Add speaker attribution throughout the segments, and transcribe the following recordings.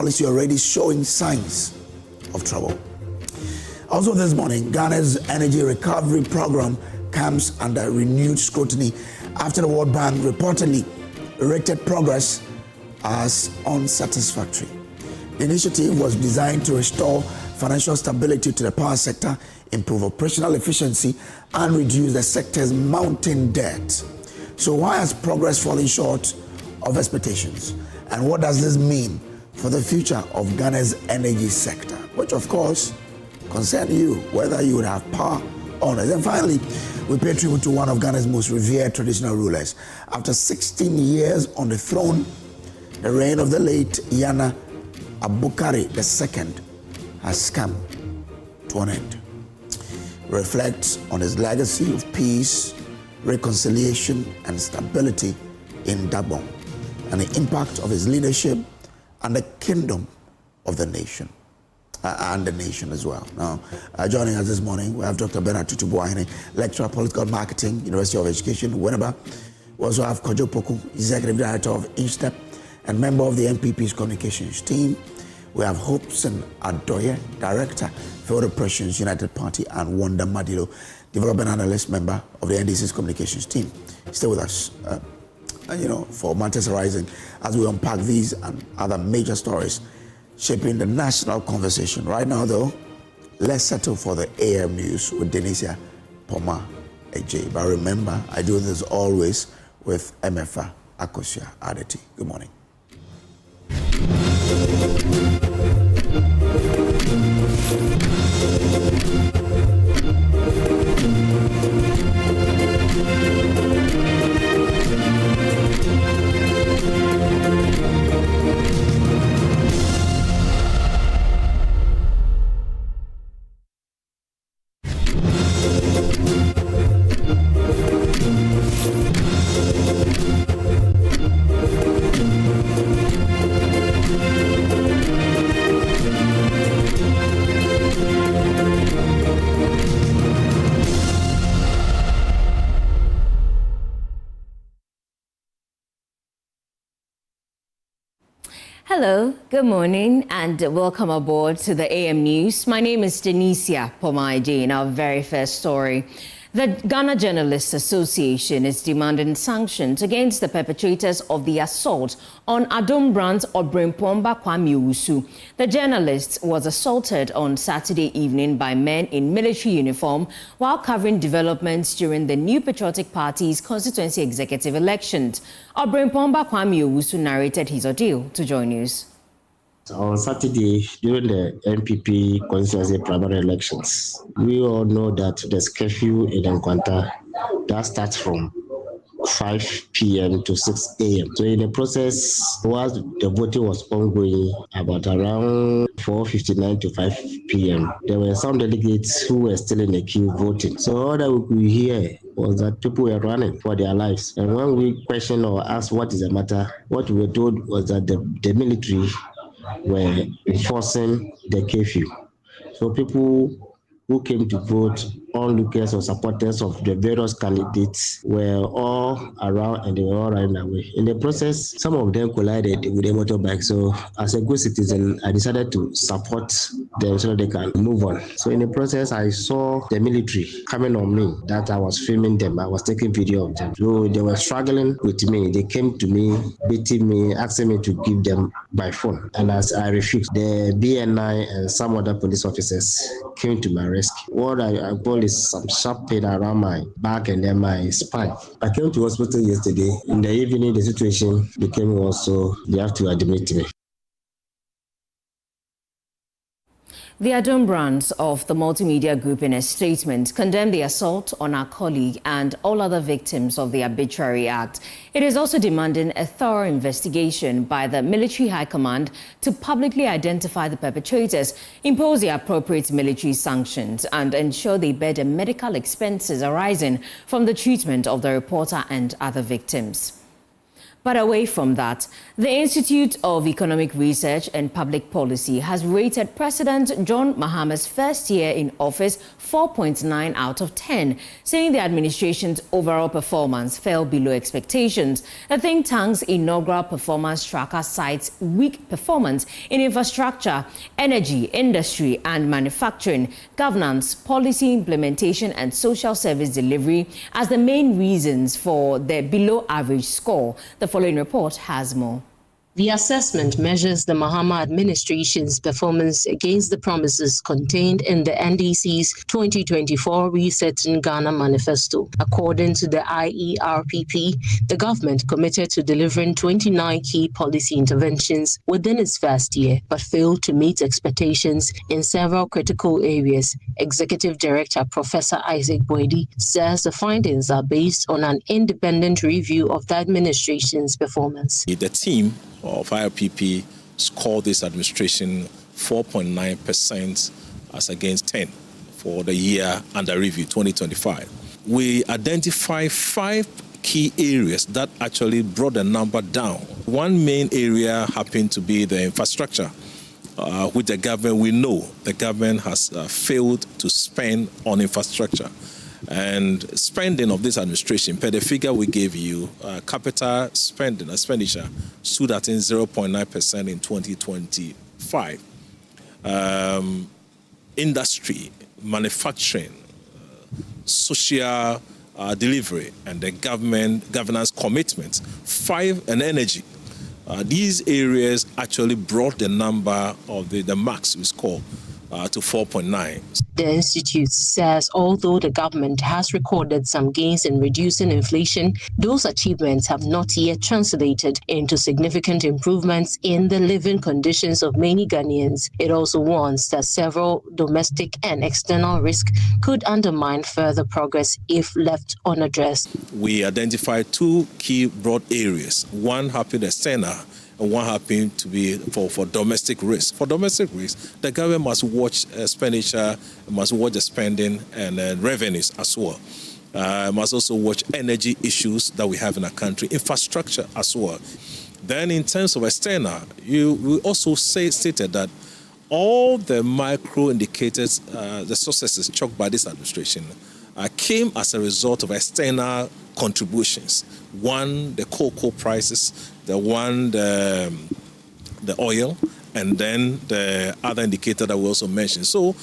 Speaker 1: policy already showing signs of trouble. Also this morning, Ghana's energy recovery program comes under renewed scrutiny after the World Bank reportedly rated progress as unsatisfactory. The initiative was designed to restore financial stability to the power sector, improve operational efficiency, and reduce the sector's mounting debt. So why has progress fallen short of expectations? And what does this mean for the future of Ghana's energy sector? Which of course concern you, whether you would have power or not. And finally, we pay tribute to one of Ghana's most revered traditional rulers. After 16 years on the throne, the reign of the late Yana Abukari II has come to an end. Reflects on his legacy of peace, reconciliation, and stability in Gabon, and the impact of his leadership and the kingdom of the nation, and the nation as well. Now, joining us this morning, we have Dr. Adeti, lecturer of political marketing, University of Education, Winneba. We also have Kojo, executive director of INSTEP and member of the MPP's communications team. We have Hopson Adoye, director, Field Operations, United Party, and Wanda Madilo, development analyst, member of the NDC's communications team. Stay with us, for matters arising as we unpack these and other major stories shaping the national conversation. Right now, though, let's settle for the AM news with Denisia Poma-AJ. But remember, I do this always with Emefa Akufo-Addo. Good morning.
Speaker 2: Hello, good morning, and welcome aboard to the AM News. My name is Denisia Poma-AJ, and our very first story. The Ghana Journalists Association is demanding sanctions against the perpetrators of the assault on Adom Brand's Obrimpomba Kwame Owusu. The journalist was assaulted on Saturday evening by men in military uniform while covering developments during the New Patriotic Party's constituency executive elections. Obrimpomba Kwame Owusu narrated his ordeal to Joy News.
Speaker 3: On Saturday, during the NPP constituency primary elections, we all know that there's curfew in Nkwanta that starts from 5 p.m. to 6 a.m. So in the process, while the voting was ongoing, about around 4:59 to 5 p.m., there were some delegates who were still in the queue voting. So all that we could hear was that people were running for their lives. And when we questioned or asked what is the matter, what we were told was that the military were enforcing the curfew. So people who came to vote, onlookers or supporters of the various candidates, were all around and they were all running away. In the process, some of them collided with a motorbike. So as a good citizen, I decided to support them so they can move on. So in the process, I saw the military coming on me, that I was filming them. I was taking video of them. So they were struggling with me. They came to me, beating me, asking me to give them my phone. And as I refused, the BNI and some other police officers came to my rescue. What I call is some sharp pain around my back and then my spine. I came to hospital yesterday. In the evening, the situation became worse, so they have to admit me.
Speaker 2: The Adom Brands of the Multimedia Group, in a statement, condemned the assault on our colleague and all other victims of the arbitrary act. It is also demanding a thorough investigation by the Military High Command to publicly identify the perpetrators, impose the appropriate military sanctions, and ensure they bear the medical expenses arising from the treatment of the reporter and other victims. But away from that, the Institute of Economic Research and Public Policy has rated President John Mahama's first year in office 4.9 out of 10, saying the administration's overall performance fell below expectations. The think tank's inaugural performance tracker cites weak performance in infrastructure, energy, industry and manufacturing, governance, policy implementation and social service delivery as the main reasons for the below-average score. The following report has more.
Speaker 4: The assessment measures the Mahama administration's performance against the promises contained in the NDC's 2024 Resetting Ghana Manifesto. According to the IERPP, the government committed to delivering 29 key policy interventions within its first year, but failed to meet expectations in several critical areas. Executive Director Professor Isaac Boedi says the findings are based on an independent review of the administration's performance.
Speaker 5: The team of IRPP scored this administration 4.9% as against 10 for the year under review 2025. We identify 5 key areas that actually brought the number down. One main area happened to be the infrastructure, which the government, we know the government has failed to spend on infrastructure. And spending of this administration, per the figure we gave you, capital expenditure stood at 0.9% in 2025. Industry, manufacturing, social delivery, and the governance commitments, 5, and energy. These areas actually brought the number of the max we score to 4.9.
Speaker 4: The Institute says although the government has recorded some gains in reducing inflation, those achievements have not yet translated into significant improvements in the living conditions of many Ghanaians. It also warns that several domestic and external risks could undermine further progress if left unaddressed.
Speaker 5: We identified 2 key broad areas. One happened external, and one happened to be for domestic risk. For domestic risk, the government must watch expenditure, must watch the spending and revenues as well. Must also watch energy issues that we have in our country, infrastructure as well. Then in terms of external, we also stated that all the micro indicators, the successes chalked by this administration, came as a result of external contributions. One, the cocoa prices, the oil, and then the other indicator that we also mentioned. So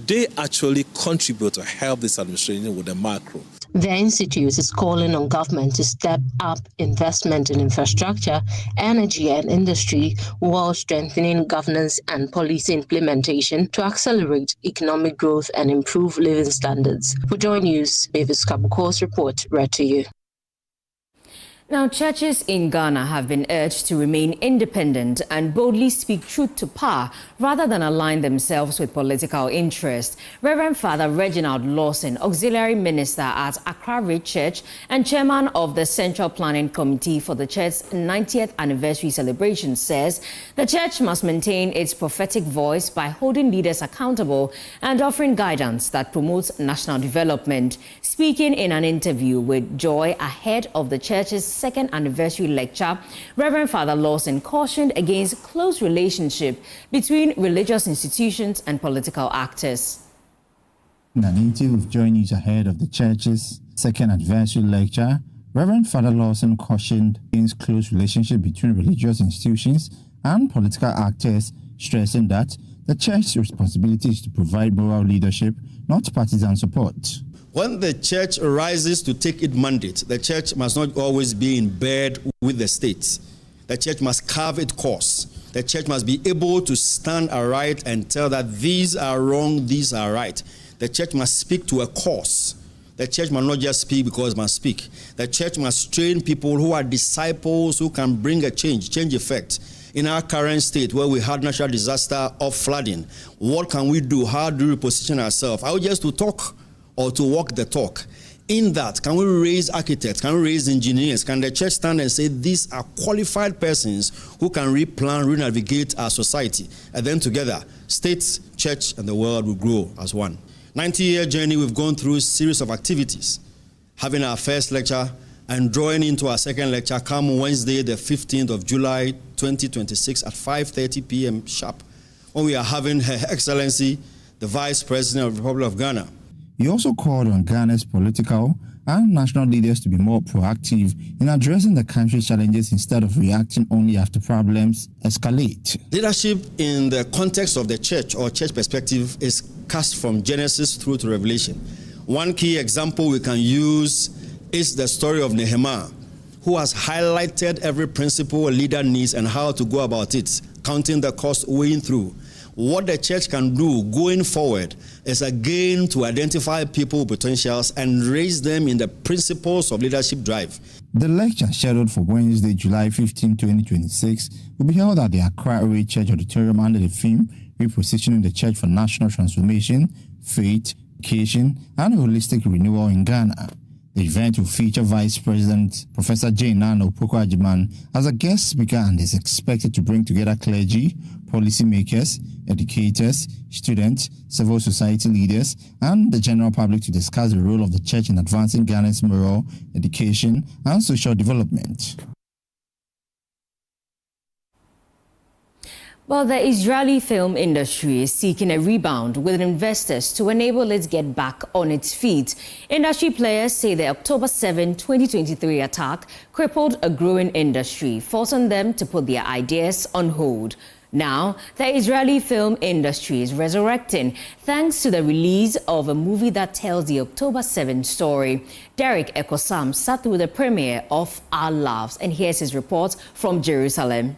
Speaker 5: they actually contribute to help this administration with the macro.
Speaker 4: The Institute is calling on government to step up investment in infrastructure, energy and industry while strengthening governance and policy implementation to accelerate economic growth and improve living standards. For Joy News, Mavis Kabuko's report read to you.
Speaker 2: Now, churches in Ghana have been urged to remain independent and boldly speak truth to power rather than align themselves with political interest. Reverend Father Reginald Lawson, Auxiliary Minister at Accra Ridge Church and Chairman of the Central Planning Committee for the church's 90th anniversary celebration, says the church must maintain its prophetic voice by holding leaders accountable and offering guidance that promotes national development. Speaking in an interview with Joy ahead of the church's second anniversary lecture, Reverend Father Lawson cautioned against close relationship between religious institutions and political actors.
Speaker 6: In an interview with Joy News ahead of the church's second anniversary lecture, Reverend Father Lawson cautioned against close relationship between religious institutions and political actors, stressing that the church's responsibility is to provide moral leadership, not partisan support.
Speaker 7: When the church rises to take its mandate, the church must not always be in bed with the state. The church must carve its course. The church must be able to stand aright and tell that these are wrong, these are right. The church must speak to a cause. The church must not just speak because it must speak. The church must train people who are disciples who can bring a change effect. In our current state where we had natural disaster of flooding, what can we do? How do we position ourselves? Are we just to talk or to walk the talk? In that, can we raise architects? Can we raise engineers? Can the church stand and say these are qualified persons who can replan, renavigate our society? And then together, state, church, and the world will grow as one. 90-year journey, we've gone through a series of activities. Having our first lecture and drawing into our second lecture come Wednesday, the 15th of July, 2026 at 5:30 p.m. sharp, when we are having Her Excellency, the Vice President of the Republic of Ghana.
Speaker 6: He also called on Ghana's political and national leaders to be more proactive in addressing the country's challenges instead of reacting only after problems escalate.
Speaker 7: Leadership in the context of the church or church perspective is cast from Genesis through to Revelation. One key example we can use is the story of Nehemiah, who has highlighted every principle a leader needs and how to go about it, counting the cost, weighing through. What the church can do going forward is again to identify people with potentials and raise them in the principles of leadership drive.
Speaker 6: The lecture, scheduled for Wednesday, July 15, 2026, will be held at the Accra Area Church Auditorium under the theme Repositioning the Church for National Transformation, Faith, Education, and Holistic Renewal in Ghana. The event will feature Vice President Professor Jane Nano Poko-Ajiman as a guest speaker and is expected to bring together clergy, policymakers, educators, students, civil society leaders, and the general public to discuss the role of the church in advancing Ghana's moral, education, and social development.
Speaker 2: Well, the Israeli film industry is seeking a rebound with investors to enable it get back on its feet. Industry players say the October 7, 2023 attack crippled a growing industry, forcing them to put their ideas on hold. Now, the Israeli film industry is resurrecting thanks to the release of a movie that tells the October 7 story. Derek Ekosam sat through the premiere of Our Loves, and here's his report from Jerusalem.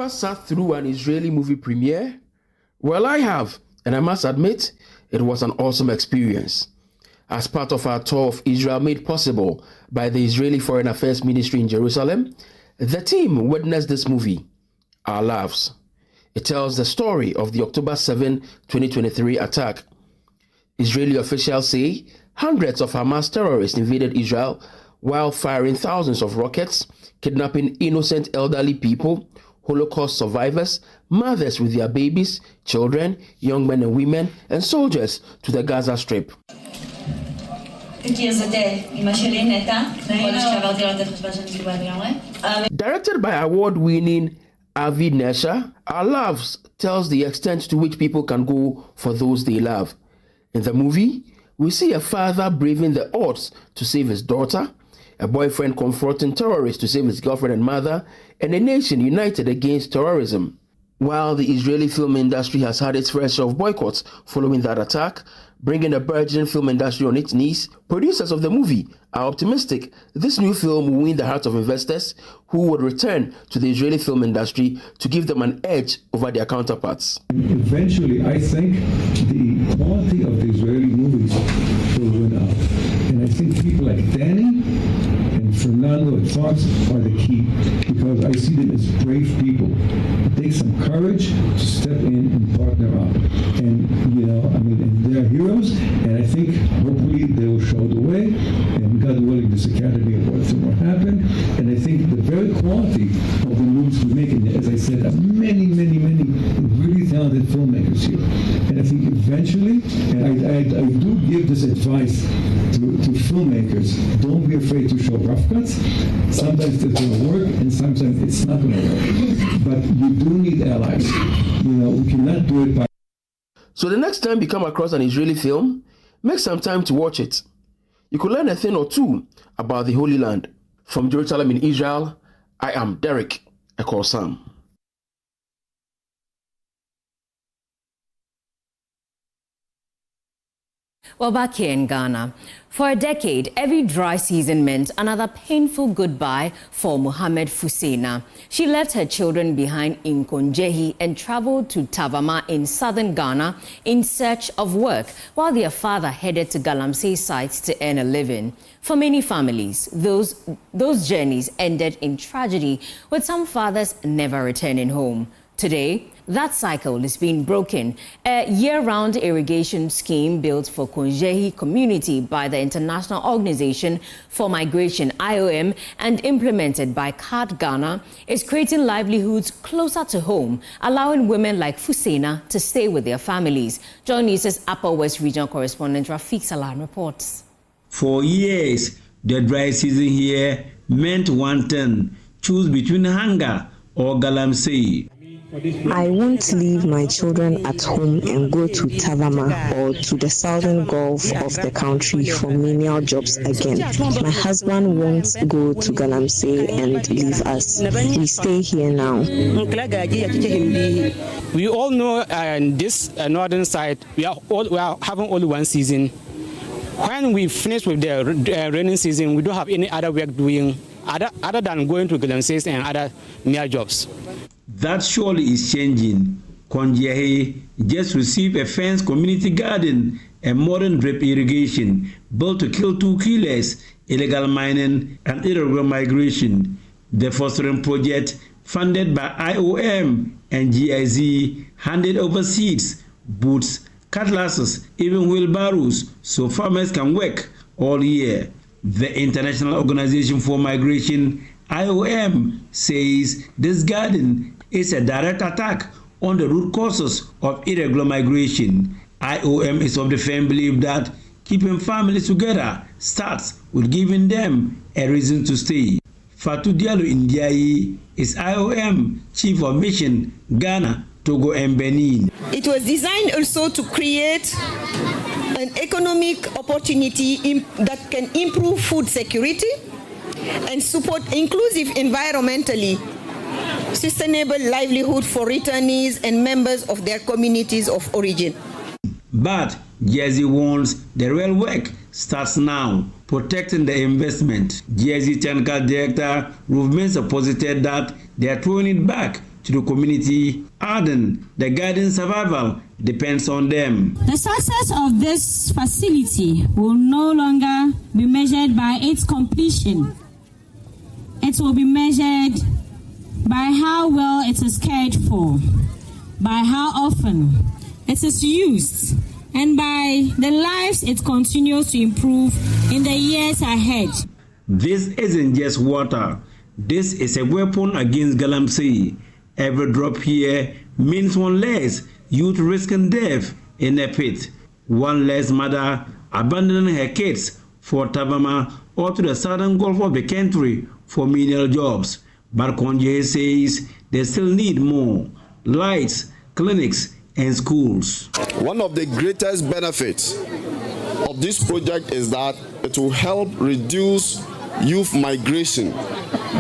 Speaker 8: Sat through an Israeli movie premiere? Well, I have, and I must admit, it was an awesome experience. As part of our tour of Israel made possible by the Israeli Foreign Affairs Ministry in Jerusalem, the team witnessed this movie, Our Loves. It tells the story of the October 7, 2023 attack. Israeli officials say hundreds of Hamas terrorists invaded Israel while firing thousands of rockets, kidnapping innocent elderly people, Holocaust survivors, mothers with their babies, children, young men and women, and soldiers to the Gaza Strip. Directed by award-winning Avi Nesha, Our Loves tells the extent to which people can go for those they love. In the movie, we see a father braving the odds to save his daughter, a boyfriend confronting terrorists to save his girlfriend and mother, and a nation united against terrorism. While the Israeli film industry has had its fair share of boycotts following that attack, bringing the burgeoning film industry on its knees, producers of the movie are optimistic this new film will win the hearts of investors who would return to the Israeli film industry to give them an edge over their counterparts.
Speaker 9: Eventually, I think the quality of the Israeli movies will win out. And I think people like Danny and Fernando and Fox are the key, because I see them as brave people. It takes some courage to step in and partner up. And, and they're heroes, and I think hopefully they will show the way, and God willing, this Academy Awards will happen. And I think the very quality of the movies we make, and as I said, many really talented filmmakers here. And I think eventually, and I do give this advice to filmmakers, don't be afraid to show rough cuts. Sometimes it's going to work, and sometimes it's not going to work. But you do need allies. We cannot do it by...
Speaker 8: So the next time you come across an Israeli film, make some time to watch it. You could learn a thing or two about the Holy Land. From Jerusalem in Israel, I am Derek Ekosam.
Speaker 2: Well, back here in Ghana, for a decade, every dry season meant another painful goodbye for Mohammed Fusena. She left her children behind in Konjehi and traveled to Tavama in southern Ghana in search of work, while their father headed to Galamsey sites to earn a living. For many families, those journeys ended in tragedy, with some fathers never returning home. Today, that cycle is being broken. A year-round irrigation scheme built for Konjehi community by the International Organization for Migration, IOM, and implemented by CARD Ghana is creating livelihoods closer to home, allowing women like Fusena to stay with their families. Join News' Upper West Regional Correspondent Rafiq Salam reports.
Speaker 10: For years, The dry season here meant one thing: choose between hunger or galamsey.
Speaker 11: I won't leave my children at home and go to Tavama or to the southern Gulf of the country for menial jobs again. My husband won't go to Galamsey and leave us. We stay here now.
Speaker 12: We all know this northern side, we are having only one season. When we finish with the rainy season, we don't have any other work doing other than going to Galamsey and other mere jobs.
Speaker 10: That surely is changing. Konjehe just received a fenced community garden and modern drip irrigation built to kill 2 killers, illegal mining and irregular migration. The fostering project, funded by IOM and GIZ, handed over seeds, boots, cutlasses, even wheelbarrows, so farmers can work all year. The International Organization for Migration, IOM, says this garden is a direct attack on the root causes of irregular migration. IOM is of the firm belief that keeping families together starts with giving them a reason to stay. Fatou Diallo Ndiaye is IOM Chief of Mission, Ghana, Togo and Benin.
Speaker 13: It was designed also to create an economic opportunity that can improve food security and support inclusive environmentally sustainable livelihood for returnees and members of their communities of origin.
Speaker 10: But GIZ warns the real work starts now, protecting the investment. GIZ Technical Director Ruth Mensah posited that they are throwing it back to the community, adding the garden survival depends on them.
Speaker 14: The success of this facility will no longer be measured by its completion. It will be measured by how well it is cared for, by how often it is used, and by the lives it continues to improve in the years ahead.
Speaker 10: This isn't just water. This is a weapon against galamsey. Every drop here means one less youth risking death in a pit, one less mother abandoning her kids for Tavama or to the southern Gulf of the country for menial jobs. But Konjehe says they still need more lights, clinics, and schools.
Speaker 15: One of the greatest benefits of this project is that it will help reduce youth migration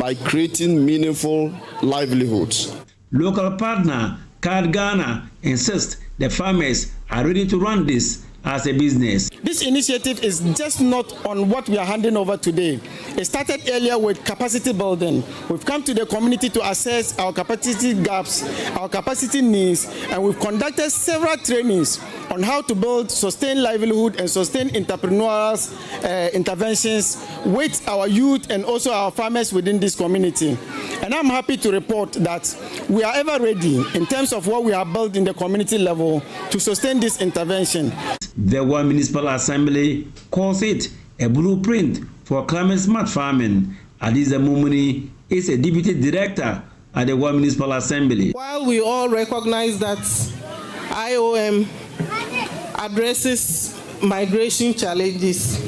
Speaker 15: by creating meaningful livelihoods.
Speaker 10: Local partner Card Ghana insists the farmers are ready to run this as a business.
Speaker 16: This initiative is just not on what we are handing over today. It started earlier with capacity building. We've come to the community to assess our capacity gaps, our capacity needs, and we've conducted several trainings on how to build sustained livelihood and sustained entrepreneurial interventions with our youth and also our farmers within this community. And I'm happy to report that we are ever ready in terms of what we have built in the community level to sustain this intervention.
Speaker 10: The One Municipal Assembly calls it a blueprint for climate-smart farming. Adiza Mumuni is a deputy director at the One Municipal Assembly.
Speaker 17: While we all recognize that IOM addresses migration challenges,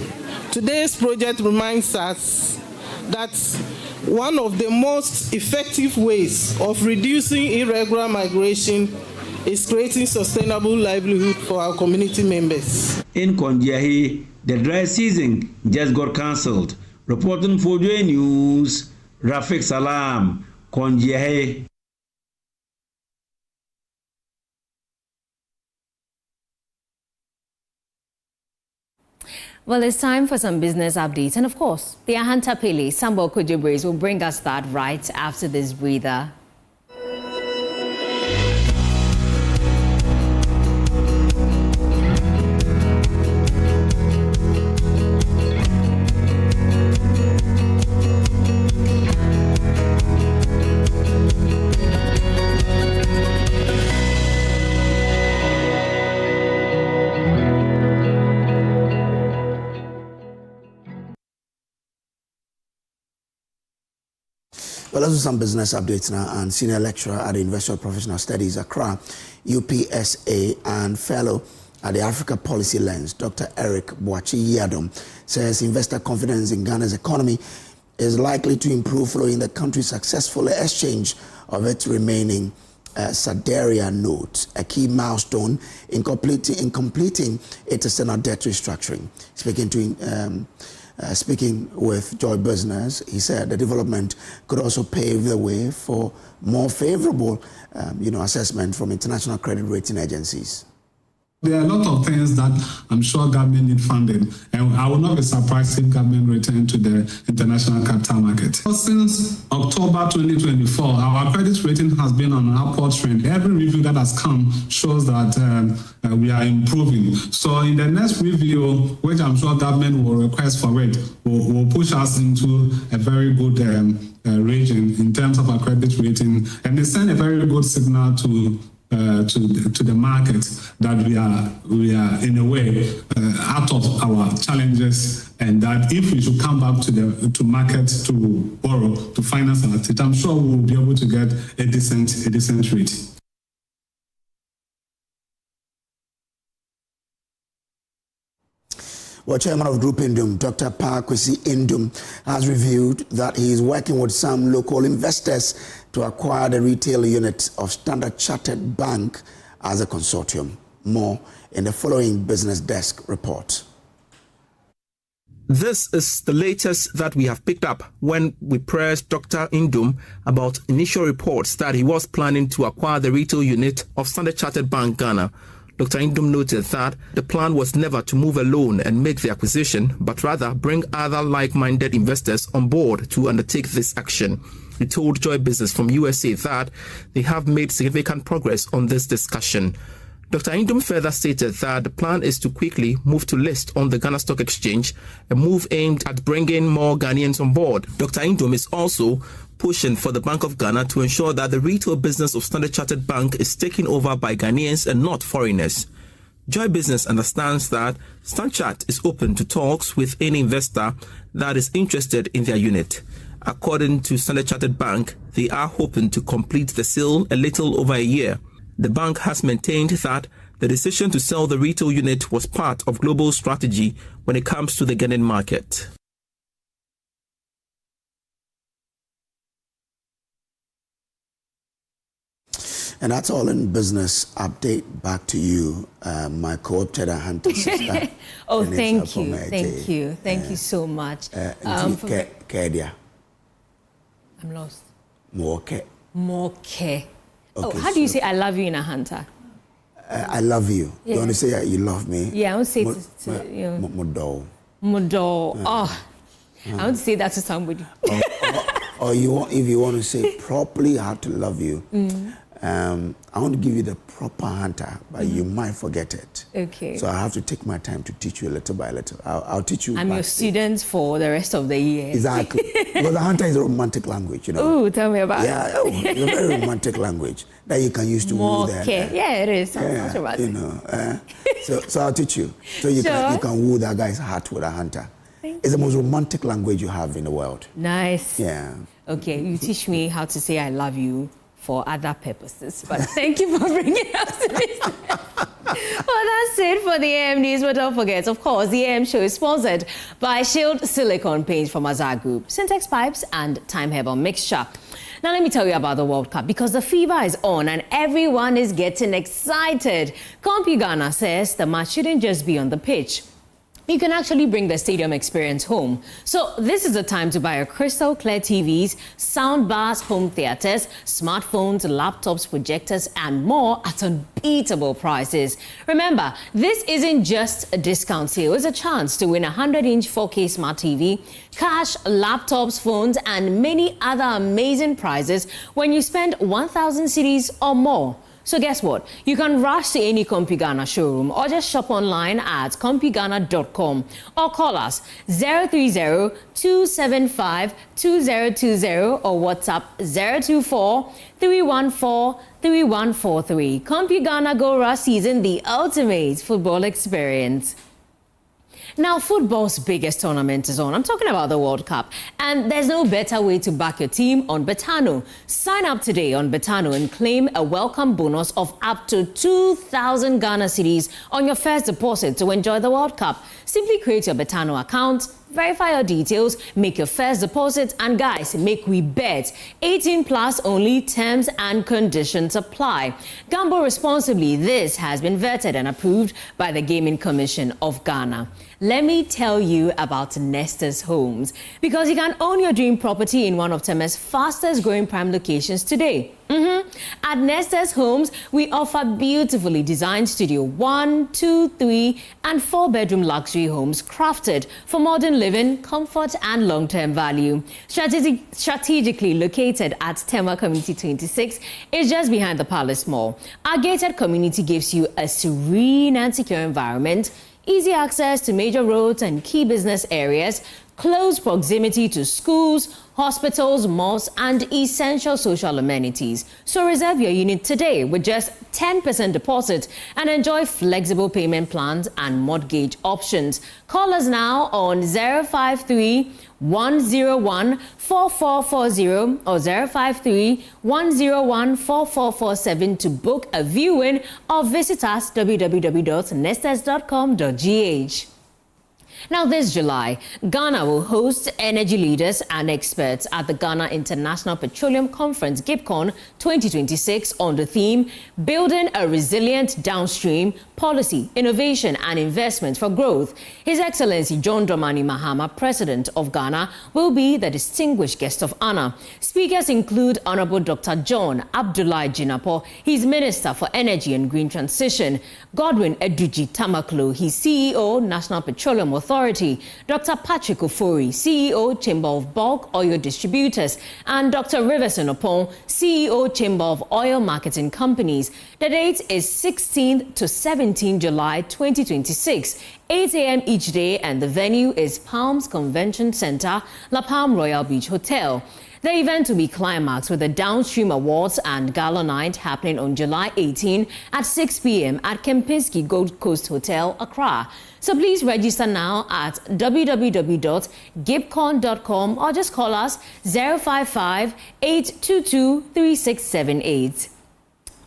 Speaker 17: today's project reminds us that one of the most effective ways of reducing irregular migration is creating sustainable livelihood for our community members.
Speaker 10: In Konjehe, the dry season just got cancelled. Reporting for Joy News, Rafiq Salam, Konjehe.
Speaker 2: Well, it's time for some business updates. And of course, the Ahanta Pele Sambo Kojo Brace will bring us that right after this breather.
Speaker 1: Well, let's do some business updates now. And senior lecturer at the University of Professional Studies, Accra, UPSA, and fellow at the Africa Policy Lens, Dr. Eric Boakye says investor confidence in Ghana's economy is likely to improve following the country's successful exchange of its remaining Sadaria note, a key milestone in completing its external debt restructuring. Speaking with Joy Business, he said the development could also pave the way for more favorable, assessment from international credit rating agencies.
Speaker 18: There are a lot of things that I'm sure government need funding, and I will not be surprised if government return to the international capital market. Since October 2024, our credit rating has been on an upward trend. Every review that has come shows that we are improving. So in the next review, which I'm sure government will request for it, will push us into a very good region in terms of our credit rating, and they send a very good signal to the market that we are in a way out of our challenges, and that if we should come back to market to borrow to finance our state, I'm sure we'll be able to get a decent rate.
Speaker 1: Well, Chairman of Group Indum, Dr. Kwesi Indum, has revealed that he is working with some local investors to acquire the retail unit of Standard Chartered Bank as a consortium. More in the following Business Desk report.
Speaker 19: This is the latest that we have picked up when we pressed Dr. Indum about initial reports that he was planning to acquire the retail unit of Standard Chartered Bank Ghana. Dr. Indum noted that the plan was never to move alone and make the acquisition, but rather bring other like-minded investors on board to undertake this action. He told Joy Business from USA that they have made significant progress on this discussion. Dr. Indum further stated that the plan is to quickly move to list on the Ghana Stock Exchange, a move aimed at bringing more Ghanaians on board. Dr. Indum is also pushing for the Bank of Ghana to ensure that the retail business of Standard Chartered Bank is taken over by Ghanaians and not foreigners. Joy Business understands that Stanchart is open to talks with any investor that is interested in their unit. According to Standard Chartered Bank, they are hoping to complete the sale a little over a year. The bank has maintained that the decision to sell the retail unit was part of global strategy when it comes to the Ghanaian market.
Speaker 1: And that's all in business update. Back to you, my co-opted and hunter sister.
Speaker 2: Oh, thank you. Thank you so much.
Speaker 1: Kedia.
Speaker 2: I'm lost.
Speaker 1: More care.
Speaker 2: Okay, how do you say I love you in a hunter?
Speaker 1: I love you. Yeah. You want to say you love me?
Speaker 2: Yeah, I want to say Modo. I want to say that to somebody.
Speaker 1: Or if you want to say properly how to love you, I want to give you the proper hunter, but you might forget it.
Speaker 2: Okay.
Speaker 1: So I have to take my time to teach you little by little. I'll teach you.
Speaker 2: I'm your student for the rest of the year.
Speaker 1: Exactly. Because the hunter is a romantic language,
Speaker 2: Oh, tell me about it.
Speaker 1: Yeah, it's a very romantic language that you can use to woo them.
Speaker 2: Yeah, it is. Sounds romantic.
Speaker 1: So I'll teach you. So you can woo that guy's heart with a hunter. It's the most romantic language you have in the world.
Speaker 2: Nice.
Speaker 1: Yeah.
Speaker 2: Okay, you teach me how to say I love you for other purposes. But thank you for bringing us to this. Well, that's it for the AM News. But don't forget, of course, the AM show is sponsored by Shield Silicone Paints from Azar Group, Syntex Pipes, and Time Herbal Mixture. Now, let me tell you about the World Cup, because the fever is on and everyone is getting excited. CompuGhana says the match shouldn't just be on the pitch. You can actually bring the stadium experience home. So this is the time to buy your crystal clear TVs, sound bars, home theaters, smartphones, laptops, projectors, and more at unbeatable prices. Remember, this isn't just a discount sale. It's a chance to win a 100-inch 4K smart TV, cash, laptops, phones, and many other amazing prizes when you spend 1,000 cedis or more. So guess what? You can rush to any CompuGhana showroom or just shop online at CompuGhana.com or call us 030-275-2020 or WhatsApp 024-314-3143. CompuGhana Go Rush Season, the ultimate football experience. Now, football's biggest tournament is on. I'm talking about the World Cup. And there's no better way to back your team on Betano. Sign up today on Betano and claim a welcome bonus of up to 2,000 Ghana cedis on your first deposit to enjoy the World Cup. Simply create your Betano account, verify your details, make your first deposit, and guys, make we bet. 18 plus only, terms and conditions apply. Gamble responsibly. This has been vetted and approved by the Gaming Commission of Ghana. Let me tell you about Nesters Homes, because you can own your dream property in one of Teme's fastest growing prime locations today. At Nesters Homes, we offer beautifully designed studio 1, 2, 3, and 4-bedroom luxury homes crafted for modern living, comfort, and long-term value. Strategically located at Tema Community 26, it's just behind the Palace Mall. Our gated community gives you a serene and secure environment, easy access to major roads and key business areas, close proximity to schools, hospitals, malls, and essential social amenities. So reserve your unit today with just 10% deposit and enjoy flexible payment plans and mortgage options. Call us now on 053-101-4440 or 053-101-4447 to book a viewing or visit us www.nesters.com.gh. Now, this July, Ghana will host energy leaders and experts at the Ghana International Petroleum Conference, GIPCON 2026, on the theme, Building a Resilient Downstream, Policy, Innovation and Investment for Growth. His Excellency John Dramani Mahama, President of Ghana, will be the distinguished guest of honor. Speakers include Honorable Dr. John Abdullahi Jinapo, his Minister for Energy and Green Transition, Godwin Eduji Tamaklo, his CEO, National Petroleum Authority, Dr. Patrick Ofori, CEO, Chamber of Bulk Oil Distributors, and Dr. Riverson Opon, CEO, Chamber of Oil Marketing Companies. The date is 16th to 17th July 2026, 8 a.m. each day, and the venue is Palms Convention Center, La Palm Royal Beach Hotel. The event will be climaxed with the Downstream Awards and Gala Night happening on July 18 at 6 p.m. at Kempinski Gold Coast Hotel, Accra. So please register now at www.gipcon.com or just call us 055-822-3678.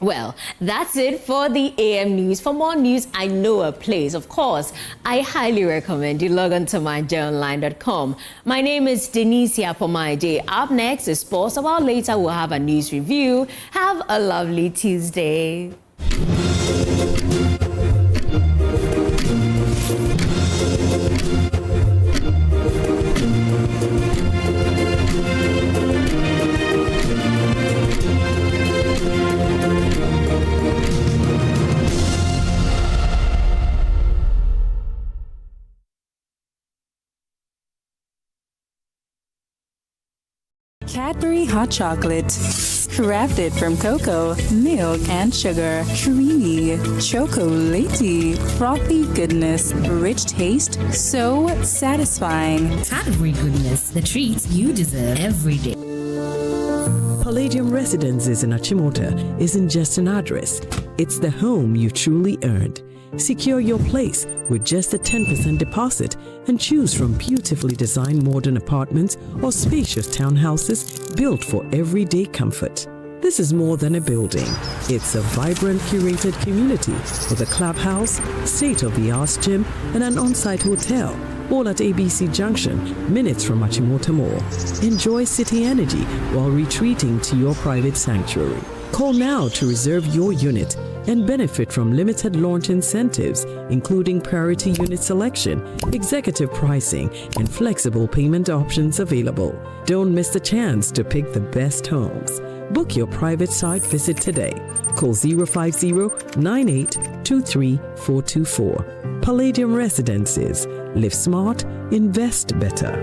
Speaker 2: Well, that's it for the AM News. For more news, I know a place. Of course, I highly recommend you log on to myjoyonline.com. My name is Denisia Pomaide. Up next is sports. A while later, we'll have a news review. Have a lovely Tuesday.
Speaker 20: Cadbury Hot Chocolate. Crafted from cocoa, milk, and sugar. Creamy, chocolatey, frothy goodness, rich taste, so satisfying.
Speaker 21: Cadbury goodness, the treats you deserve every day.
Speaker 22: Palladium Residences in Achimota isn't just an address, it's the home you truly earned. Secure your place with just a 10% deposit and choose from beautifully designed modern apartments or spacious townhouses built for everyday comfort. This is more than a building. It's a vibrant, curated community with a clubhouse, state-of-the-art gym, and an on-site hotel, all at ABC Junction, minutes from Achimota Mall. Enjoy city energy while retreating to your private sanctuary. Call now to reserve your unit and benefit from limited launch incentives, including priority unit selection, executive pricing, and flexible payment options available. Don't miss the chance to pick the best homes. Book your private site visit today. Call 050-9823-424. Palladium Residences. Live smart, invest better.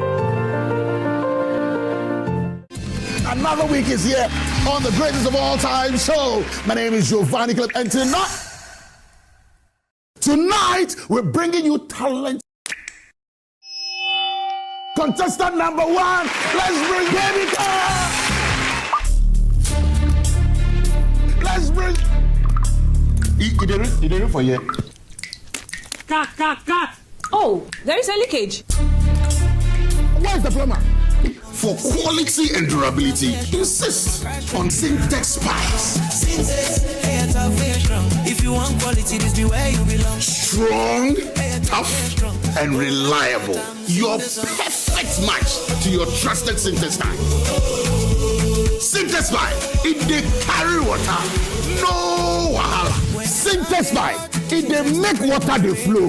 Speaker 1: Another week is here on the greatest of all time show. My name is Giovanni Clip, and tonight we're bringing you talent. Contestant number one, let's bring Baby Girl. Let's bring. You did it for you.
Speaker 23: Cut.
Speaker 3: Oh, there is a leakage.
Speaker 5: Where's the plumber? For quality and durability, insist on Syntex pipes.
Speaker 23: If you want quality, this be where you belong.
Speaker 5: Strong, tough, and reliable. Your perfect match to your trusted Syntex pipe. Syntex pipe, it they carry water. No wahala. Syntex pipe, it they make water they flow.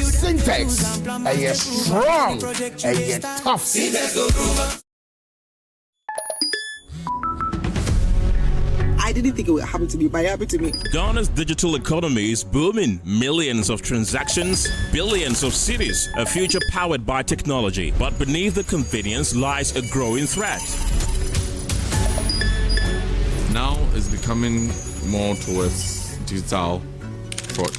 Speaker 5: Syntex, and you're strong, and you're tough.
Speaker 24: I didn't think it would happen to me, but it happened to me.
Speaker 25: Ghana's digital economy is booming. Millions of transactions, billions of cities, a future powered by technology. But beneath the convenience lies a growing threat.
Speaker 26: Now it's becoming more towards digital fraud.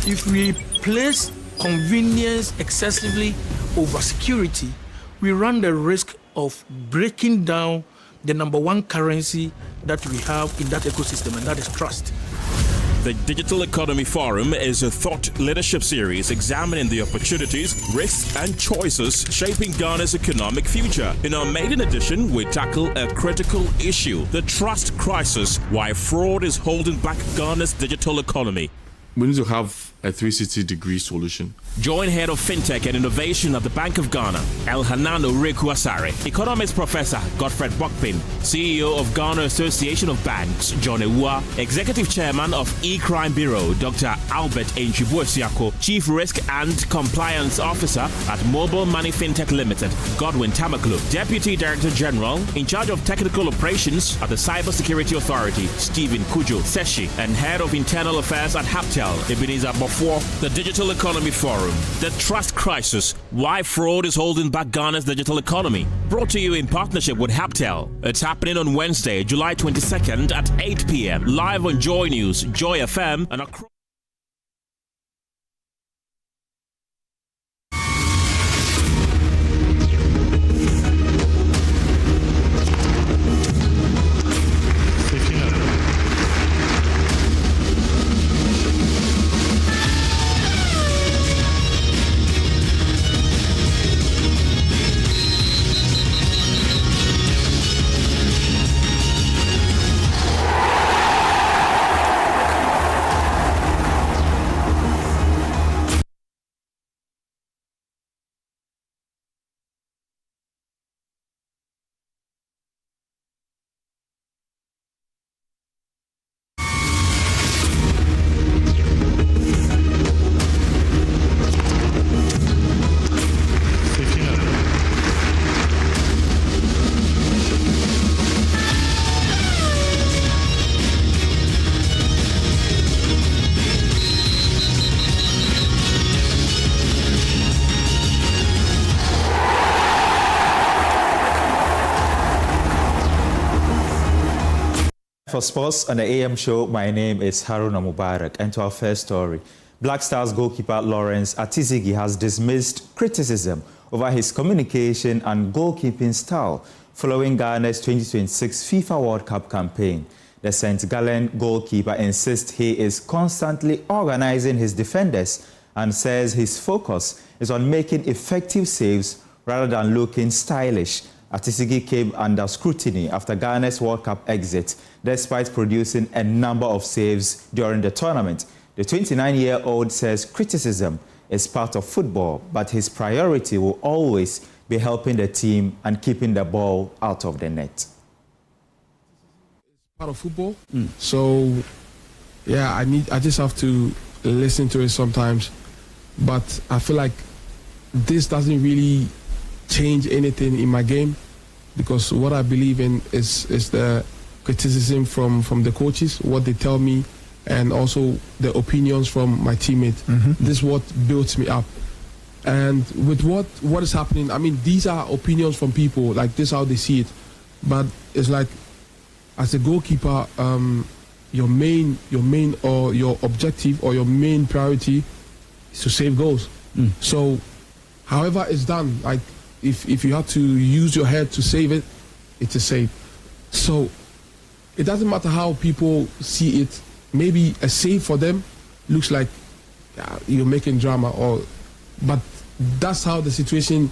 Speaker 27: If we place convenience excessively over security, we run the risk of breaking down the number one currency that we have in that ecosystem, and that is trust.
Speaker 25: The Digital Economy Forum is a thought leadership series examining the opportunities, risks, and choices shaping Ghana's economic future. In our maiden edition, we tackle a critical issue, the trust crisis, why fraud is holding back Ghana's digital economy.
Speaker 26: We need to have a 360-degree solution.
Speaker 25: Join Head of FinTech and Innovation at the Bank of Ghana, Elhanan Oreku-Asare, Economics Professor Godfred Bokpin, CEO of Ghana Association of Banks, John Ewua, Executive Chairman of E-Crime Bureau, Dr. Albert Enchibuesiako, Chief Risk and Compliance Officer at Mobile Money FinTech Limited, Godwin Tamaklo, Deputy Director General in charge of Technical Operations at the Cybersecurity Authority, Stephen Kojo Seshi, and Head of Internal Affairs at Haptel, Ebenezer Bofor. The Digital Economy Forum, the trust crisis, why fraud is holding back Ghana's digital economy. Brought to you in partnership with Haptel. It's happening on Wednesday, July 22nd at 8 p.m. live on Joy News, Joy FM, and across.
Speaker 28: For sports on the AM show, my name is Haruna Mubarak, and to our first story. Black Stars goalkeeper Lawrence Atizigi has dismissed criticism over his communication and goalkeeping style following Ghana's 2026 FIFA World Cup campaign. The St. Gallen goalkeeper insists he is constantly organizing his defenders and says his focus is on making effective saves rather than looking stylish. Atizigi came under scrutiny after Ghana's World Cup exit, despite producing a number of saves during the tournament. The 29-year-old says criticism is part of football, but his priority will always be helping the team and keeping the ball out of the net.
Speaker 29: Part of football, so yeah, I just have to listen to it sometimes, but I feel like this doesn't really change anything in my game, because what I believe in is the criticism from the coaches, what they tell me, and also the opinions from my teammates. This is what builds me up. And with what is happening, I mean, these are opinions from people, like this is how they see it, but it's like, as a goalkeeper, your main or your objective or your main priority is to save goals. So however it's done, like if you have to use your head to save it, it's a save. So it doesn't matter how people see it. Maybe a save for them looks like you're making drama, but that's how the situation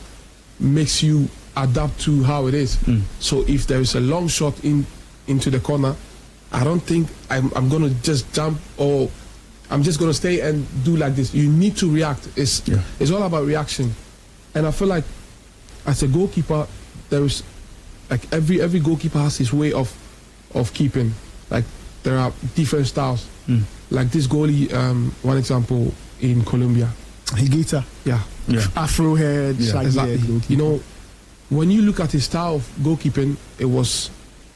Speaker 29: makes you adapt to how it is. So if there is a long shot into the corner, I don't think I'm going to just jump, or I'm just going to stay and do like this. You need to react. It's all about reaction. And I feel like as a goalkeeper, there is, like, every goalkeeper has his way of keeping. Like, there are different styles. Like this goalie, one example in Colombia.
Speaker 3: Higuita.
Speaker 29: Yeah.
Speaker 3: Afro head.
Speaker 29: Yeah, exactly. You know, when you look at his style of goalkeeping,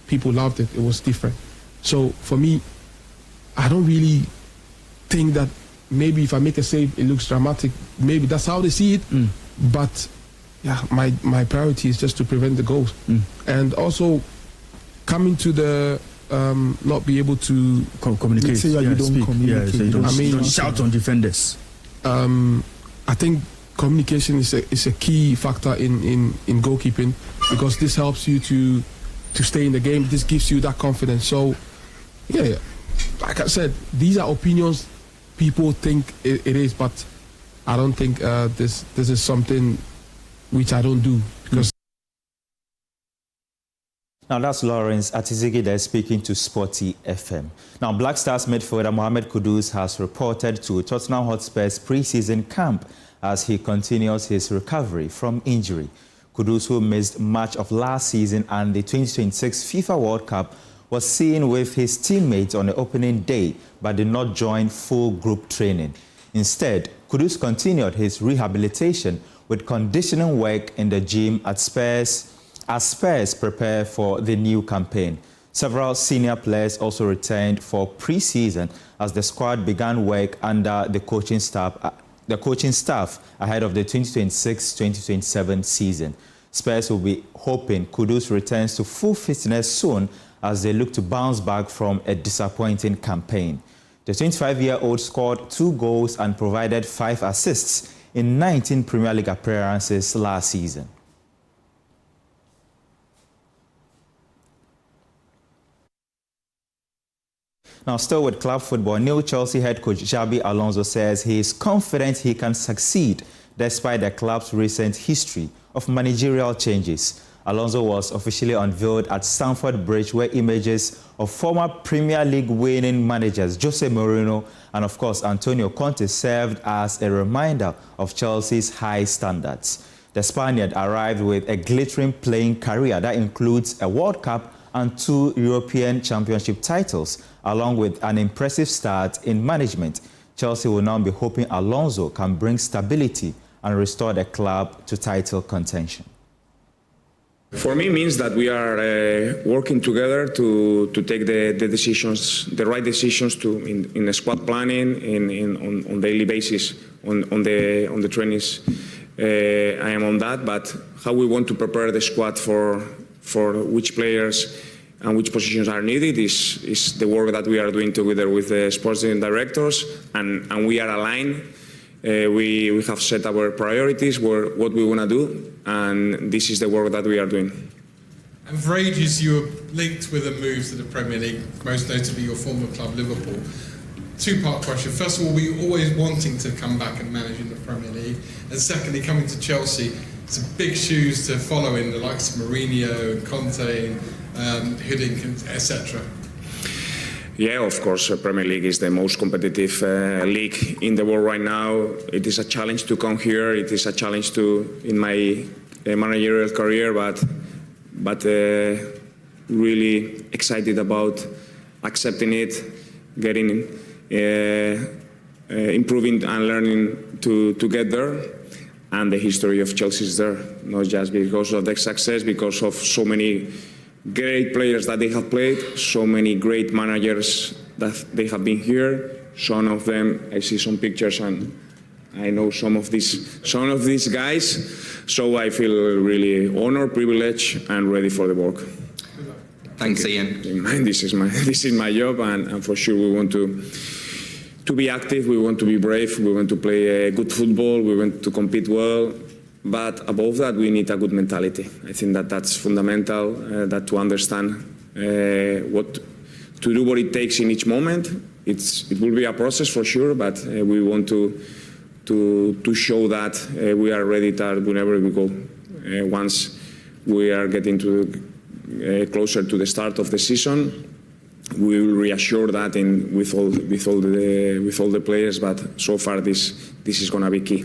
Speaker 29: people loved it. It was different. So for me, I don't really think that maybe if I make a save, it looks dramatic. Maybe that's how they see it. But yeah, my priority is just to prevent the goals. And also coming to the not be able to
Speaker 3: communicate. Say you don't communicate.
Speaker 29: You
Speaker 3: don't shout on defenders.
Speaker 29: I think communication is a key factor in goalkeeping, because this helps you to stay in the game. This gives you that confidence. So yeah, like I said, these are opinions. People think it is, but I don't think this is something which I don't do, because.
Speaker 28: Now that's Lawrence Atizigi there speaking to Sporty FM. Now Black Stars midfielder Mohamed Kudus has reported to Tottenham Hotspur's pre-season camp as he continues his recovery from injury. Kudus, who missed much of last season and the 2026 FIFA World Cup, was seen with his teammates on the opening day but did not join full group training. Instead, Kudus continued his rehabilitation with conditioning work in the gym at Spurs as Spurs prepare for the new campaign. Several senior players also returned for pre-season as the squad began work under the coaching staff ahead of the 2026-2027 season. Spurs will be hoping Kudus returns to full fitness soon as they look to bounce back from a disappointing campaign. The 25-year-old scored 2 goals and provided 5 assists in 19 Premier League appearances last season. Now, still with club football, new Chelsea head coach Xabi Alonso says he is confident he can succeed despite the club's recent history of managerial changes. Alonso was officially unveiled at Stamford Bridge, where images of former Premier League winning managers Jose Mourinho and, of course, Antonio Conte served as a reminder of Chelsea's high standards. The Spaniard arrived with a glittering playing career that includes a World Cup and 2 European Championship titles, along with an impressive start in management. Chelsea will now be hoping Alonso can bring stability and restore the club to title contention.
Speaker 4: For me, it means that we are working together to take the decisions, the right decisions in the squad planning, on daily basis, on the trainings. I am on that, but how we want to prepare the squad for which players and which positions are needed is the work that we are doing together with the sports directors, and we are aligned. We have set our priorities, what we want to do, and this is the work that we are doing.
Speaker 6: And for ages you were linked with a move to the Premier League, most notably your former club Liverpool. 2-part question. First of all, were you always wanting to come back and manage in the Premier League? And secondly, coming to Chelsea, some big shoes to follow in the likes of Mourinho and Conte and Hiddink, etc.
Speaker 4: Yeah, of course, Premier League is the most competitive league in the world right now. It is a challenge to come here. It is a challenge in my managerial career, but really excited about accepting it, getting, improving and learning to get there. And the history of Chelsea is there, not just because of the success, because of so many great players that they have played, so many great managers that they have been here. Some of them, I see some pictures and I know some of these guys. So I feel really honored, privileged, and ready for the work.
Speaker 7: Thanks, Ian.
Speaker 4: This is my job, and for sure we want to be active. We want to be brave. We want to play good football. We want to compete well. But above that, we need a good mentality. I think that's fundamental, that to understand to do what it takes in each moment, it will be a process for sure, but we want to show that we are ready whenever we go. Once we are getting closer to the start of the season, we will reassure that with all the players. But so far, this is going to be key.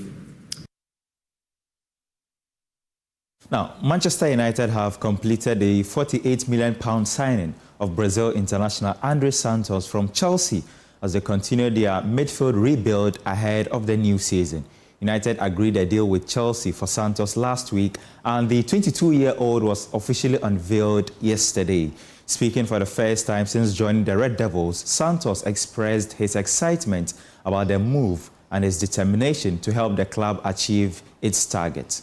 Speaker 28: Now, Manchester United have completed the £48 million signing of Brazil international Andre Santos from Chelsea as they continue their midfield rebuild ahead of the new season. United agreed a deal with Chelsea for Santos last week, and the 22-year-old was officially unveiled yesterday. Speaking for the first time since joining the Red Devils, Santos expressed his excitement about the move and his determination to help the club achieve its target.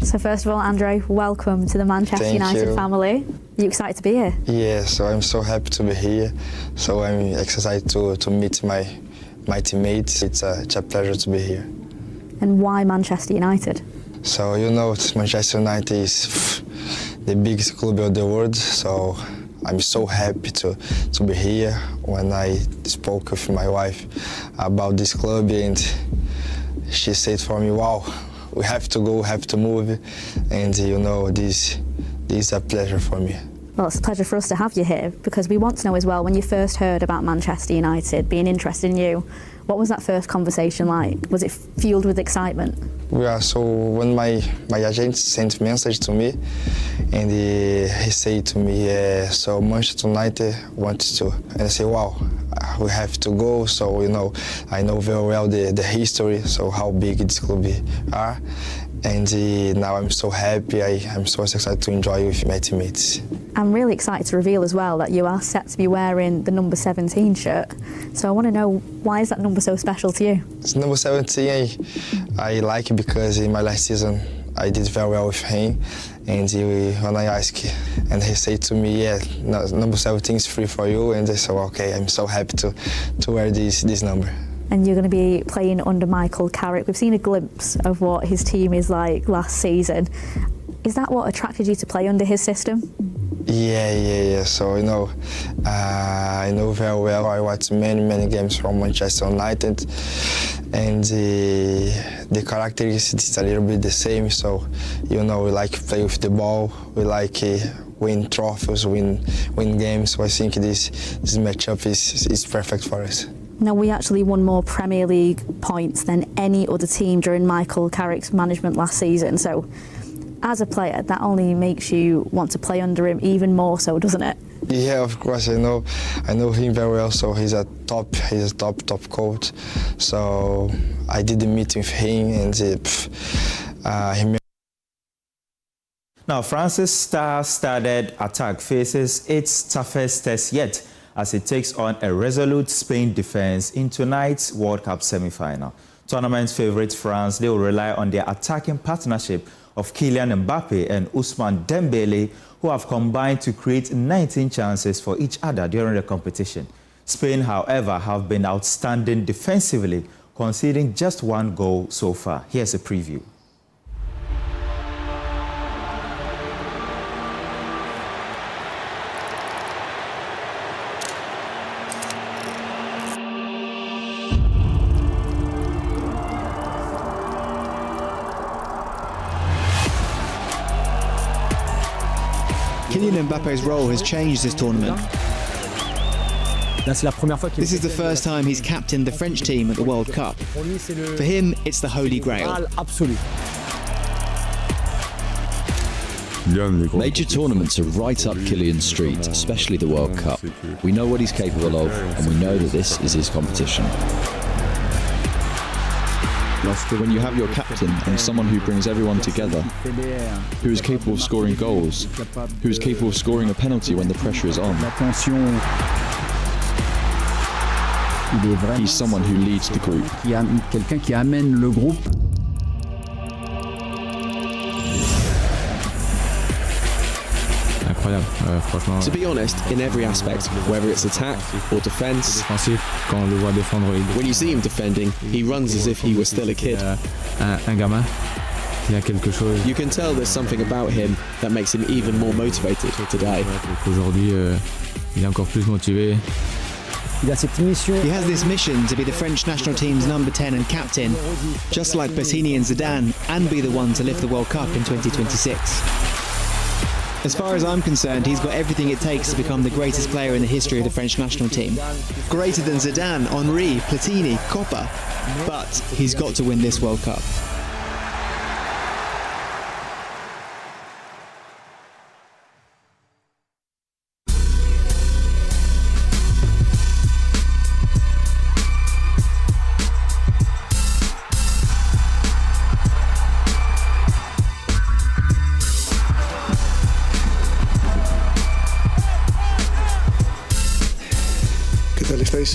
Speaker 8: So first of all, Andre, welcome to the Manchester United family. Are you excited to be here?
Speaker 9: Yeah, so I'm so happy to be here. So I'm excited to meet my teammates. It's a pleasure to be here.
Speaker 8: And why Manchester United?
Speaker 9: So you know, Manchester United is the biggest club of the world. So I'm so happy to be here. When I spoke with my wife about this club, and she said for me, "Wow, we have to go, have to move," and you know, this is a pleasure for me.
Speaker 8: Well, it's a pleasure for us to have you here, because we want to know as well, when you first heard about Manchester United being interested in you, what was that first conversation like? Was it fueled with excitement?
Speaker 9: Yeah, so when my agent sent a message to me, and he said to me, so Manchester United wants to, and I said, wow, we have to go. So, you know, I know very well the history, so how big this club are. And now I'm so happy, I'm so excited to enjoy with my teammates.
Speaker 8: I'm really excited to reveal as well that you are set to be wearing the number 17 shirt. So I want to know, why is that number so special to you?
Speaker 9: It's number 17, I like it because in my last season I did very well with him. And when I asked, and he said to me, yeah, number 17 is free for you. And I said, okay, I'm so happy to wear this number.
Speaker 8: And you're going to be playing under Michael Carrick. We've seen a glimpse of what his team is like last season. Is that what attracted you to play under his system?
Speaker 9: Yeah. So, you know, I know very well. I watched many games from Manchester United, and the characteristics is a little bit the same. So, you know, we like to play with the ball. We like win trophies, win games. So I think this matchup is perfect for us.
Speaker 8: Now, we actually won more Premier League points than any other team during Michael Carrick's management last season. So, as a player, that only makes you want to play under him even more so, doesn't it?
Speaker 9: Yeah, of course. I know him very well. So he's a top coach. So I did the meeting with him, and he.
Speaker 28: Now, France's star-studded attack faces its toughest test yet, as it takes on a resolute Spain defense in tonight's World Cup semi-final. Tournament favourites France, they will rely on their attacking partnership of Kylian Mbappe and Ousmane Dembele, who have combined to create 19 chances for each other during the competition. Spain, however, have been outstanding defensively, conceding just one goal so far. Here's a preview.
Speaker 11: Kylian Mbappe's role has changed this tournament. This is the first time he's captained the French team at the World Cup. For him, it's the holy grail.
Speaker 12: Major tournaments are right up Kylian's street, especially the World Cup. We know what he's capable of, and we know that this is his competition. When you have your captain and someone who brings everyone together, who is capable of scoring goals, who is capable of scoring a penalty when the pressure is on, he's someone who leads the group.
Speaker 2: To be honest, in every aspect, whether it's attack or defence, when you see him defending, he runs as if he was still a kid. You can tell there's something about him that makes him even more motivated today.
Speaker 11: He has this mission to be the French national team's number 10 and captain, just like Bettini and Zidane, and be the one to lift the World Cup in 2026. As far as I'm concerned, he's got everything it takes to become the greatest player in the history of the French national team. Greater than Zidane, Henry, Platini, Coppa. But he's got to win this World Cup.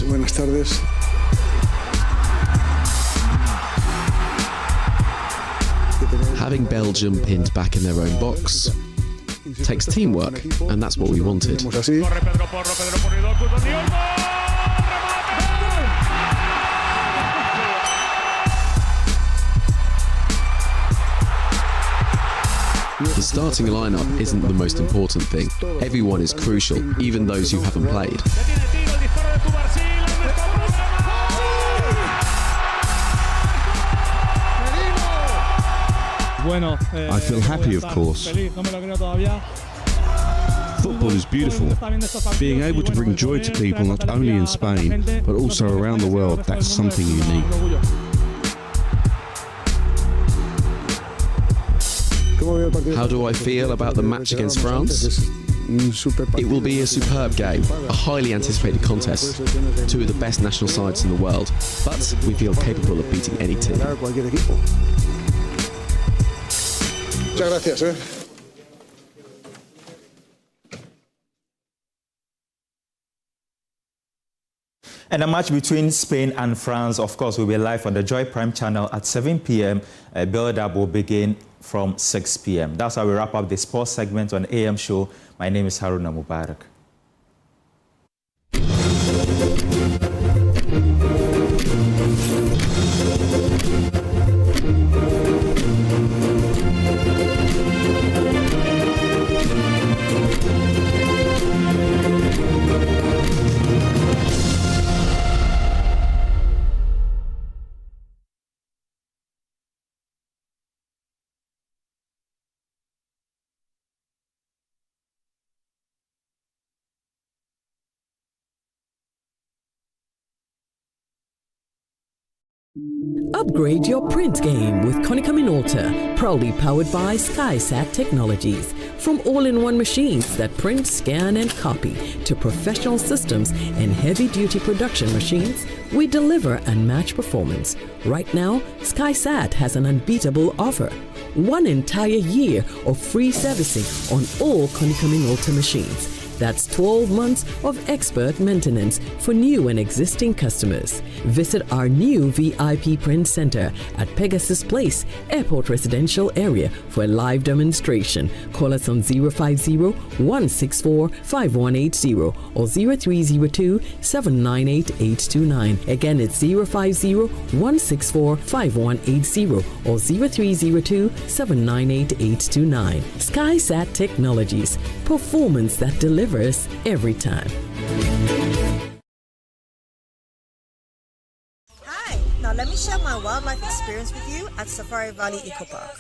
Speaker 10: Buenas tardes.
Speaker 2: Having Belgium pinned back in their own box takes teamwork, and that's what we wanted. The starting lineup isn't the most important thing. Everyone is crucial, even those who haven't played.
Speaker 13: I feel happy, of course. Football is beautiful. Being able to bring joy to people not only in Spain, but also around the world, that's something unique.
Speaker 2: How do I feel about the match against France? It will be a superb game, a highly anticipated contest, two of the best national sides in the world, but we feel capable of beating any team.
Speaker 10: Muchas gracias.
Speaker 28: And a match between Spain and France, of course, will be live on the Joy Prime channel at 7 p.m. Build-up will begin from 6 p.m. That's how we wrap up the sports segment on AM Show. My name is Haruna Mubarak.
Speaker 22: Upgrade your print game with Konica Minolta, proudly powered by SkySat Technologies. From all-in-one machines that print, scan, and copy to professional systems and heavy-duty production machines, we deliver unmatched performance. Right now, SkySat has an unbeatable offer. 1 entire year of free servicing on all Konica Minolta machines. That's 12 months of expert maintenance for new and existing customers. Visit our new VIP Print Center at Pegasus Place, Airport Residential Area for a live demonstration. Call us on 050-164-5180 or 0302-798-829. Again, it's 050-164-5180 or 0302-798-829. SkySat Technologies. Performance that delivers every time.
Speaker 14: Hi, now let me share my wildlife experience with you at Safari Valley Eco Park.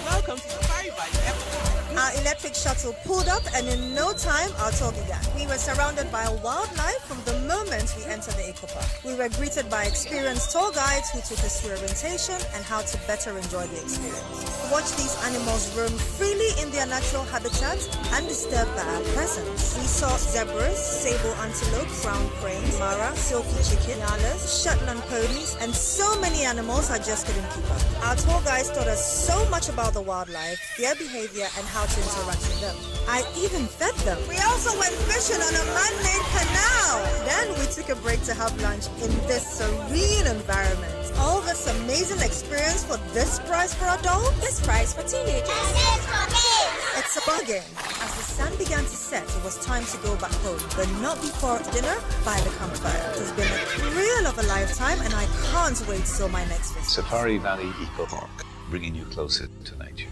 Speaker 14: Welcome to Safari Valley Eco Park. Our electric shuttle pulled up, and in no time our tour began. We were surrounded by wildlife from the moment we entered the Eco Park. We were greeted by experienced tour guides who took us through orientation and how to better enjoy the experience. Watch these animals roam freely in their natural habitat, undisturbed by our presence. We saw zebras, sable antelope, brown cranes, mara, silky chicken, nyalas, Shetland ponies, and so many animals I just couldn't keep up. Our tour guides taught us so much about the wildlife, their behavior, and how to interact with them. I even fed them. We also went fishing on a man-made canal. Then we took a break to have lunch in this serene environment. All this amazing experience for this price for adults? This price for teenagers. This is for kids. It's a bargain, as the sun began to set, it was time to go back home, but not before dinner by the campfire. It has been a thrill of a lifetime, and I can't wait till my next visit.
Speaker 1: Safari Valley Eco Park, bringing you closer to nature.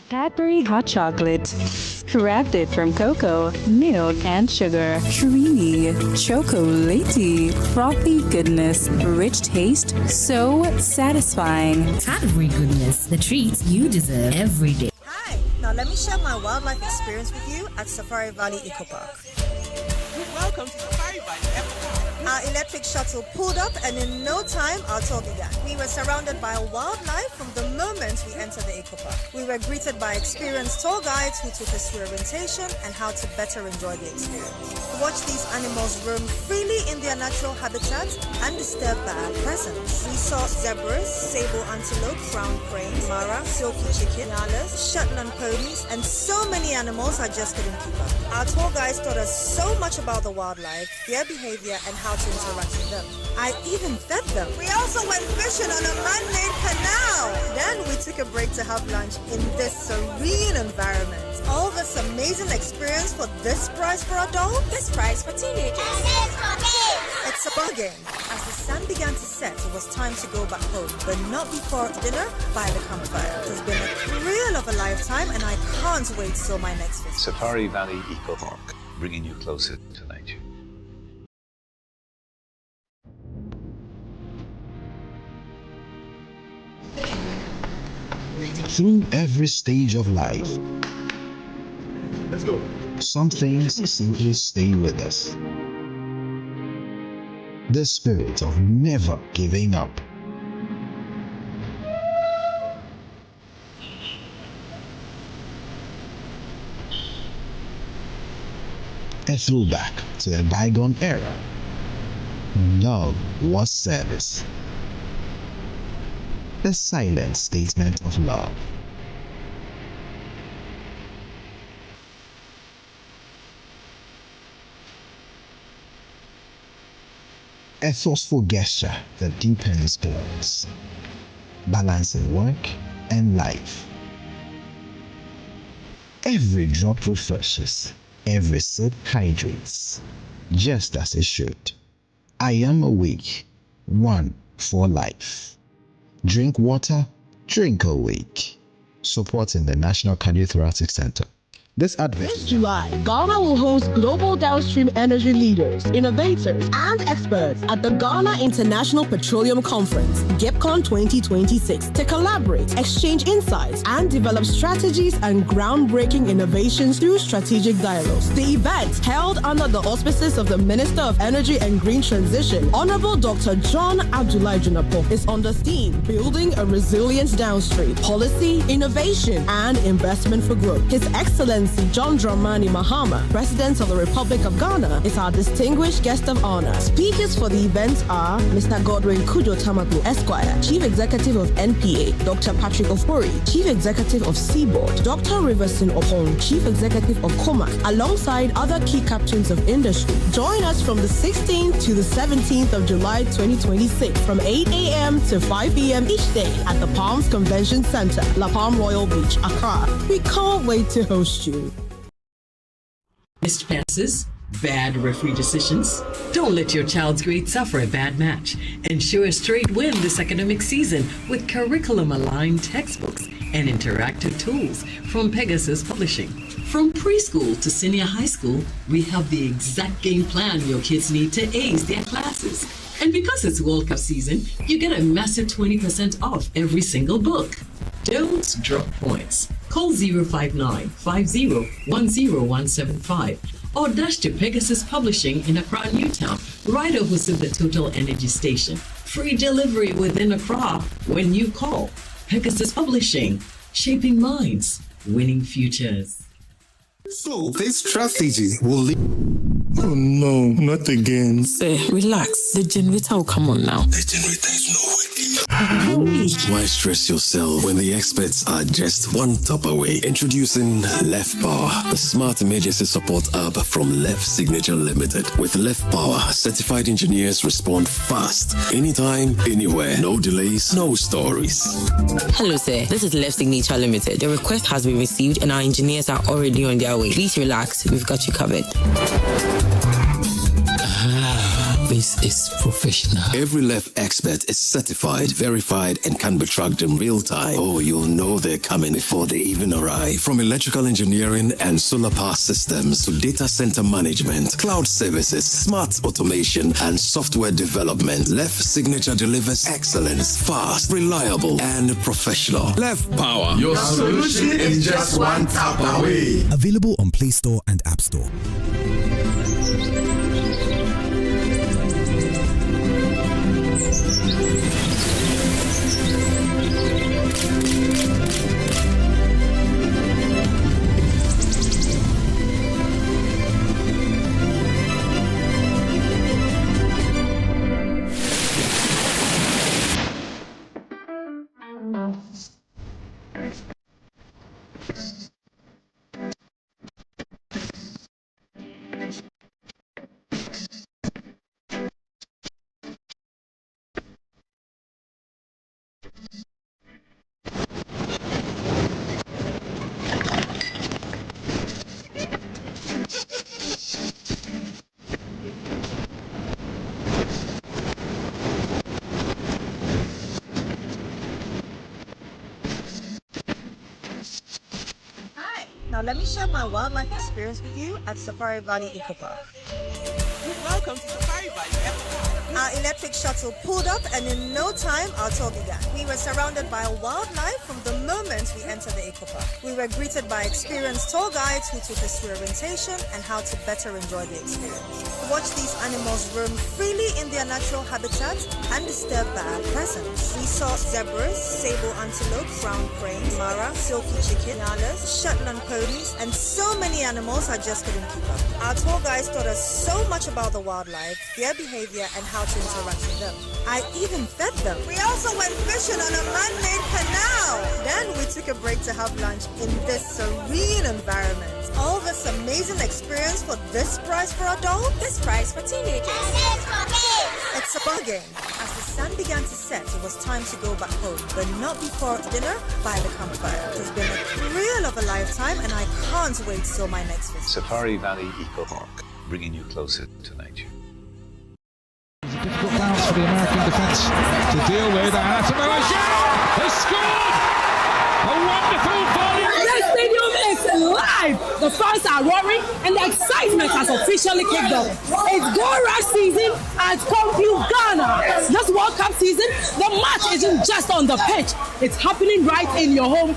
Speaker 15: Cadbury hot chocolate. Crafted from cocoa, milk, and sugar. Creamy, chocolatey, frothy goodness, rich taste, so satisfying.
Speaker 16: Cadbury goodness, the treats you deserve every day.
Speaker 14: Hi, now let me share my wildlife experience with you at Safari Valley Eco Park. Welcome to Safari Valley. Our electric shuttle pulled up, and in no time, our tour began. We were surrounded by wildlife from the moment we entered the eco park. We were greeted by experienced tour guides who took us through orientation and how to better enjoy the experience. Watch these animals roam freely in their natural habitat, undisturbed by our presence. We saw zebras, sable antelope, brown cranes, mara, silky chicken, nyalas, Shetland ponies, and so many animals I just couldn't keep up. Our tour guides taught us so much about the wildlife, their behavior, and how to interact with them. I even fed them. We also went fishing on a man-made canal. Then we took a break to have lunch in this serene environment. All this amazing experience for this price for adults, this price for teenagers. It's a bargain. As the sun began to set, it was time to go back home, but not before dinner by the campfire. It has been a thrill of a lifetime, and I can't wait till my next visit.
Speaker 1: Safari Valley Eco Park, bringing you closer to nature.
Speaker 17: Through every stage of life, let's go. Some things simply stay with us. The spirit of never giving up. A throwback to a bygone era. Love was service. The silent statement of love. A thoughtful gesture that deepens bonds, balancing work and life. Every drop refreshes, every sip hydrates, just as it should. I am awake, one for life. Drink water, drink awake. Supporting the National Cardiothoracic Center. This advert.
Speaker 18: This July, Ghana will host global downstream energy leaders, innovators, and experts at the Ghana International Petroleum Conference, GIPCON 2026, to collaborate, exchange insights, and develop strategies and groundbreaking innovations through strategic dialogues. The event, held under the auspices of the Minister of Energy and Green Transition, Honorable Dr. John Abdullahi Junapo, is on the theme, Building a Resilient Downstream, Policy, Innovation, and Investment for Growth. His Excellency John Dramani Mahama, President of the Republic of Ghana, is our distinguished guest of honor. Speakers for the event are Mr. Godwin Kojo Tamako, Esquire, Chief Executive of NPA, Dr. Patrick Ofori, Chief Executive of Seaboard, Dr. Riverson Opon, Chief Executive of Comac, alongside other key captains of industry. Join us from the 16th to the 17th of July 2026 from 8 a.m. to 5 p.m. each day at the Palms Convention Center, La Palm Royal Beach, Accra. We can't wait to host you.
Speaker 19: Missed passes, bad referee decisions. Don't let your child's grade suffer a bad match. Ensure a straight win this academic season with curriculum-aligned textbooks and interactive tools from Pegasus Publishing. From preschool to senior high school, we have the exact game plan your kids need to ace their classes. And because it's World Cup season, you get a massive 20% off every single book. Don't drop points. Call 059-50-10175 or dash to Pegasus Publishing in Accra, Newtown, right opposite the Total Energy Station. Free delivery within Accra when you call. Pegasus Publishing, shaping minds, winning futures.
Speaker 3: So, this strategy will lead... Oh no, not again.
Speaker 5: Say, relax. The generator will come on now.
Speaker 3: The generator is not working.
Speaker 20: Why stress yourself when the experts are just one tap away? Introducing Left Power, the smart emergency support app from Left Signature Limited. With Left Power, certified engineers respond fast, anytime, anywhere. No delays, no stories.
Speaker 5: Hello, sir. This is Left Signature Limited. The request has been received and our engineers are already on their way. Please relax. We've got you covered.
Speaker 20: This is professional. Every Left expert is certified, verified, and can be tracked in real time. Oh, you'll know they're coming before they even arrive. From electrical engineering and solar power systems to data center management, cloud services, smart automation, and software development, Left Signature delivers excellence, fast, reliable, and professional. Left Power.
Speaker 3: Your solution is just one tap away.
Speaker 21: Available on Play Store and App Store.
Speaker 14: Now let me share my wildlife experience with you at Safari Valley Eco Park. Welcome to Safari Valley. Our electric shuttle pulled up and in no time our tour began. We were surrounded by wildlife from the moment we entered the Eco Park. We were greeted by experienced tour guides who took us through orientation and how to better enjoy the experience. Watch these animals roam freely in their natural habitat undisturbed by our presence. We saw zebras, sable antelope, brown cranes, mara, silky chicken, nyalas, Shetland ponies, and so many animals I just couldn't keep up. Our tour guides taught us so much about the wildlife, their behavior, and how to interact with them. I even fed them. We also went fishing on a man-made canal. Then we took a break to have lunch in this serene environment. All this amazing experience for this price for adults, this price for teenagers. It's a bargain. As the sun began to set, it was time to go back home, but not before dinner by the campfire. It has been a thrill of a lifetime, and I can't wait till my next visit.
Speaker 1: Safari Valley Eco Park, bringing you closer to nature.
Speaker 23: Difficult bounce for the American defence to deal with, and that's a They scored! A wonderful volley!
Speaker 18: The stadium is live! The fans are roaring and the excitement has officially kicked off. It's Gold Rush season at Ghana. This World Cup season, the match isn't just on the pitch, it's happening right in your home.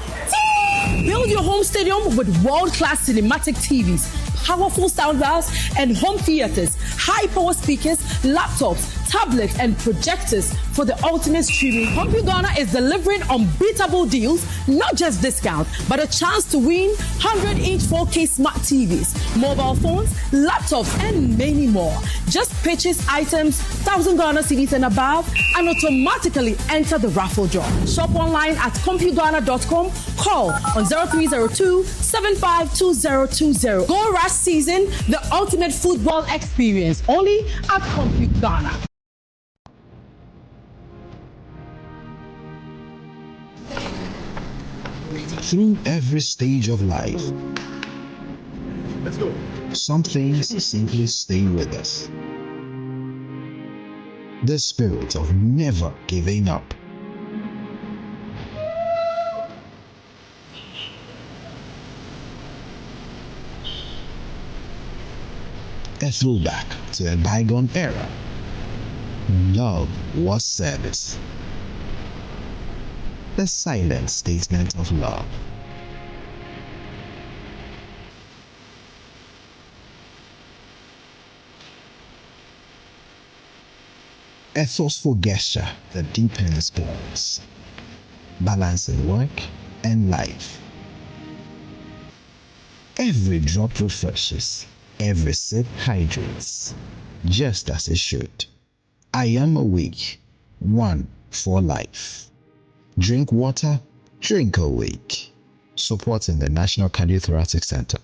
Speaker 18: Build your home stadium with world-class cinematic TVs, powerful sound bars, and home theaters, high-power speakers, laptops, tablets, and projectors for the ultimate streaming. Ghana is delivering unbeatable deals, not just discounts, but a chance to win 100-inch 4K smart TVs, mobile phones, laptops, and many more. Just purchase items 1,000 Ghana cedis and above, and automatically enter the raffle draw. Shop online at CompuGhana.com. Call on 0302-752020. Go Rush season, the ultimate football experience, only at CompuGhana.
Speaker 17: Through every stage of life, let's go. Some things simply stay with us. The spirit of never giving up. A throwback to a bygone era. Love was service. The silent statement of love. A forceful gesture that deepens bonds, balancing work and life. Every drop refreshes, every sip hydrates, just as it should. I am awake, one for life. Drink water, drink awake. Supporting the National Cardiothoracic Center.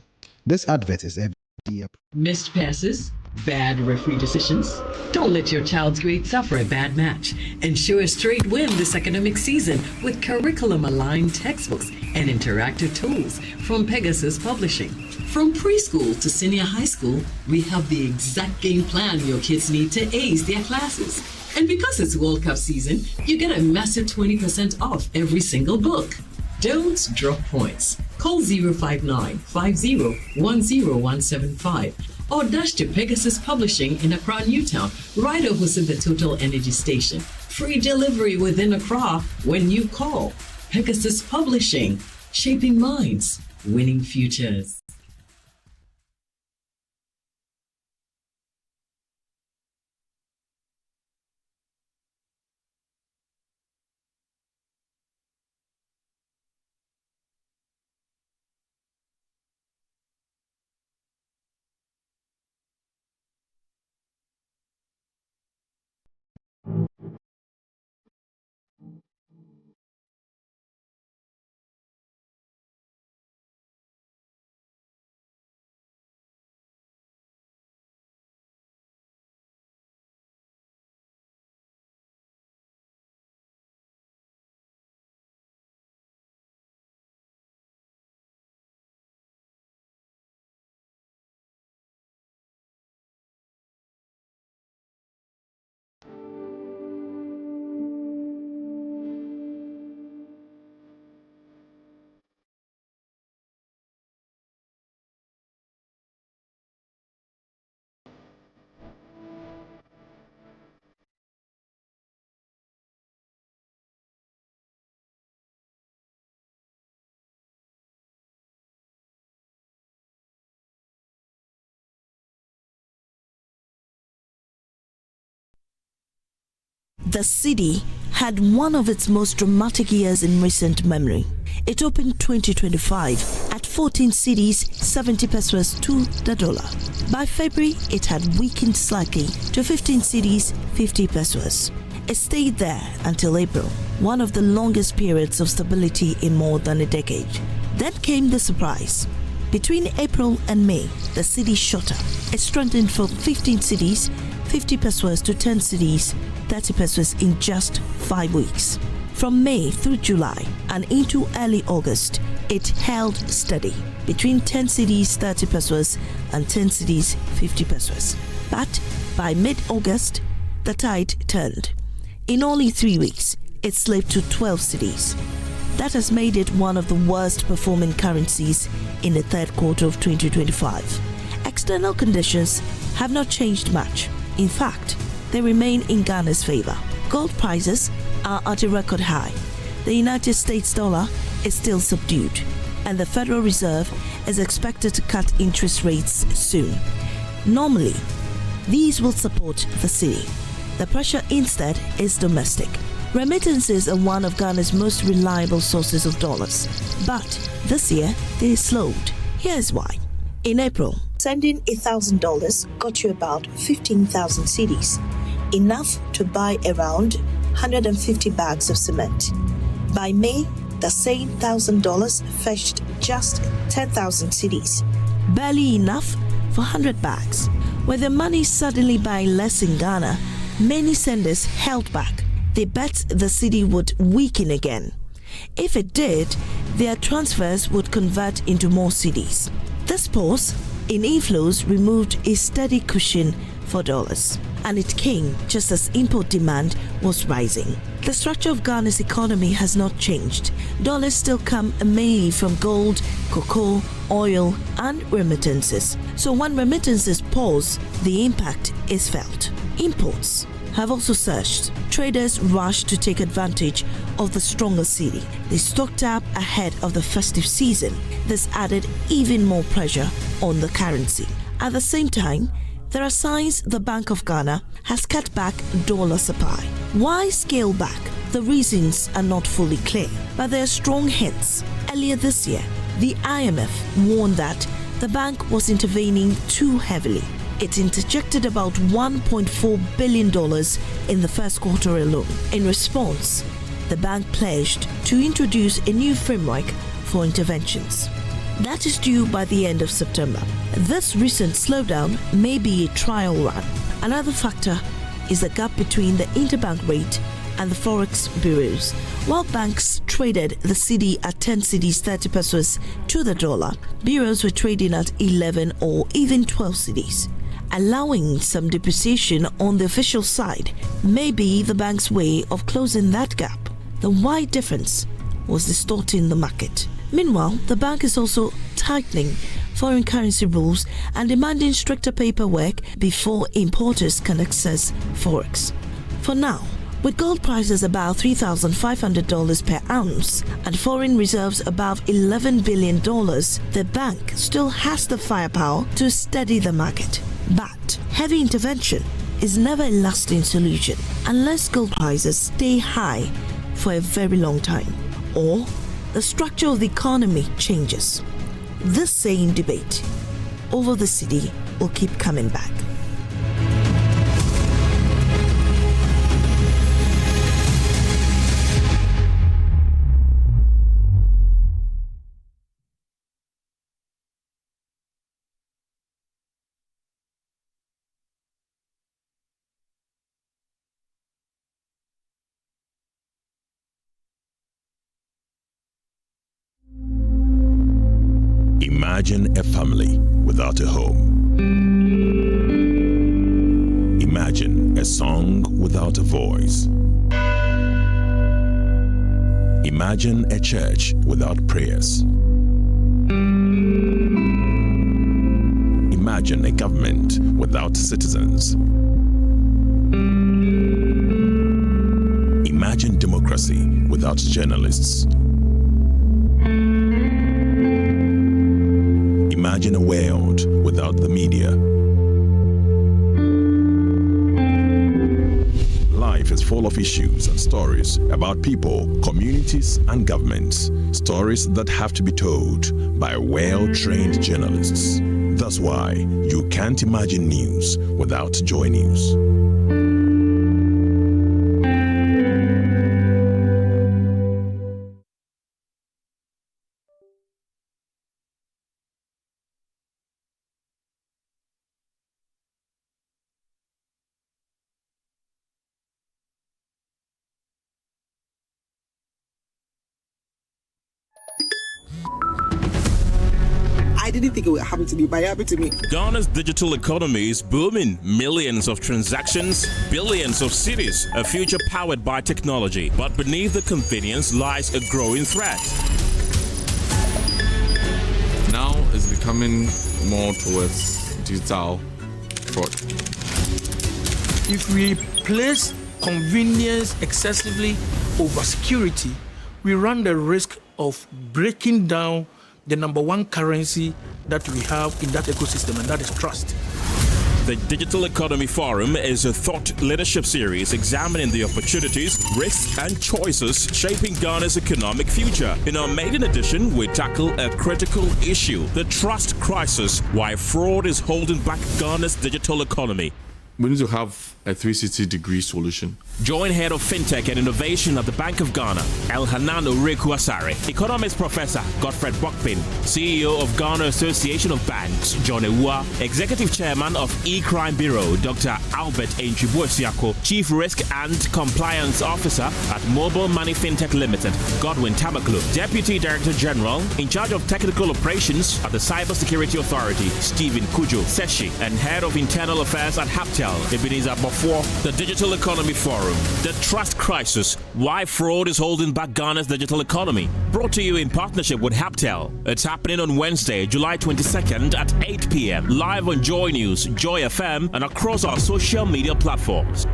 Speaker 17: This advert is FDA.
Speaker 19: Missed passes, bad referee decisions. Don't let your child's grade suffer a bad match. Ensure a straight win this academic season with curriculum-aligned textbooks and interactive tools from Pegasus Publishing. From preschool to senior high school, we have the exact game plan your kids need to ace their classes. And because it's World Cup season, you get a massive 20% off every single book. Don't drop points. Call 059-50-10175 or dash to Pegasus Publishing in Accra, Newtown, right opposite the Total Energy Station. Free delivery within Accra when you call. Pegasus Publishing, shaping minds, winning futures.
Speaker 4: The city had one of its most dramatic years in recent memory. It opened 2025 at 14 cities, 70 pesos to the dollar. By February, it had weakened slightly to 15 cities, 50 pesos. It stayed there until April, one of the longest periods of stability in more than a decade. Then came the surprise. Between April and May, the city shot up. It strengthened from 15 cities, 50 pesos to 10 cities, 30 pesos in just 5 weeks. From May through July and into early August, it held steady between 10 cities, 30 pesos and 10 cities, 50 pesos. But by mid-August, the tide turned. In only 3 weeks, it slipped to 12 cities. That has made it one of the worst performing currencies in the third quarter of 2025. External conditions have not changed much. In fact, they remain in Ghana's favor. Gold prices are at a record high. The United States dollar is still subdued, and the Federal Reserve is expected to cut interest rates soon. Normally, these will support the city. The pressure instead is domestic. Remittances are one of Ghana's most reliable sources of dollars, but this year they slowed. Here's why. In April, sending $1,000 got you about 15,000 cedis, enough to buy around 150 bags of cement. By May, the same $1,000 fetched just 10,000 cedis, barely enough for 100 bags. With the money suddenly buying less in Ghana, many senders held back. They bet the city would weaken again. If it did, their transfers would convert into more cedis. This pause in inflows removed a steady cushion for dollars. and it came just as import demand was rising. The structure of Ghana's economy has not changed. Dollars still come mainly from gold, cocoa, oil, and remittances. So when remittances pause, the impact is felt. Imports have also surged. Traders rushed to take advantage of the stronger cedi. They stocked up ahead of the festive season. This added even more pressure on the currency. At the same time, there are signs the Bank of Ghana has cut back dollar supply. Why scale back? The reasons are not fully clear, but there are strong hints. Earlier this year, the IMF warned that the bank was intervening too heavily. It interjected about $1.4 billion in the first quarter alone. In response, the bank pledged to introduce a new framework for interventions. That is due by the end of September. This recent slowdown may be a trial run. Another factor is the gap between the interbank rate and the forex bureaus. While banks traded the cedi at 10 cedis 30 pesos to the dollar, bureaus were trading at 11 or even 12 cedis. Allowing some depreciation on the official side may be the bank's way of closing that gap. The wide difference was distorting the market. Meanwhile, the bank is also tightening foreign currency rules and demanding stricter paperwork before importers can access forex. For now, with gold prices above $3,500 per ounce and foreign reserves above $11 billion, the bank still has the firepower to steady the market. But heavy intervention is never a lasting solution unless gold prices stay high for a very long time or the structure of the economy changes. This same debate over the cedi will keep coming back.
Speaker 6: Imagine a family without a home. Imagine a song without a voice. Imagine a church without prayers. Imagine a government without citizens. Imagine democracy without journalists. Imagine a world without the media. Life is full of issues and stories about people, communities, and governments. Stories that have to be told by well-trained journalists. That's why you can't imagine news without Joy News.
Speaker 7: I didn't think it would happen to me, but it happened to me.
Speaker 8: Ghana's digital economy is booming. Millions of transactions, billions of cities, a future powered by technology. But beneath the convenience lies a growing threat.
Speaker 9: Now it's becoming more towards digital fraud.
Speaker 24: If we place convenience excessively over security, we run the risk of breaking down the number one currency that we have in that ecosystem, and that is trust.
Speaker 8: The Digital Economy Forum is a thought leadership series examining the opportunities, risks, and choices shaping Ghana's economic future. In our maiden edition, we tackle a critical issue, the trust crisis, why fraud is holding back Ghana's digital economy.
Speaker 9: We need to have a 360-degree solution.
Speaker 8: Join Head of FinTech and Innovation at the Bank of Ghana, Elhanan Oreku Asare, Economist Professor Godfred Bokpin, CEO of Ghana Association of Banks, John Ewua, Executive Chairman of E-Crime Bureau, Dr. Albert Enchibuesiako, Chief Risk and Compliance Officer at Mobile Money FinTech Limited, Godwin Tamaklo, Deputy Director General in charge of Technical Operations at the Cybersecurity Authority, Stephen Kojo Seshi, and Head of Internal Affairs at Haptel, Ebenezer Bof 4, the Digital Economy Forum, the Trust Crisis, Why Fraud is Holding Back Ghana's Digital Economy, brought to you in partnership with Haptel. It's happening on Wednesday, July 22nd at 8 p.m. live on Joy News, Joy FM, and across our social media platforms.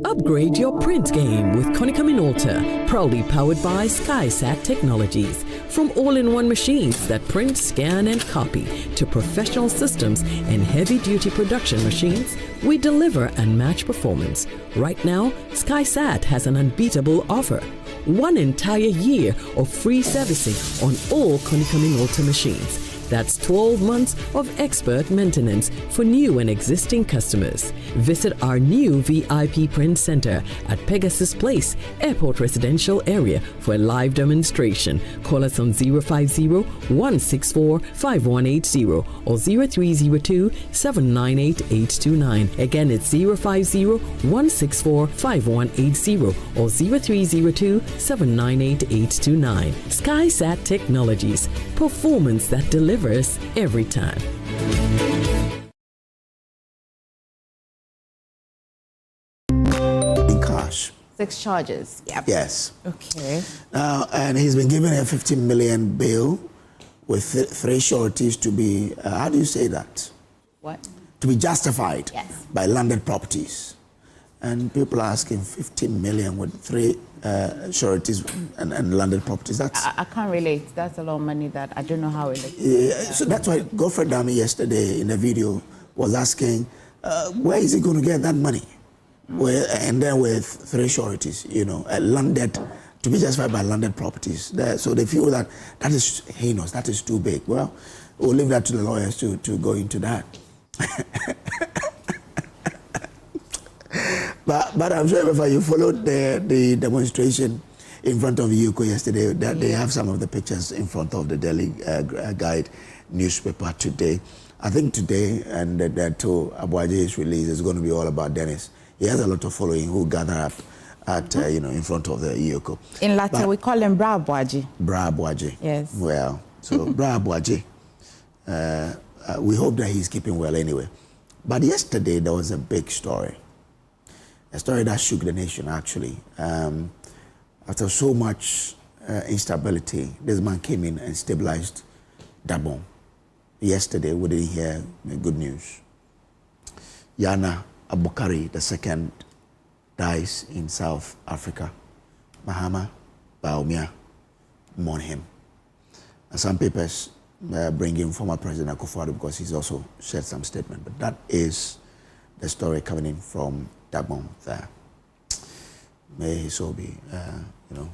Speaker 22: Upgrade your print game with Konica Minolta, proudly powered by SkySat Technologies. From all-in-one machines that print, scan, and copy to professional systems and heavy-duty production machines, we deliver unmatched performance. Right now, SkySat has an unbeatable offer. 1 entire year of free servicing on all Konica Minolta machines. That's 12 months of expert maintenance for new and existing customers. Visit our new VIP print center at Pegasus Place, Airport Residential Area for a live demonstration. Call us on 050-164-5180 or 0302-798-829. Again, it's 050-164-5180 or 0302-798-829. SkySat Technologies, performance that delivers every time.
Speaker 2: In cash.
Speaker 10: 6 charges. Yep.
Speaker 2: Yes.
Speaker 10: Okay.
Speaker 2: Now, and he's been given a 15 million bail with 3 sureties to be, how do you say that?
Speaker 10: What?
Speaker 2: To be justified
Speaker 10: Yes.
Speaker 2: by landed properties. And people are asking 15 million with 3 sureties and landed properties. That's
Speaker 10: I can't relate. That's a lot of money that I don't know how it looks.
Speaker 2: So that's why Godfred Dami yesterday in the video was asking, where is he going to get that money? And then with 3 sureties, you know, landed, to be justified by landed properties. So they feel that that is heinous, that is too big. Well, we'll leave that to the lawyers to go into that. But I'm sure if you followed the demonstration in front of EOCO yesterday, that they have some of the pictures in front of the Daily Guide newspaper today. I think today, and until Aboagye's release, is going to be all about Dennis. He has a lot of following who gather up at in front of the EOCO.
Speaker 10: In Latin, we call him Bra Aboagye.
Speaker 2: Bra Aboagye.
Speaker 10: Yes.
Speaker 2: Well, so Bra Aboagye. We hope that he's keeping well anyway. But yesterday there was a big story. A story that shook the nation, actually. After so much instability, this man came in and stabilized Gabon. Yesterday, we didn't hear good news. Yana Abukari II dies in South Africa. Mahama Baumia mourn him. And some papers bring in former President Akufo-Addo because he's also shared some statement. But that is the story coming in from Gabon there. May his soul be,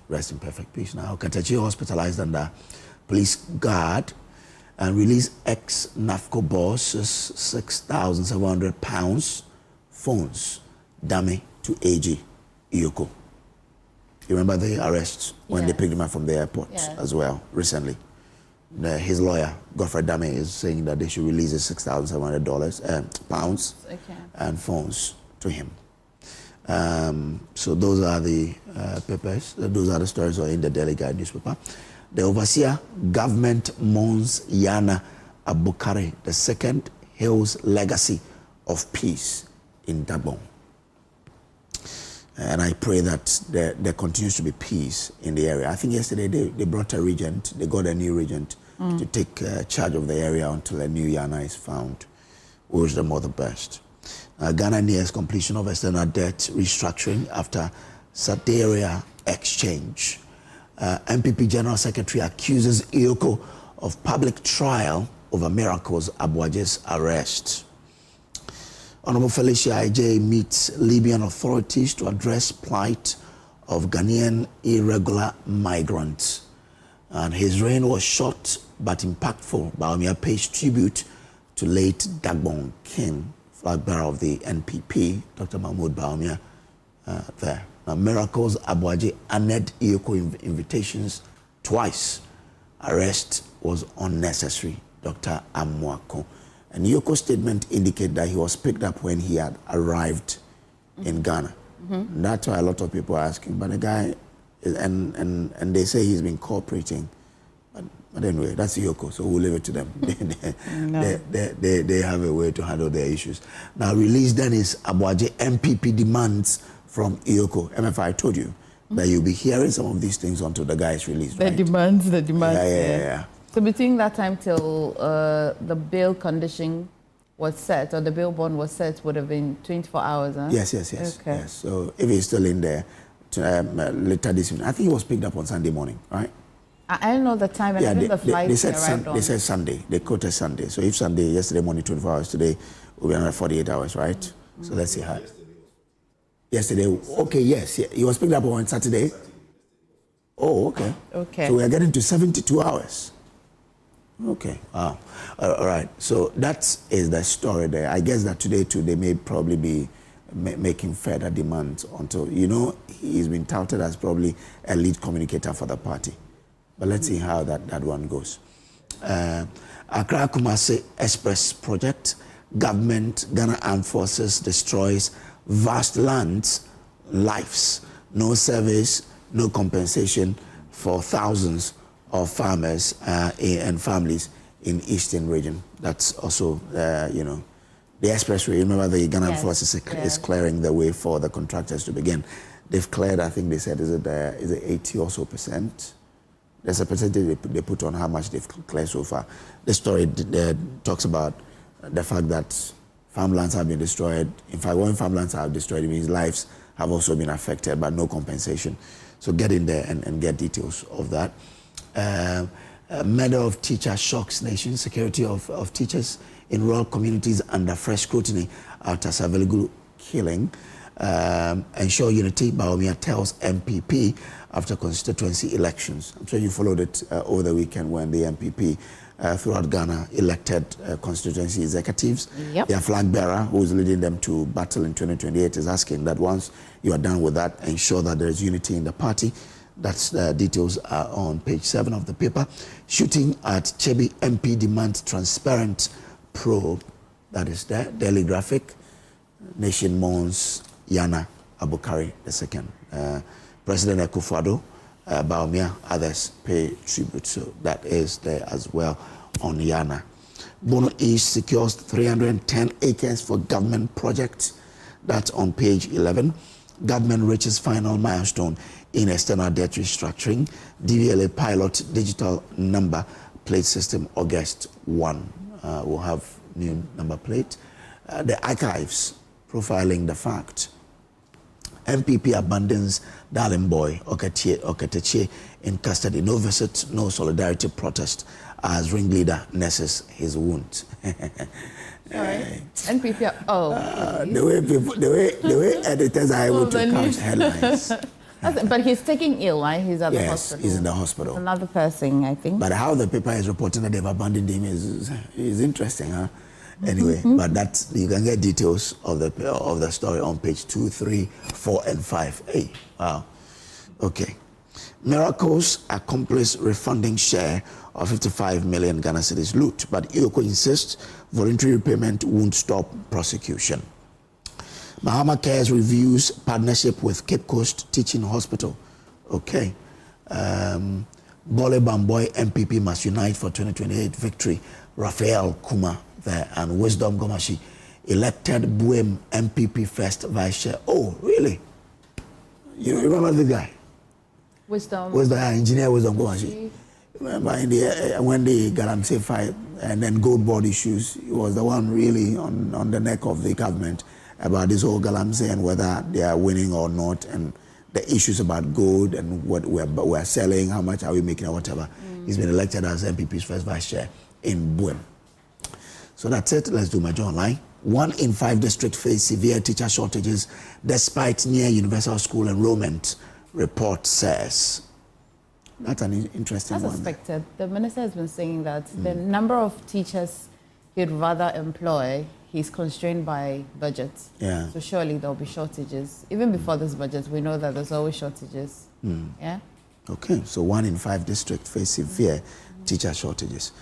Speaker 2: rest in perfect peace. Now, Katachi hospitalized under police guard and released ex-NAFCO boss's £6,700 phones, dummy to AG EOCO. You remember the arrests when they picked him up from the airport as well recently? His lawyer, Godfred Dami, is saying that they should release the $6,700 pounds and phones to him. So those are the papers. Those are the stories in the Daily Guide newspaper. The overseer government mourns Yana Abukari II hails legacy of peace in Gabon. And I pray that there continues to be peace in the area. I think yesterday they brought a regent, they got a new regent to take charge of the area until a new Yana is found. We wish them all the best. Ghana nears completion of external debt restructuring after Saderia exchange. MPP General Secretary accuses EOCO of public trial over Miracles Aboagye's arrest. Honorable Felicia IJ meets Libyan authorities to address plight of Ghanaian irregular migrants. And his reign was short but impactful. Baumia pays tribute to late Dagbon King, flag bearer of the NPP, Dr. Mahmoud Baumia, there. Now, Miracles Aboagye honored EOCO invitations twice. Arrest was unnecessary, Dr. Amwako. And EOCO statement indicated that he was picked up when he had arrived in Ghana. And that's why a lot of people are asking, but the guy, and they say he's been cooperating. But anyway, that's EOCO, so we'll leave it to them. They have a way to handle their issues. Now, release then is Aboagye MPP demands from EOCO. Emefa, I told you that you'll be hearing some of these things until the guy is released,
Speaker 10: The
Speaker 2: right?
Speaker 10: demands.
Speaker 2: Yeah.
Speaker 10: So between that time till the bail condition was set, or the bail bond was set, would have been 24 hours, huh?
Speaker 2: Yes.
Speaker 10: Okay.
Speaker 2: Yes. So if he's still in there later this evening, I think he was picked up on Sunday morning, right?
Speaker 10: I don't know the time, and I think the flight
Speaker 2: they said
Speaker 10: arrived on.
Speaker 2: They said Sunday. They quoted Sunday. So if Sunday, yesterday morning, 24 hours, today will be another 48 hours, right? So let's see how. Yesterday, okay, yes. He was picked up on Saturday. Oh, okay.
Speaker 10: Okay.
Speaker 2: So we are getting to 72 hours. Okay, wow. All right, so that is the story there. I guess that today too, they may probably be making further demands until, he's been touted as probably a lead communicator for the party. But let's see how that one goes. Accra Kumasi Express project, government, Ghana Armed Forces destroys vast lands, lives, no service, no compensation for thousands of farmers and families in Eastern region. That's also, the expressway. Remember, the Ghana Armed Forces is clearing the way for the contractors to begin. They've cleared, I think they said, is it 80 or so percent? There's a percentage they put on how much they've cleared so far. The story talks about the fact that farmlands have been destroyed. In fact, when farmlands are destroyed, it means lives have also been affected, but no compensation. So get in there and get details of that. Murder of teacher shocks nation. Security of teachers in rural communities under fresh scrutiny after Saveligu killing. Ensure unity, Baumia tells MPP after constituency elections. I'm sure you followed it over the weekend when the MPP throughout Ghana elected constituency executives.
Speaker 10: Yep.
Speaker 2: Their flag bearer, who is leading them to battle in 2028, is asking that once you are done with that, ensure that there is unity in the party. That's details are on page 7 of the paper. Shooting at Chebi MP demands transparent probe. That is there. Daily Graphic. Nation mourns Yana Abukari II. President Akufo-Addo, Baumia, others pay tribute. So that is there as well on Yana. Bono East secures 310 acres for government projects. That's on page 11. Government reaches final milestone in external debt restructuring. DVLA pilot digital number plate system August 1. We'll have new number plate. The archives profiling the fact. MPP abandons Darling Boy Oketeche in custody. No visit, no solidarity protest as ringleader nurses his wound.
Speaker 10: Sorry. NPP.
Speaker 2: The way editors are able to count headlines.
Speaker 10: But he's taking ill, right? He's at the hospital.
Speaker 2: He's in the hospital.
Speaker 10: Another person, I think.
Speaker 2: But how the paper is reporting that they've abandoned him is interesting, huh? Anyway, but that's, you can get details of the story on page 2, 3, 4, and 5. Hey, wow. Okay. Miracles accomplice refunding share of 55 million Ghana cedis loot, but EOCO insists voluntary repayment won't stop prosecution. Mahama Cares reviews partnership with Cape Coast Teaching Hospital. Okay. Bole Bamboy MPP must unite for 2028 victory. Raphael Kuma there, and Wisdom Gomashi elected Buem MPP first vice chair. Oh, really? You remember the guy?
Speaker 10: Wisdom
Speaker 2: engineer Wisdom Gomashi. Remember when the Galamsey fight and then gold board issues, he was the one really on the neck of the government about this whole Galamsey and whether they are winning or not, and the issues about gold and what we're selling, how much are we making or whatever. He's been elected as MPP's first vice chair in Buem. So that's it. Let's do Major Online. 1 in 5 districts face severe teacher shortages despite near universal school enrollment, report says. That's an interesting one.
Speaker 10: As expected. The minister has been saying that the number of teachers he'd rather employ, he's constrained by budgets.
Speaker 2: Yeah.
Speaker 10: So surely there'll be shortages. Even before this budget, we know that there's always shortages. Yeah.
Speaker 2: Okay, so 1 in 5 districts face severe teacher shortages.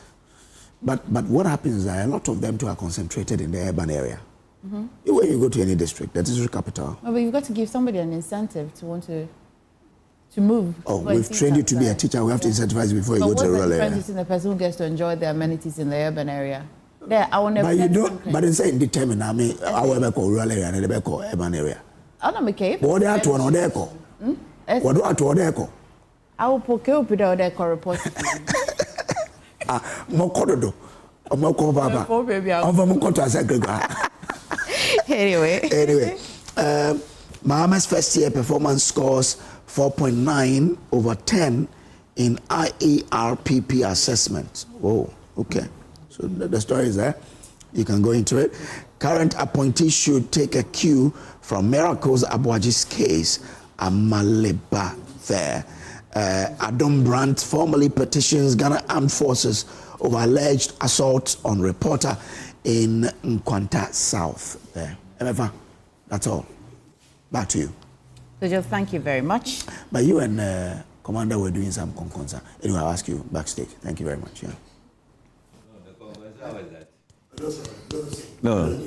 Speaker 2: But what happens is that a lot of them too are concentrated in the urban area. When you go to any district, the district capital.
Speaker 10: But you've got to give somebody an incentive to want to move.
Speaker 2: Oh, we've trained you to be a teacher. We have to incentivize you before you go to the rural area.
Speaker 10: What's the difference in the person who gets to enjoy the amenities in the urban area? There, I will never.
Speaker 2: But you don't. But it's saying determine. I mean, I will call rural area and they call urban area.
Speaker 10: I don't make it.
Speaker 2: What they are to another call. What do I to another call?
Speaker 10: I will poke up with the other report.
Speaker 2: Mokodo. Anyway, Mahama's first year performance scores 4.9 over 10 in IERPP assessment. Oh, okay. So the story is there. You can go into it. Current appointees should take a cue from Miracles Aboagye's case. Amaleba there. Adam Brandt formally petitions Ghana Armed Forces over alleged assault on reporter in Nkwanta South. There. Emefa, that's all. Back to you.
Speaker 10: So just thank you very much.
Speaker 2: But you and Commander were doing some conconsa. Anyway, I'll ask you backstage. Thank you very much. Yeah.
Speaker 11: No,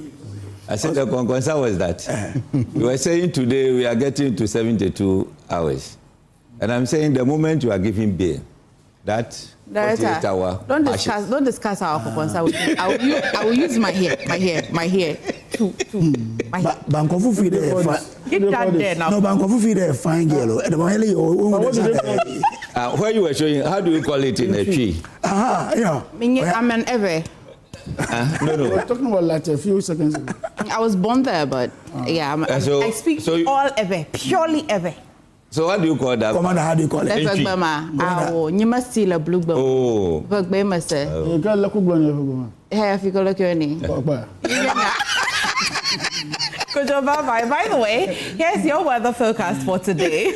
Speaker 11: I said the conconsa was that. We were saying today we are getting to 72 hours. And I'm saying the moment you are giving bail, that 48 hour.
Speaker 10: Don't discuss our conconsa with me. I will use my hair.
Speaker 2: Bankofu feed
Speaker 10: Keep that there now.
Speaker 2: No, Bankofu feed a fine girl.
Speaker 11: Where you were showing, how do you call it in a tree?
Speaker 2: Yeah.
Speaker 10: I'm an Eve.
Speaker 11: No.
Speaker 12: We were talking about like a few seconds ago.
Speaker 10: I was born there, but yeah, I speak all Eve, purely Eve.
Speaker 11: So what do you call that?
Speaker 2: Commander, how do you call it?
Speaker 10: You must steal a blue bone.
Speaker 11: Oh.
Speaker 12: You can't look good.
Speaker 10: Hey, if you go look your name. Kojo, bye. By the way, here's your weather forecast for today.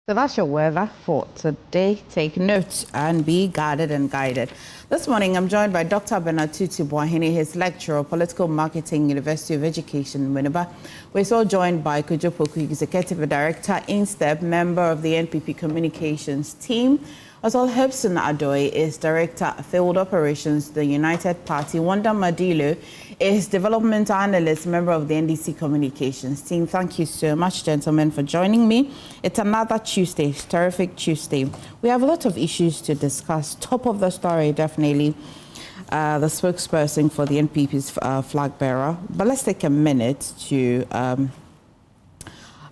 Speaker 10: So that's your weather for today. Take notes and be guided and guided. This morning, I'm joined by Dr. Bernard Tutu-Boahene, his lecturer of political marketing, University of Education, Winneba. We're also joined by Kojo Poku, executive director, INSTEP, member of the NPP communications team. As well, Hobson Adoy is Director of Field Operations, the United Party. Wanda Madilo is Development Analyst, member of the NDC Communications team. Thank you so much, gentlemen, for joining me. It's another Tuesday, terrific Tuesday. We have a lot of issues to discuss. Top of the story, definitely, the spokesperson for the NPP's flag bearer. But let's take a minute to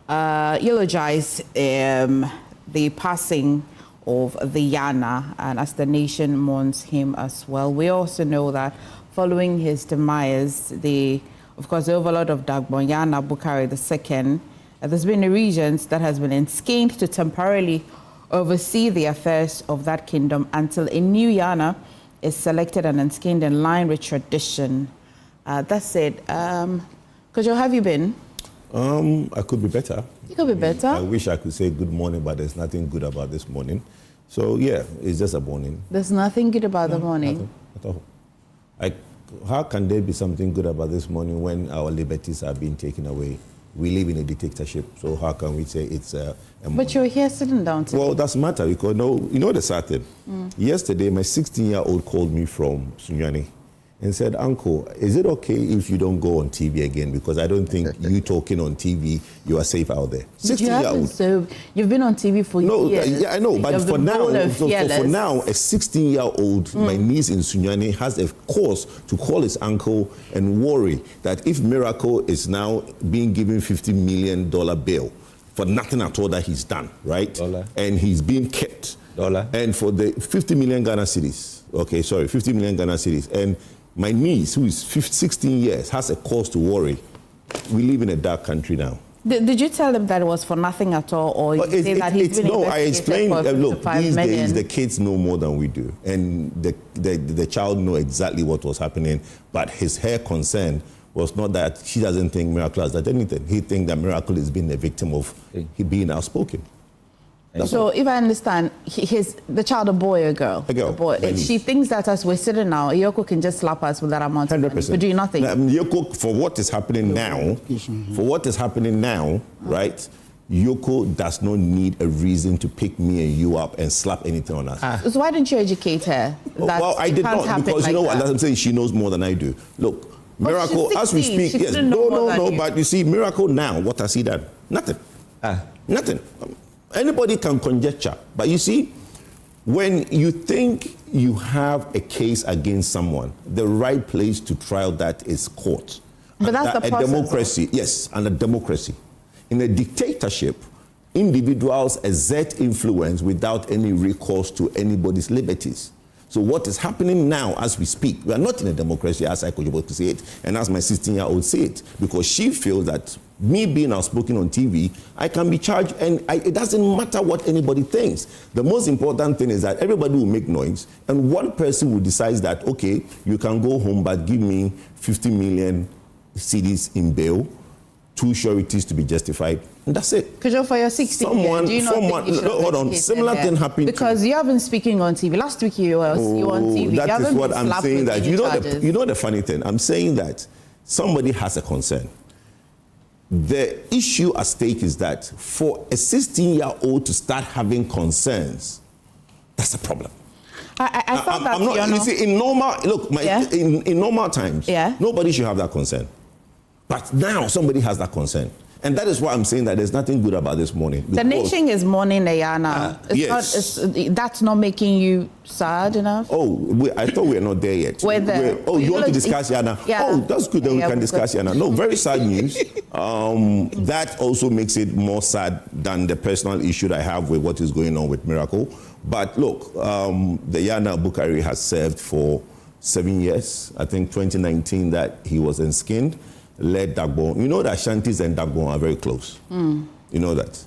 Speaker 10: eulogized the passing of the Yana, and as the nation mourns him as well. We also know that following his demise, of course, the overlord of Dagbon, Yana Bukari II, there's been a regent that has been enskined to temporarily oversee the affairs of that kingdom until a new Yana is selected and enskined in line with tradition. That's it. Kojo, have you been?
Speaker 5: I could be better.
Speaker 10: You could be better.
Speaker 5: I wish I could say good morning, but there's nothing good about this morning. So yeah, it's just a morning.
Speaker 10: There's nothing good about the morning?
Speaker 5: Nothing at all. How can there be something good about this morning when our liberties are being taken away? We live in a dictatorship, so how can we say it's a
Speaker 10: But you're here sitting down today.
Speaker 5: Well, it doesn't matter because you know the sad thing. Yesterday, my 16-year-old called me from Sunyani and said, "Uncle, is it okay if you don't go on TV again? Because I don't think you talking on TV, you are safe out there." 16-year-old.
Speaker 10: So you've been on TV for years.
Speaker 5: Yeah, I know, but for now, for now, a 16-year-old, my niece in Sunyani, has a cause to call his uncle and worry that if Miracle is now being given $50 million bail for nothing at all that he's done, right? And he's being kept. And for the 50 million Ghana cedis, 50 million Ghana cedis, and my niece, who is 16 years, has a cause to worry. We live in a dark country now.
Speaker 10: Did you tell them that it was for nothing at all, or you say that he's been
Speaker 5: No, I explained, look, these
Speaker 10: million?
Speaker 5: days the kids know more than we do. And the child know exactly what was happening, but her concern was not that she doesn't think Miracle has done anything. He thinks that Miracle is being a victim of he being outspoken.
Speaker 10: So if I understand, the child a boy or a girl?
Speaker 5: A girl.
Speaker 10: A boy. She thinks that as we're sitting now, EOCO can just slap us with that amount of money for doing nothing.
Speaker 5: EOCO, for what is happening now, right? EOCO does not need a reason to pick me and you up and slap anything on us.
Speaker 10: So why didn't you educate her?
Speaker 5: Well, I did not, because you know what? I'm saying she knows more than I do. Look, Miracle, as we speak, yes. No, but you see, Miracle now, what has he done? Nothing. Nothing. Anybody can conjecture, but you see, when you think you have a case against someone, the right place to trial that is court.
Speaker 10: But that's the process.
Speaker 5: A democracy, yes, and a democracy. In a dictatorship, individuals exert influence without any recourse to anybody's liberties. So what is happening now as we speak, we are not in a democracy as I could say it, and as my 16-year-old say it, because she feels that me being outspoken on TV, I can be charged, and it doesn't matter what anybody thinks. The most important thing is that everybody will make noise, and one person will decide that, okay, you can go home, but give me 50 million cedis in bail, 2 sureties to be justified, and that's it.
Speaker 10: Kojo, for your 16 years, do you not think you should
Speaker 5: hold on, similar thing happened
Speaker 10: because you have been speaking on TV. Last week you were on TV.
Speaker 5: That is what I'm saying. That you know the funny thing. I'm saying that somebody has a concern. The issue at stake is that for a 16-year-old to start having concerns, that's a problem.
Speaker 10: I thought that
Speaker 5: you see, in normal times, nobody should have that concern. But now somebody has that concern. And that is why I'm saying that there's nothing good about this morning.
Speaker 10: The nation is mourning Ayana.
Speaker 5: Yes.
Speaker 10: That's not making you sad enough?
Speaker 5: I thought we were not there yet.
Speaker 10: We're there.
Speaker 5: You want to discuss Yana?
Speaker 10: Yeah.
Speaker 5: Oh, that's good. Then we can discuss Yana. No, very sad news. That also makes it more sad than the personal issue that I have with what is going on with Miracle. But look, the Yana Bukari has served for 7 years. I think 2019 that he was enskinned. Led Dagbon. You know that Ashantis and Dagbon are very close. You know that.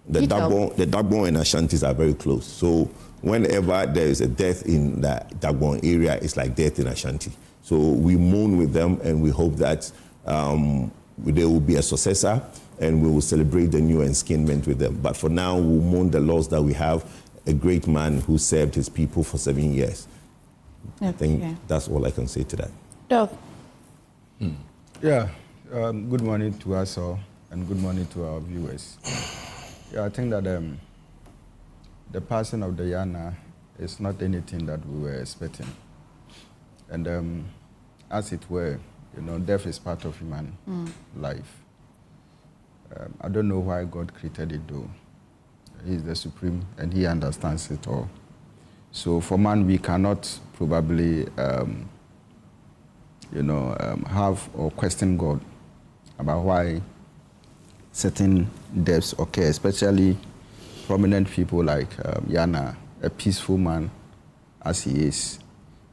Speaker 5: The Dagbon and Ashantis are very close. So whenever there is a death in the Dagbon area, it's like death in Ashanti. So we mourn with them and we hope that there will be a successor and we will celebrate the new enskinment with them. But for now, we'll mourn the loss that we have, a great man who served his people for 7 years. I think that's all I can say to that.
Speaker 10: Doc.
Speaker 13: Yeah, good morning to us all, and good morning to our viewers. I think that the passing of the Yana is not anything that we were expecting. And as it were, death is part of human life. I don't know why God created it though. He is the supreme and he understands it all. So for man, we cannot probably have or question God about why certain deaths occur, especially prominent people like Yana, a peaceful man as he is,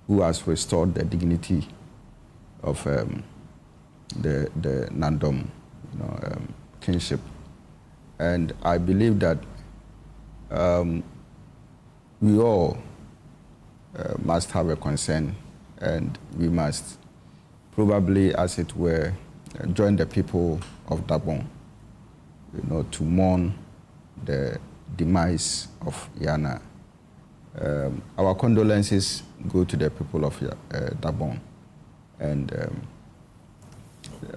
Speaker 13: who has restored the dignity of the Nandom, kinship. And I believe that we all must have a concern, and we must probably, as it were, join the people of Dagbon, to mourn the demise of Yana. Our condolences go to the people of Dagbon and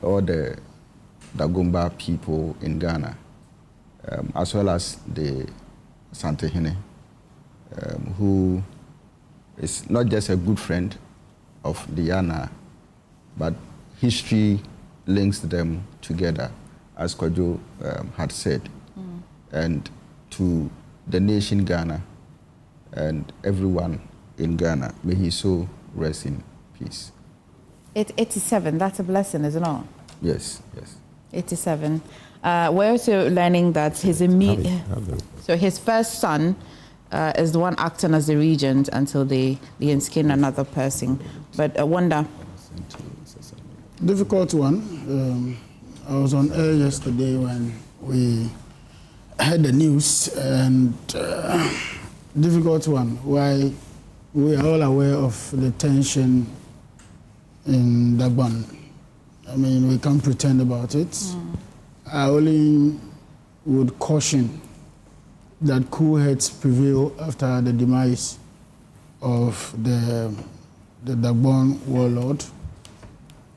Speaker 13: all the Dagomba people in Ghana, as well as the Santehene, who is not just a good friend of the Yana, but history links them together, as Kojo had said, and to the nation Ghana and everyone in Ghana. May he so rest in peace.
Speaker 10: 87, that's a blessing, isn't it?
Speaker 13: Yes.
Speaker 10: 87. We're also learning that his immediate, so his first son is the one acting as the regent until they enskin another person. But I wonder.
Speaker 12: Difficult one. I was on air yesterday when we heard the news, and difficult one. Why we are all aware of the tension in Dagbon. I mean, we can't pretend about it. I only would caution that cool heads prevail after the demise of the Dagbon warlord,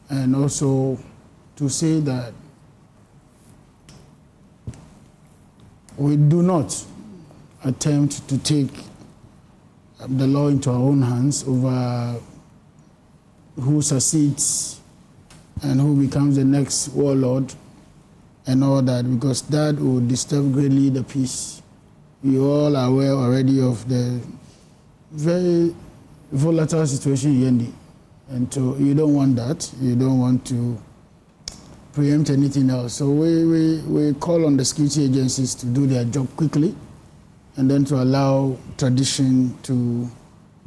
Speaker 12: and also to say that we do not attempt to take the law into our own hands over who succeeds and who becomes the next warlord and all that, because that will disturb greatly the peace. You all are aware already of the very volatile situation in Yendi. And so you don't want that. You don't want to preempt anything else. So we call on the security agencies to do their job quickly, and then to allow tradition to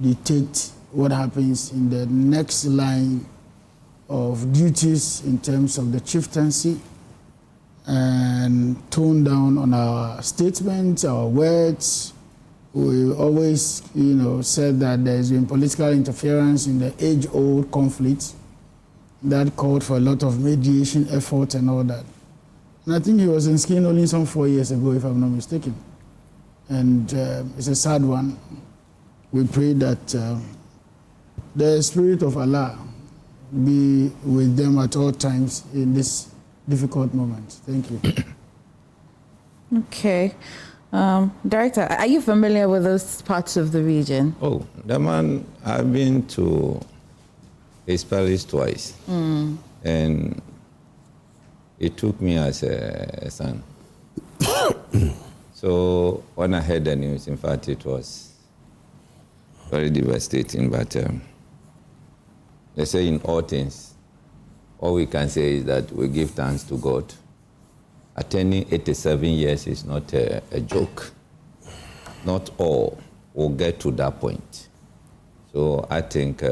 Speaker 12: dictate what happens in the next line of duties in terms of the chieftaincy, and tone down on our statements, our words. We always, said that there's been political interference in the age-old conflict that called for a lot of mediation effort and all that. And I think he was in skin only some 4 years ago, if I'm not mistaken. And it's a sad one. We pray that the Spirit of Allah be with them at all times in this difficult moment. Thank you.
Speaker 10: Okay. Director, are you familiar with those parts of the region?
Speaker 11: Oh, the man, I've been to his palace twice. And it took me as a son. So when I heard the news, in fact, it was very devastating. But they say in all things, all we can say is that we give thanks to God. Attaining 87 years is not a joke. Not all will get to that point. So I think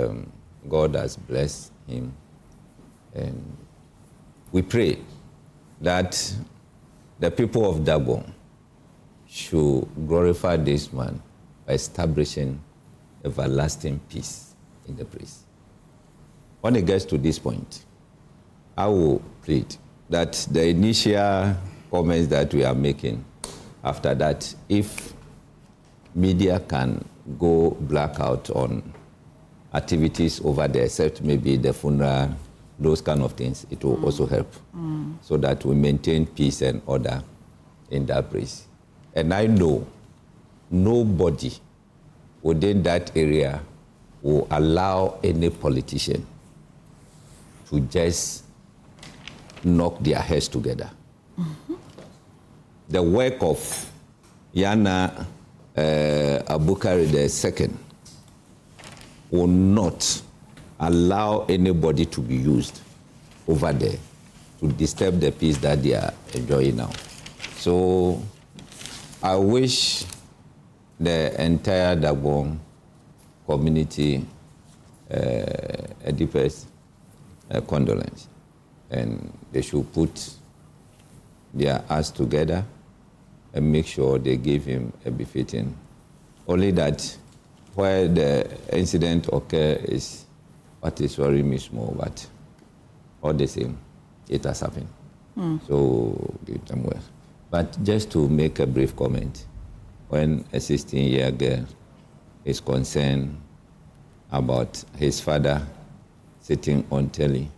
Speaker 11: God has blessed him. And we pray that the people of Dagbon should glorify this man by establishing everlasting peace in the place. When it gets to this point, I will plead that the initial comments that we are making, after that, if media can go blackout on activities over there, except maybe the funeral, those kind of things, it will also help, so that we maintain peace and order in that place. And I know nobody within that area will allow any politician to just knock their heads together. The work of Yana Abukari II will not allow anybody to be used over there to disturb the peace that they are enjoying now. So I wish the entire Dagbon community a deepest condolence, and they should put their acts together and make sure they give him a befitting. Only that where the incident occurred is what is worrying me small, but all the same, it has happened. So give them well. But just to make a brief comment, when a 16-year girl is concerned about his father sitting on telly,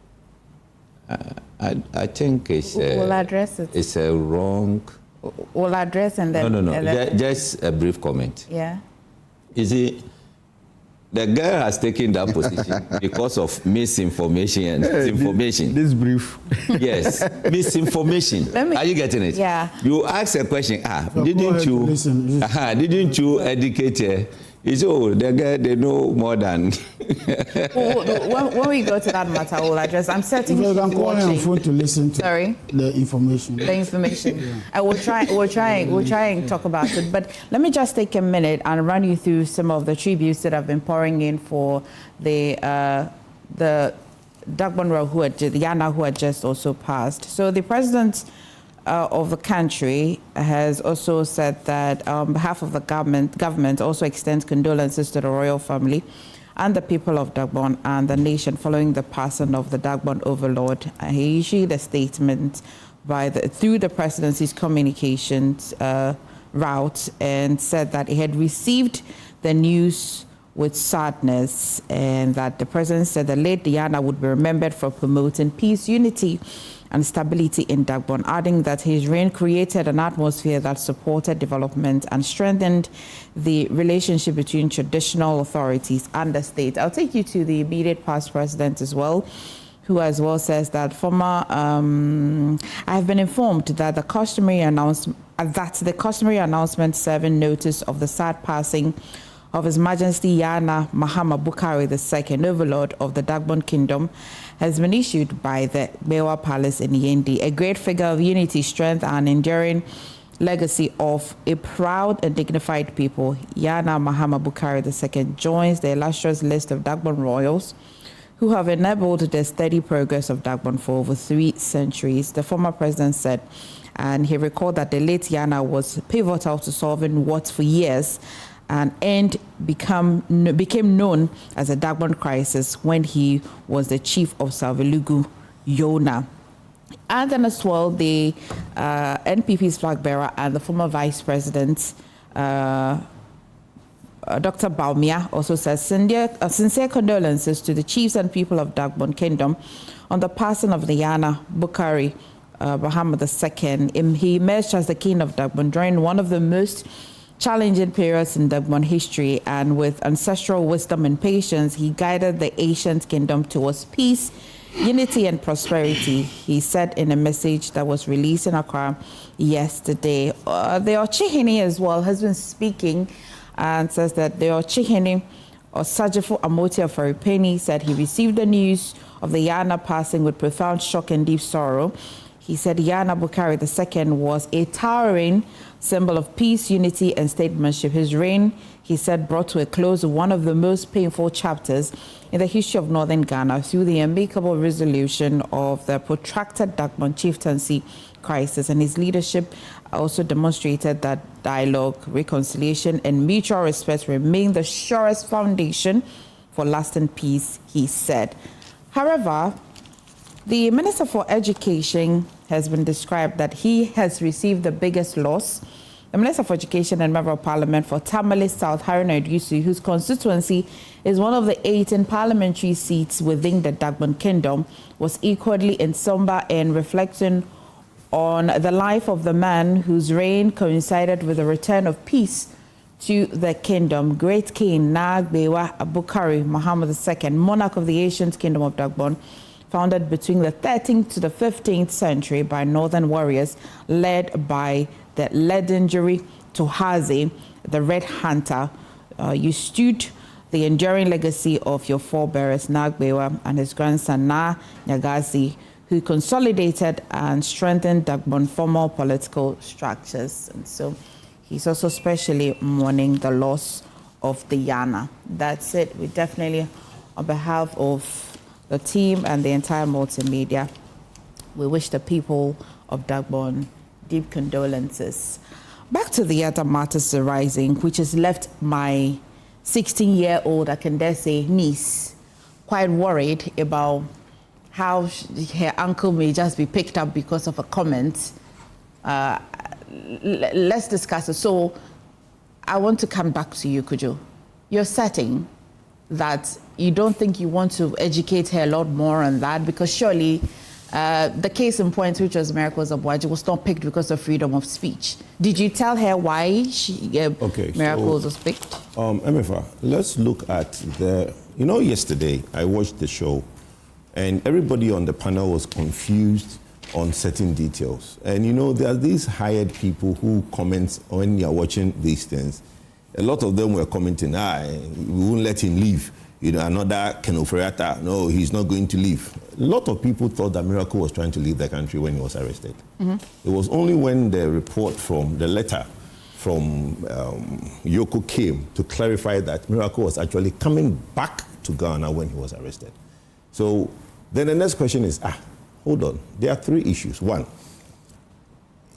Speaker 11: I think it's
Speaker 10: we'll address it.
Speaker 11: It's a wrong.
Speaker 10: We'll address and then.
Speaker 11: No. Just a brief comment.
Speaker 10: Yeah.
Speaker 11: You see, the girl has taken that position because of misinformation and disinformation.
Speaker 13: This brief.
Speaker 11: Yes, misinformation. Are you getting it?
Speaker 10: Yeah.
Speaker 11: You ask a question. Didn't you educate her? It's the girl, they know more than.
Speaker 10: when we go to that matter, we'll address. I'm certain
Speaker 12: you can call her on phone to listen to the information.
Speaker 10: The information. Yeah. We'll try and talk about it. But let me just take a minute and run you through some of the tributes that have been pouring in for the Dagbon the Yana who had just also passed. So the president of the country has also said that on behalf of the government also extends condolences to the royal family and the people of Dagbon and the nation following the passing of the Dagbon overlord. He issued a statement through the presidency's communications route and said that he had received the news with sadness, and that the president said the late Yana would be remembered for promoting peace, unity, and stability in Dagbon, adding that his reign created an atmosphere that supported development and strengthened the relationship between traditional authorities and the state. I'll take you to the immediate past president as well, who as well says that I have been informed that the customary announcement serving notice of the sad passing of His Majesty Yana Mahama Bukari II, overlord of the Dagbon Kingdom, has been issued by the Bewa Palace in Yendi, a great figure of unity, strength, and enduring legacy of a proud and dignified people. Yana Mahama Bukari II joins the illustrious list of Dagbon royals who have enabled the steady progress of Dagbon for over 3 centuries, the former president said. And he recalled that the late Yana was pivotal to solving what for years and became known as the Dagbon crisis when he was the chief of Salvelugu, Yona. And then as well, the NPP's flag bearer and the former vice president, Dr. Baumia, also says sincere condolences to the chiefs and people of Dagbon Kingdom on the passing of the Yana Bukari Muhammad II. He emerged as the king of Dagbon during one of the most challenging periods in Dagbon history, and with ancestral wisdom and patience, he guided the ancient kingdom towards peace, unity, and prosperity, he said in a message that was released in Accra yesterday. The Ochihini as well has been speaking and says that the Ochihini, Osajifo Amoti of Faripeni, said he received the news of the Yana passing with profound shock and deep sorrow. He said Yana Bukari II was a towering symbol of peace, unity, and statesmanship. His reign, he said, brought to a close one of the most painful chapters in the history of northern Ghana through the amicable resolution of the protracted Dagbon chieftaincy crisis. And his leadership also demonstrated that dialogue, reconciliation, and mutual respect remain the surest foundation for lasting peace, he said. However, the Minister for Education has been described that he has received the biggest loss. The Minister for Education and Member of Parliament for Tamale South, Haruna Iddrisu, whose constituency is one of the 18 parliamentary seats within the Dagbon Kingdom, was equally in somber and reflecting on the life of the man whose reign coincided with the return of peace to the kingdom. Great King Nagbewa Abukari Muhammad II, monarch of the ancient kingdom of Dagbon, founded between the 13th to the 15th century by northern warriors led by the legendary Tohaze, the Red Hunter. You stood the enduring legacy of your forebearers, Nagbewa and his grandson, Na Nyagazi, who consolidated and strengthened Dagbon's formal political structures. And so he's also specially mourning the loss of the Yana. That's it. We definitely, on behalf of the team and the entire multimedia, we wish the people of Dagbon deep condolences. Back to the other matters arising, which has left my 16-year-old, I can dare say, niece, quite worried about how her uncle may just be picked up because of a comment. Let's discuss it. So I want to come back to you, Kojo. You're setting that you don't think you want to educate her a lot more on that, because surely the case in point, which was Miracles Aboagye, was not picked because of freedom of speech. Did you tell her why Miracles was picked?
Speaker 5: Emefa, let's look at yesterday I watched the show and everybody on the panel was confused on certain details. And there are these hired people who comment when you're watching these things. A lot of them were commenting, we won't let him leave. Another Kenofreata, no, he's not going to leave. A lot of people thought that Miracle was trying to leave the country when he was arrested. It was only when the letter from EOCO came to clarify that Miracle was actually coming back to Ghana when he was arrested. So then the next question is, hold on, there are three issues. One,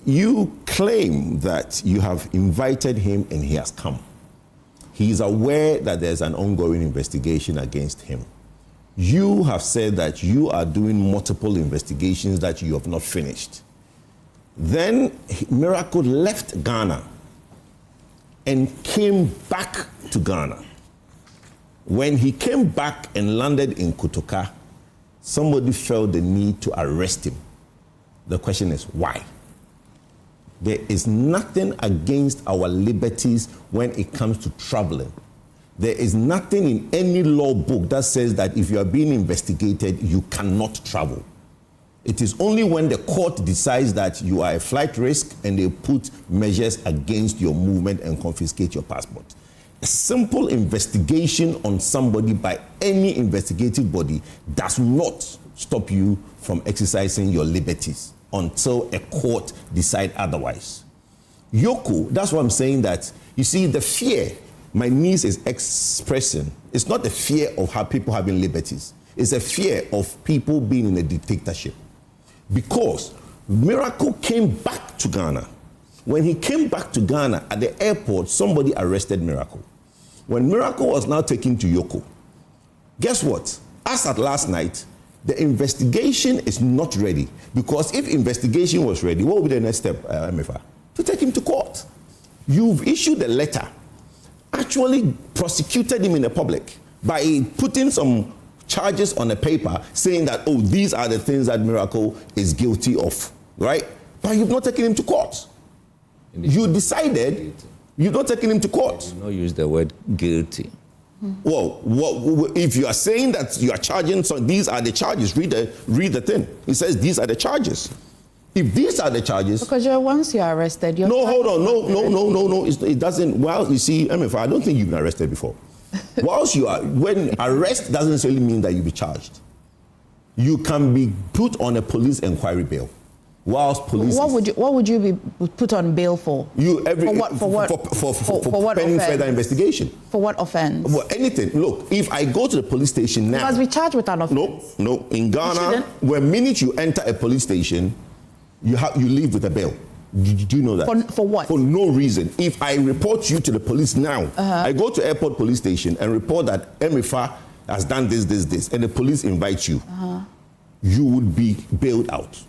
Speaker 5: you claim that you have invited him and he has come. He is aware that there's an ongoing investigation against him. You have said that you are doing multiple investigations that you have not finished. Then Miracle left Ghana and came back to Ghana. When he came back and landed in Kotoka, somebody felt the need to arrest him. The question is, why? There is nothing against our liberties when it comes to traveling. There is nothing in any law book that says that if you are being investigated, you cannot travel. It is only when the court decides that you are a flight risk and they put measures against your movement and confiscate your passport. A simple investigation on somebody by any investigative body does not stop you from exercising your liberties until a court decides otherwise. EOCO, that's why I'm saying that, you see, the fear my niece is expressing, it's not the fear of how people having liberties. It's a fear of people being in a dictatorship. Because Miracle came back to Ghana. When he came back to Ghana at the airport, somebody arrested Miracle. When Miracle was now taken to EOCO, guess what? As at last night, the investigation is not ready. Because if investigation was ready, what would be the next step, Emefa? To take him to court. You've issued a letter, actually prosecuted him in the public by putting some charges on a paper saying that, these are the things that Miracle is guilty of, right? But you've not taken him to court. You decided you've not taken him to court.
Speaker 11: You not use the word guilty.
Speaker 5: Well, if you are saying that you are charging, so these are the charges, read the thing. It says these are the charges. If these are the charges...
Speaker 10: Because once you're arrested, you're...
Speaker 5: No, hold on. No. It doesn't... Well, you see, Emefa, I don't think you've been arrested before. When arrest doesn't necessarily mean that you'll be charged. You can be put on a police inquiry bail. Whilst police...
Speaker 10: What would you be put on bail for?
Speaker 5: For what pending
Speaker 10: offense?
Speaker 5: Further investigation.
Speaker 10: For what offense?
Speaker 5: Well, anything. Look, if I go to the police station now...
Speaker 10: You must be charged with an offense.
Speaker 5: No. In Ghana, the minute you enter a police station, you leave with a bail. Do you know that?
Speaker 10: For what?
Speaker 5: For no reason. If I report you to the police now, I go to airport police station and report that Emefa has done this, and the police invite you, you would be bailed out.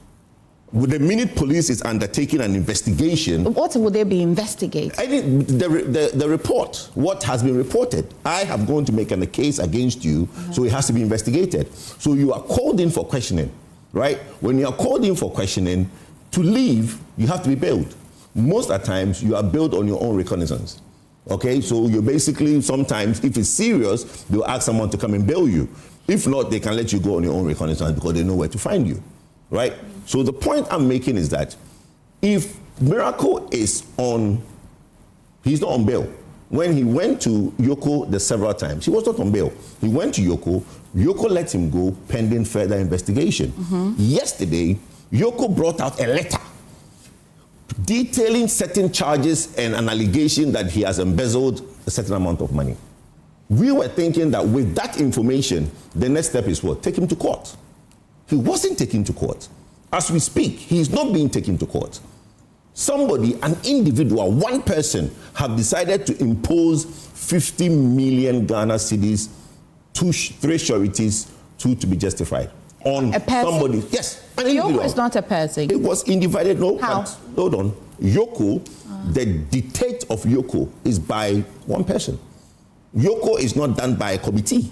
Speaker 5: With the minute police is undertaking an investigation...
Speaker 10: What would they be investigating?
Speaker 5: The report, what has been reported. I have gone to make a case against you, so it has to be investigated. So you are called in for questioning, right? When you are called in for questioning, to leave, you have to be bailed. Most of the times, you are bailed on your own recognizance. Okay, so you're basically, sometimes, if it's serious, they'll ask someone to come and bail you. If not, they can let you go on your own recognizance because they know where to find you, right? So the point I'm making is that if Miracle is he's not on bail. when he went to EOCO the several times, he was not on bail. He went to EOCO. EOCO let him go pending further investigation. Yesterday, EOCO brought out a letter detailing certain charges and an allegation that he has embezzled a certain amount of money. We were thinking that with that information, the next step is what? Take him to court. He wasn't taken to court. As we speak, he is not being taken to court. Somebody, an individual, one person, have decided to impose 50 million Ghana cedis, 3 sureties, 2 to be justified. On somebody. Yes, an individual.
Speaker 10: EOCO is not a person.
Speaker 5: It was individed. No,
Speaker 10: how?
Speaker 5: Hold on. EOCO, the dictate of EOCO is by one person. EOCO is not done by a committee.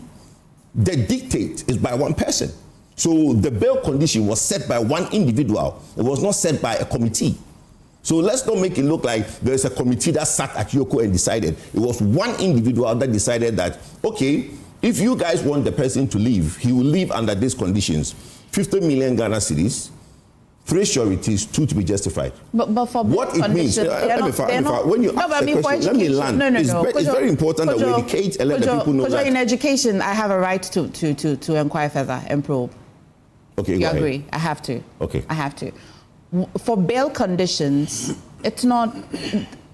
Speaker 5: The dictate is by one person. So the bail condition was set by one individual. It was not set by a committee. So let's not make it look like there's a committee that sat at EOCO and decided. It was one individual that decided that, okay, if you guys want the person to leave, he will leave under these conditions. 50 million Ghana cedis, 3 sureties, 2 to be justified.
Speaker 10: But for
Speaker 5: what it means, when you ask the question, let me land. It's very important that we educate and let the people know that.
Speaker 10: In education, I have a right to inquire further and probe.
Speaker 5: Okay,
Speaker 10: you agree? I have to.
Speaker 5: Okay.
Speaker 10: I have to. For bail conditions, it's not,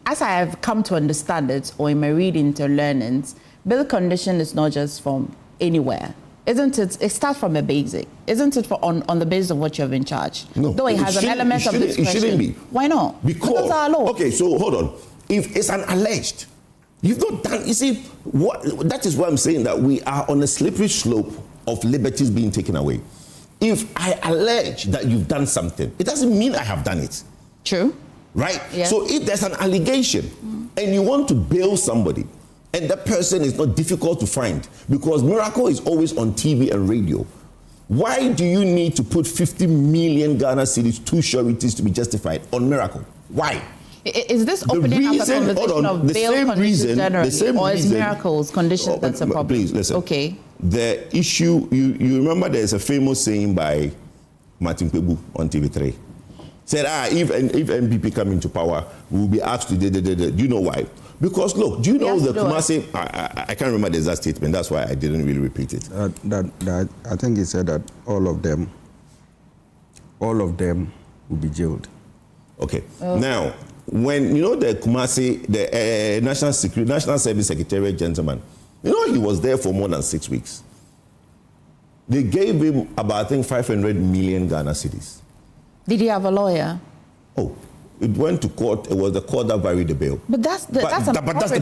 Speaker 10: as I have come to understand it, or in my reading to learnings, bail condition is not just from anywhere. Isn't it? It starts from a basic. Isn't it on the basis of what you have in charge?
Speaker 5: No.
Speaker 10: Though it has an element of discretion.
Speaker 5: It shouldn't be.
Speaker 10: Why not?
Speaker 5: Because
Speaker 10: our law.
Speaker 5: Okay, so hold on. If it's an alleged, you've not done. You see, that is why I'm saying that we are on a slippery slope of liberties being taken away. If I allege that you've done something, it doesn't mean I have done it.
Speaker 10: True.
Speaker 5: Right?
Speaker 10: Yeah.
Speaker 5: So if there's an allegation and you want to bail somebody, and that person is not difficult to find because Miracle is always on TV and radio, why do you need to put 50 million Ghana cedis, 2 sureties to be justified on Miracle? Why?
Speaker 10: Is this opening up a conversation of bail conditions generally, or is Miracle's conditions that's a problem?
Speaker 5: Please, listen.
Speaker 10: Okay.
Speaker 5: The issue, you remember there's a famous saying by Martin Kwebu on TV3. Said, if MPP come into power, we will be asked to do you know why? Because look, do you know the Kumasi, I can't remember the exact statement, that's why I didn't really repeat it.
Speaker 13: I think he said that all of them will be jailed.
Speaker 5: Okay. Now, when you know the Kumasi, the National Service Secretariat gentleman, you know he was there for more than 6 weeks. They gave him about, I think, 500 million Ghana cedis.
Speaker 10: Did he have a lawyer?
Speaker 5: Oh, it went to court. It was the court that varied the bail.
Speaker 10: But that's the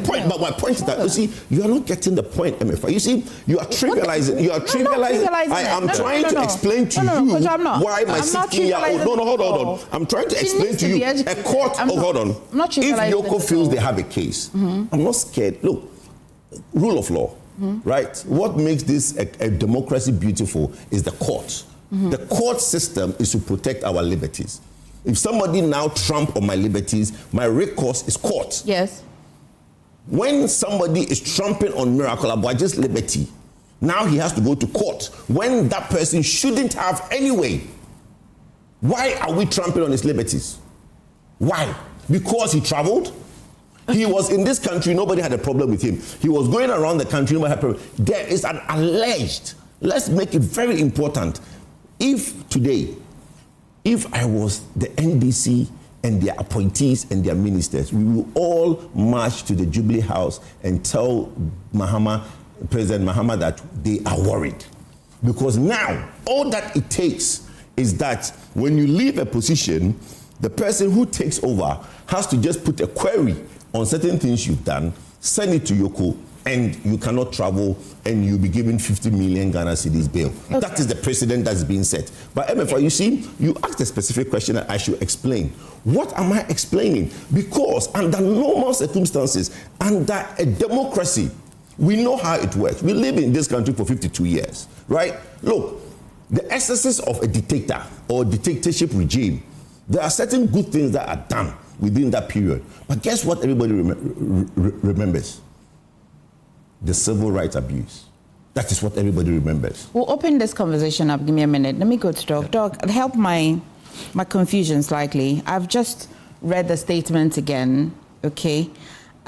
Speaker 5: point. But my point is that, you see, you are not getting the point, Emefa. You see, you are trivializing. You are trivializing. I am trying to explain to you why my 16-year-old. No, hold on. I'm trying to explain to you. A court. Hold on. If EOCO feels they have a case, I'm not scared. Look, rule of law, right? What makes this a democracy beautiful is the court. The court system is to protect our liberties. If somebody now tramp on my liberties, my recourse is court.
Speaker 10: Yes.
Speaker 5: When somebody is trampling on Miracles Aboagye's liberty, now he has to go to court when that person shouldn't have anyway. Why are we trampling on his liberties? Why? Because he traveled? He was in this country, nobody had a problem with him. He was going around the country, nobody had a problem. There is an alleged, let's make it very important. If today, if I was the NDC and their appointees and their ministers, we will all march to the Jubilee House and tell President Mahama that they are worried. Because now, all that it takes is that when you leave a position, the person who takes over has to just put a query on certain things you've done, send it to EOCO, and you cannot travel, and you'll be given 50 million Ghana cedis bail. Okay. That is the precedent that's being set. But Emefa, you see, you asked a specific question that I should explain. What am I explaining? Because under normal circumstances, under a democracy, we know how it works. We live in this country for 52 years, right? Look, the excesses of a dictator or dictatorship regime, there are certain good things that are done within that period. But guess what everybody remembers? The civil rights abuse. That is what everybody remembers.
Speaker 10: We'll open this conversation up. Give me a minute. Let me go to Doc. Doc, help my confusion slightly. I've just read the statement again, okay?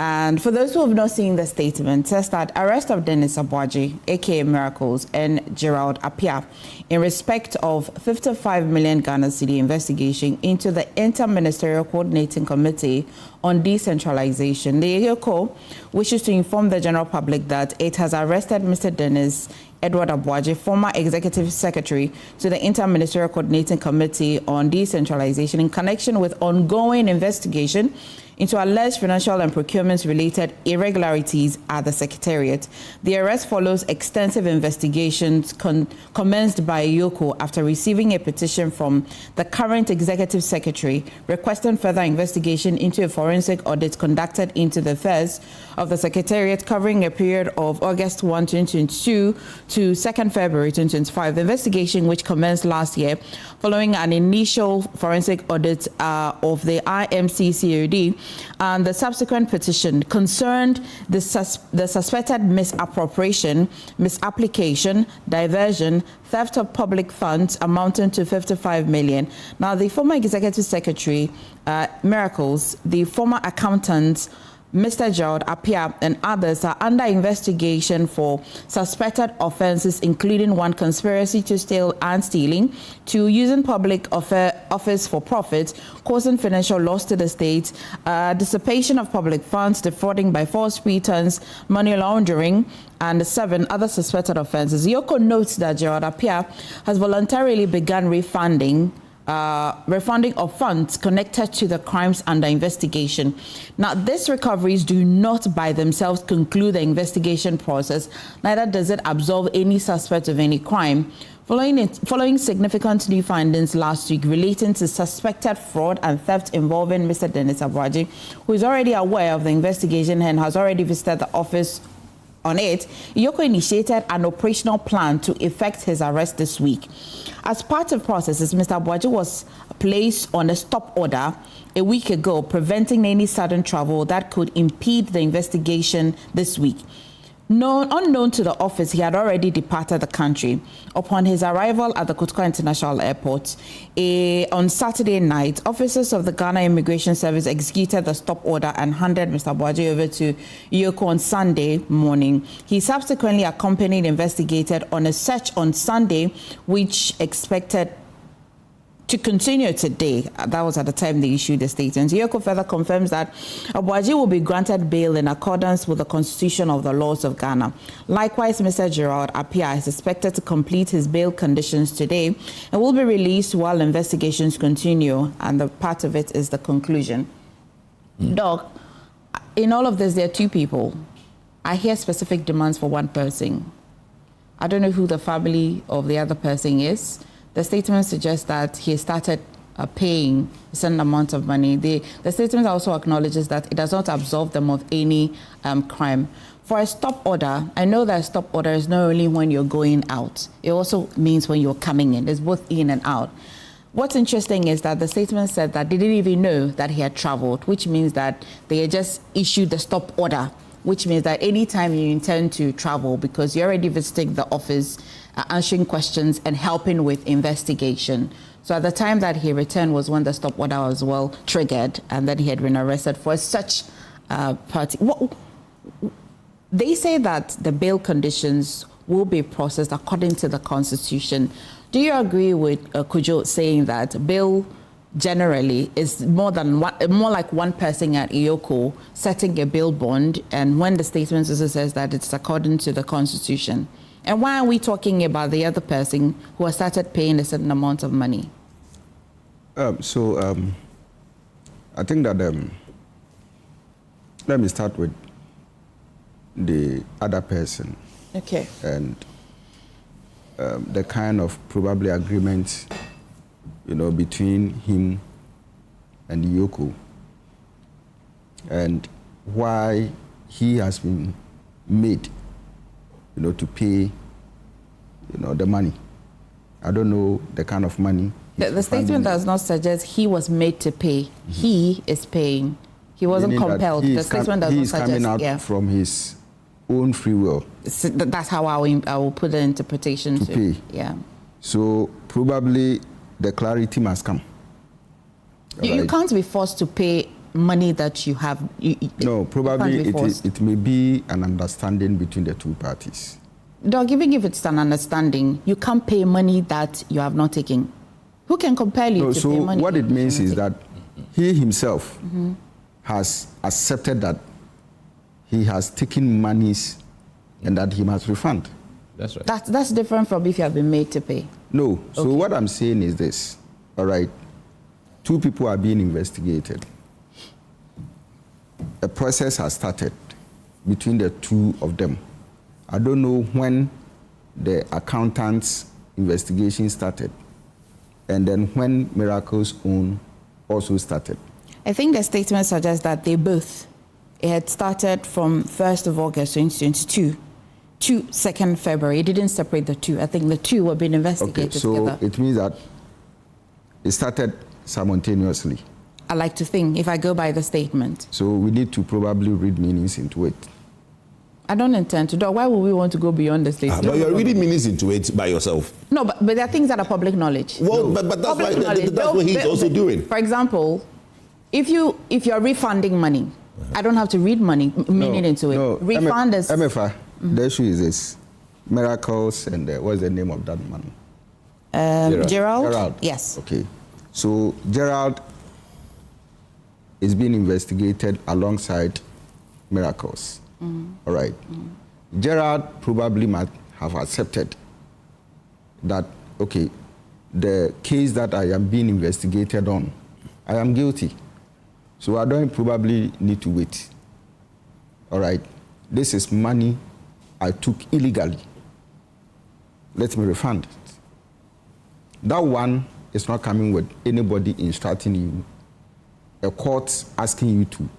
Speaker 10: And for those who have not seen the statement, it says that arrest of Dennis Aboagye, aka Miracles, and Gerald Appiah in respect of 55 million Ghana cedi investigation into the Inter-Ministerial Coordinating Committee on Decentralization. The EOCO wishes to inform the general public that it has arrested Mr. Dennis Edward Aboagye, former Executive Secretary to the Inter-Ministerial Coordinating Committee on Decentralization, in connection with ongoing investigation into alleged financial and procurement-related irregularities at the Secretariat. The arrest follows extensive investigations commenced by EOCO after receiving a petition from the current Executive Secretary requesting further investigation into a forensic audit conducted into the affairs of the Secretariat covering a period of August 1, 2022 to 2nd February 2025. The investigation, which commenced last year following an initial forensic audit of the IMC-COD, and the subsequent petition concerned the suspected misappropriation, misapplication, diversion, theft of public funds amounting to 55 million. Now, the former Executive Secretary, Miracles, the former accountant, Mr. Gerald Appiah, and others are under investigation for suspected offenses, including 1, conspiracy to steal and stealing, 2, using public office for profit, causing financial loss to the state, dissipation of public funds, defrauding by false pretense, money laundering, and 7 other suspected offenses. EOCO notes that Gerald Appiah has voluntarily begun refunding of funds connected to the crimes under investigation. Now, these recoveries do not by themselves conclude the investigation process, neither does it absolve any suspect of any crime. Following significant new findings last week relating to suspected fraud and theft involving Mr. Dennis Aboagye, who is already aware of the investigation and has already visited the office on it, EOCO initiated an operational plan to effect his arrest this week. As part of processes, Mr. Aboagye was placed on a stop order a week ago, preventing any sudden travel that could impede the investigation this week. Unknown to the office, he had already departed the country. Upon his arrival at the Kojo International Airport on Saturday night, officers of the Ghana Immigration Service executed the stop order and handed Mr. Aboagye over to EOCO on Sunday morning. He subsequently accompanied investigators on a search on Sunday, which expected to continue today. That was at the time they issued the statement. EOCO further confirms that Aboagye will be granted bail in accordance with the constitution of the laws of Ghana. Likewise, Mr. Gerald Appiah is expected to complete his bail conditions today and will be released while investigations continue, and the part of it is the conclusion. Doc, in all of this, there are 2 people. I hear specific demands for 1 person. I don't know who the family of the other person is. The statement suggests that he started paying a certain amount of money. The statement also acknowledges that it does not absolve them of any crime. For a stop order, I know that a stop order is not only when you're going out. It also means when you're coming in. It's both in and out. What's interesting is that the statement said that they didn't even know that he had traveled, which means that they had just issued the stop order, which means that anytime you intend to travel, because you're already visiting the office, answering questions and helping with investigation. So at the time that he returned was when the stop order was well triggered, and then he had been arrested for such party. They say that the bail conditions will be processed according to the Constitution. Do you agree with Kojo saying that bail generally is more like 1 person at EOCO setting a bail bond, and when the statement also says that it's according to the Constitution? And why are we talking about the other person who has started paying a certain amount of money?
Speaker 13: I think that let me start with the other person.
Speaker 10: Okay.
Speaker 13: And the kind of probably agreement, between him and EOCO, and why he has been made to pay, the money. I don't know the kind of money.
Speaker 10: The statement does not suggest he was made to pay. Mm-hmm. He is paying. He wasn't compelled. The statement does not suggest.
Speaker 13: He is coming out from his own free will.
Speaker 10: So that's how I will put the interpretation
Speaker 13: to pay.
Speaker 10: Yeah.
Speaker 13: So probably the clarity must come.
Speaker 10: You can't be forced to pay money that you have?
Speaker 13: No, probably it may be an understanding between the two parties.
Speaker 10: Dog, even if it's an understanding, you can't pay money that you have not taken. Who can compel you to pay money?
Speaker 13: So what it means is that he himself has accepted that he has taken monies and that he must refund.
Speaker 11: That's right.
Speaker 10: That's different from if you have been made to pay.
Speaker 13: No. So what I'm saying is this. All right. 2 people are being investigated. A process has started between the 2 of them. I don't know when the accountant's investigation started and then when Miracles' own also started.
Speaker 10: I think the statement suggests that they both, it had started from 1st of August 2022 to 2nd February. It didn't separate the 2. I think the 2 were being investigated together.
Speaker 13: So it means that it started simultaneously.
Speaker 10: I like to think, if I go by the statement.
Speaker 13: So we need to probably read meanings into it.
Speaker 10: I don't intend to do. Why would we want to go beyond the statement?
Speaker 5: But you're reading meanings into it by yourself.
Speaker 10: No, but there are things that are public knowledge.
Speaker 5: Well, but that's what he's also doing.
Speaker 10: For example, if you're refunding money, I don't have to read meaning into it.
Speaker 13: No,
Speaker 10: Refund is...
Speaker 13: Emefa, the issue is this. Miracles and what's the name of that man?
Speaker 10: Gerald? Yes.
Speaker 13: Okay. So Gerald is being investigated alongside Miracles. All right. Gerald probably might have accepted that, okay, the case that I am being investigated on, I am guilty. So I don't probably need to wait. All right. This is money I took illegally. Let me refund it. That one is not coming with anybody instructing you, a court asking you to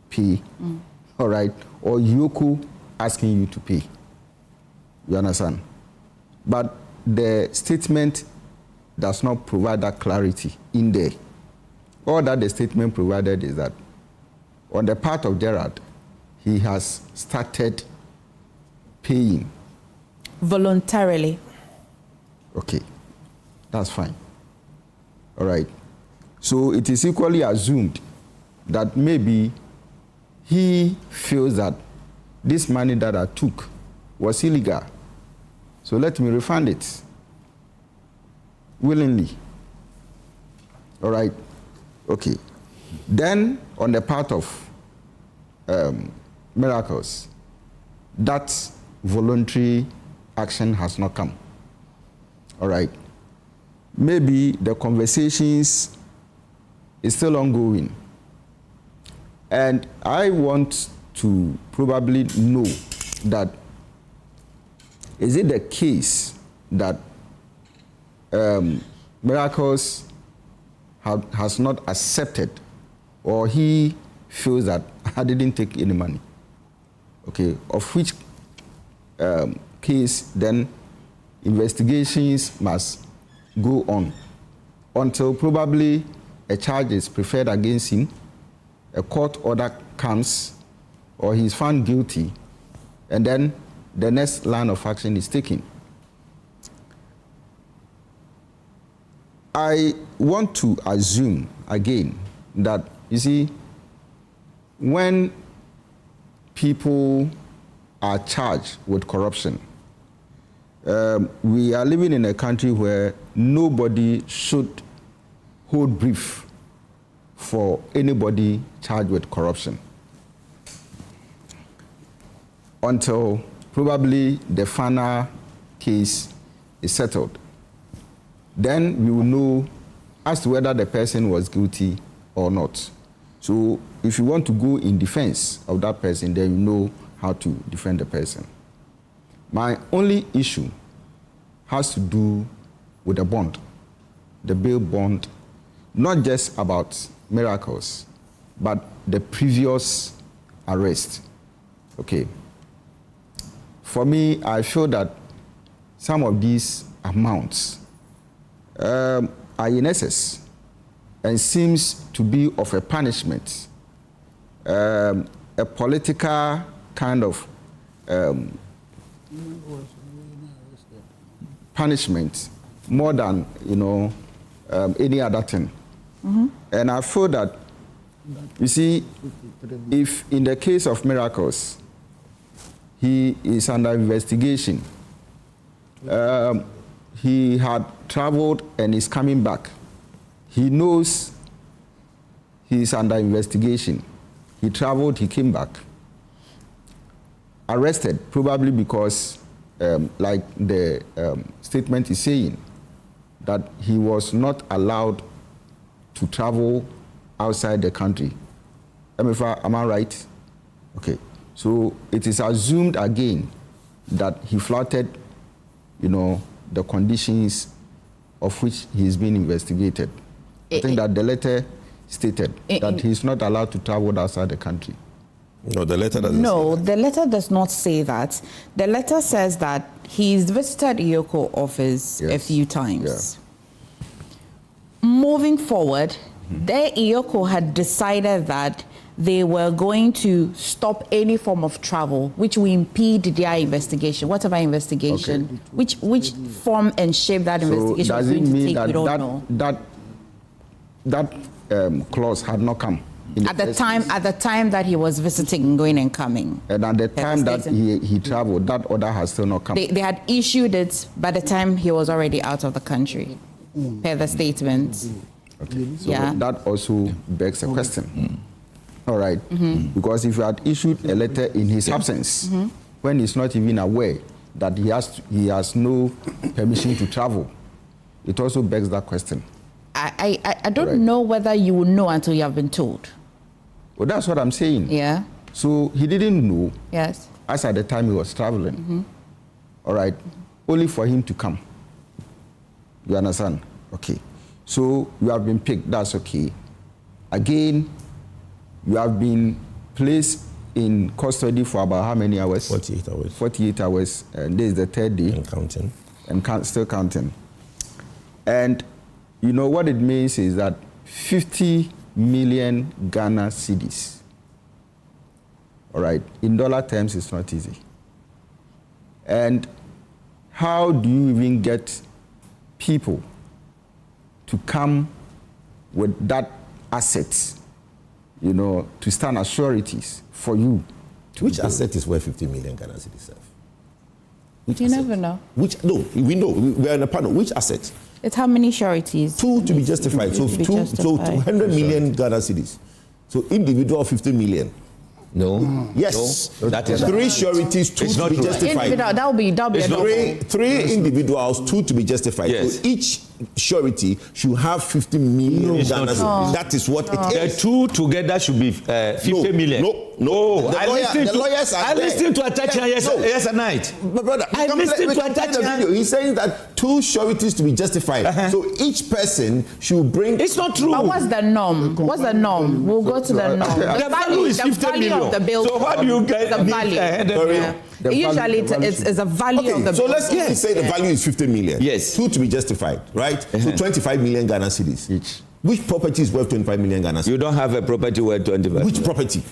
Speaker 13: pay, all right, or EOCO asking you to pay. You understand? But the statement does not provide that clarity in there. All that the statement provided is that on the part of Gerard, he has started paying.
Speaker 10: Voluntarily.
Speaker 13: Okay, that's fine. All right. So it is equally assumed that maybe he feels that this money that I took was illegal. So let me refund it willingly. All right. Okay. Then on the part of Miracles, that voluntary action has not come. All right. Maybe the conversations is still ongoing. And I want to probably know that, is it the case that Miracles has not accepted, or he feels that I didn't take any money? Okay, of which case then investigations must go on until probably a charge is preferred against him, a court order comes, or he's found guilty, and then the next line of action is taken. I want to assume again that, you see, when people are charged with corruption, we are living in a country where nobody should hold brief for anybody charged with corruption until probably the final case is settled. Then we will know as to whether the person was guilty or not. So if you want to go in defense of that person, then you know how to defend the person. My only issue has to do with the bond, the bail bond, not just about Miracles, but the previous arrest. Okay. For me, I feel that some of these amounts are in excess and seems to be of a punishment, a political kind of punishment more than any other thing. And I feel that You see, if in the case of Miracles, he is under investigation. He had traveled and is coming back. He knows he is under investigation. He traveled, he came back. Arrested, probably because, like the statement is saying, that he was not allowed to travel outside the country. Emefa, am I right? Okay. So it is assumed again that he flouted, the conditions of which he is being investigated. I think that the letter stated that he is not allowed to travel outside the country.
Speaker 5: No, the letter doesn't say that.
Speaker 10: The letter does not say that. The letter says that he's visited EOCO office a few times. Yeah. Moving forward, the EOCO had decided that they were going to stop any form of travel which will impede their investigation, whatever investigation, which form and shape that investigation was going to take, we don't know.
Speaker 13: That clause had not come.
Speaker 10: At the time that he was visiting, going and coming.
Speaker 13: And at the time that he traveled, that order has still not come.
Speaker 10: They had issued it by the time he was already out of the country, per the statement.
Speaker 13: Okay. So that also begs a question. All right. Because if you had issued a letter in his absence, when he's not even aware that he has no permission to travel, it also begs that question.
Speaker 10: I don't know whether you will know until you have been told.
Speaker 13: Well, that's what I'm saying.
Speaker 10: Yeah.
Speaker 13: So he didn't know.
Speaker 10: Yes.
Speaker 13: As at the time he was traveling. All right. Only for him to come. You understand? Okay. So you have been picked. That's okay. Again, you have been placed in custody for about how many hours?
Speaker 5: 48 hours.
Speaker 13: 48 hours. And this is the third day.
Speaker 5: And counting.
Speaker 13: And still counting. And you know what it means is that 50 million Ghana cedis. All right. In dollar terms, it's not easy. And how do you even get people to come with that asset, to stand as sureties for you?
Speaker 5: Which asset is worth 50 million Ghana cedis?
Speaker 10: You never know.
Speaker 5: No, we know. We are in a panel. Which asset?
Speaker 10: It's how many sureties?
Speaker 5: Two to be justified. So 200 million Ghana cedis. So individual 50 million.
Speaker 11: No.
Speaker 5: Yes.
Speaker 11: No, that is
Speaker 5: 3 sureties, 2 to be justified.
Speaker 10: That'll be
Speaker 5: three individuals, 2 to be justified.
Speaker 11: Yes.
Speaker 5: So each surety should have 50 million Ghana cedis. That is what it is.
Speaker 11: The 2 together should be 50 million.
Speaker 5: No.
Speaker 11: I listened to Atachian yes at night.
Speaker 5: But brother, I listened to Atachian. He's saying that 2 sureties to be justified. So each person should bring.
Speaker 11: It's not true.
Speaker 10: But what's the norm? We'll go to the norm.
Speaker 11: The value is 50 million.
Speaker 10: Of the bill.
Speaker 11: So how do you get
Speaker 10: the value? Usually it's a value of the bill.
Speaker 5: So let's say the value is 50 million.
Speaker 11: Yes.
Speaker 5: 2 to be justified, right? So 25 million Ghana cedis each. Which property is worth 25 million Ghana cedis?
Speaker 11: You don't have a property worth 25.
Speaker 5: Which property?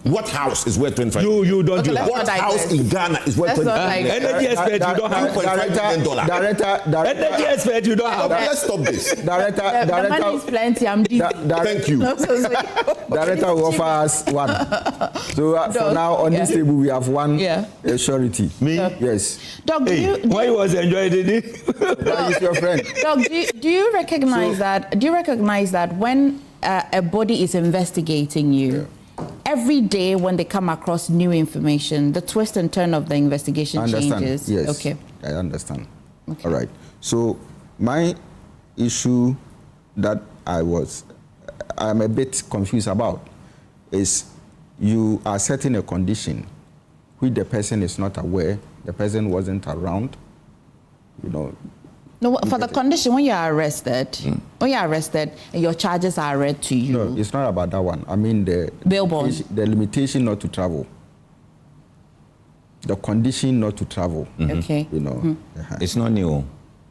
Speaker 5: What house is worth 25 million?
Speaker 11: You don't do
Speaker 5: that. What house in Ghana is worth 25 million?
Speaker 11: Energy expert, you don't have.
Speaker 5: $2.5 million.
Speaker 11: Energy expert, you don't have.
Speaker 5: Let's stop this.
Speaker 10: The money is plenty. I'm deep.
Speaker 5: Thank you.
Speaker 13: Director will offer us one. So for now, on this table, we have one surety.
Speaker 11: Me?
Speaker 13: Yes.
Speaker 10: Doc,
Speaker 11: why you was enjoying it?
Speaker 13: He's your friend.
Speaker 10: Doc, do you recognize that? Do you recognize that when a body is investigating you, every day when they come across new information, the twist and turn of the investigation changes?
Speaker 13: Yes.
Speaker 10: Okay.
Speaker 13: I understand. Okay. All right. So my issue that I'm a bit confused about is you are setting a condition which the person is not aware, the person wasn't around,
Speaker 10: No, for the condition when you are arrested, and your charges are read to you.
Speaker 13: No, it's not about that one. I mean the limitation not to travel. The condition not to travel.
Speaker 10: Okay.
Speaker 11: It's not new.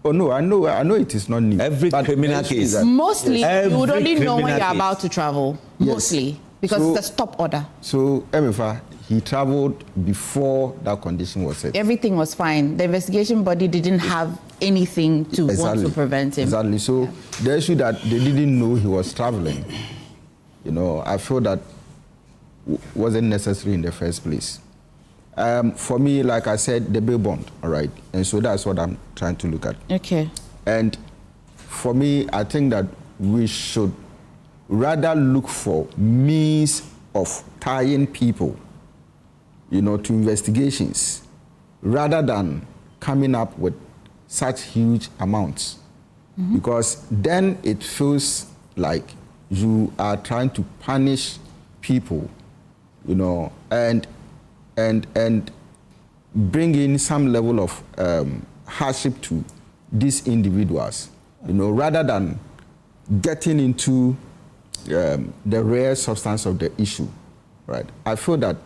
Speaker 13: Oh no, I know it is not new.
Speaker 11: Every criminal case.
Speaker 10: Mostly you would only know when you're about to travel.
Speaker 13: Yes.
Speaker 10: Mostly. Because it's a stop order.
Speaker 13: So Emefa, he traveled before that condition was set.
Speaker 10: Everything was fine. The investigation body didn't have anything to want to prevent him.
Speaker 13: Exactly. So the issue that they didn't know he was traveling I feel that wasn't necessary in the first place. For me, like I said, the bail bond, all right? And so that's what I'm trying to look at.
Speaker 10: Okay.
Speaker 13: And for me, I think that we should rather look for means of tying people, to investigations, rather than coming up with such huge amounts. Because then it feels like you are trying to punish people, and bring in some level of hardship to these individuals, rather than getting into the rare substance of the issue, right? I feel that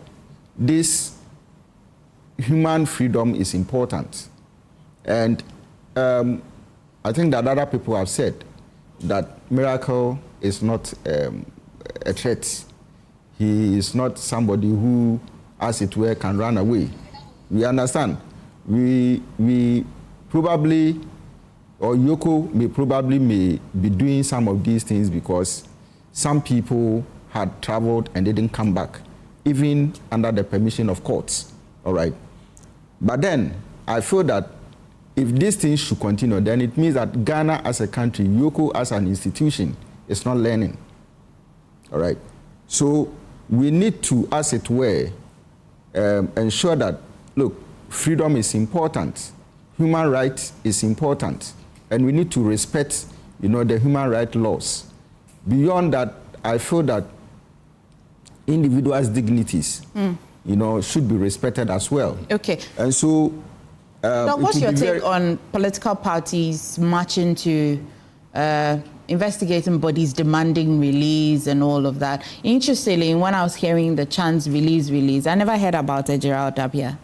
Speaker 13: this human freedom is important. And I think that other people have said that Miracle is not a threat. He is not somebody who, as it were, can run away. We understand. We probably, or EOCO may be doing some of these things because some people had traveled and didn't come back, even under the permission of courts, all right? But then, I feel that if these things should continue, then it means that Ghana as a country, EOCO as an institution, is not learning, all right? So we need to, as it were, ensure that, look, freedom is important, human rights is important, and we need to respect, the human rights laws. Beyond that, I feel that individuals' dignities, should be respected as well.
Speaker 10: Okay.
Speaker 13: And so,
Speaker 10: now, what's your take on political parties marching to investigating bodies demanding release and all of that? Interestingly, when I was hearing the chants release, I never heard about a Gerald Dabia.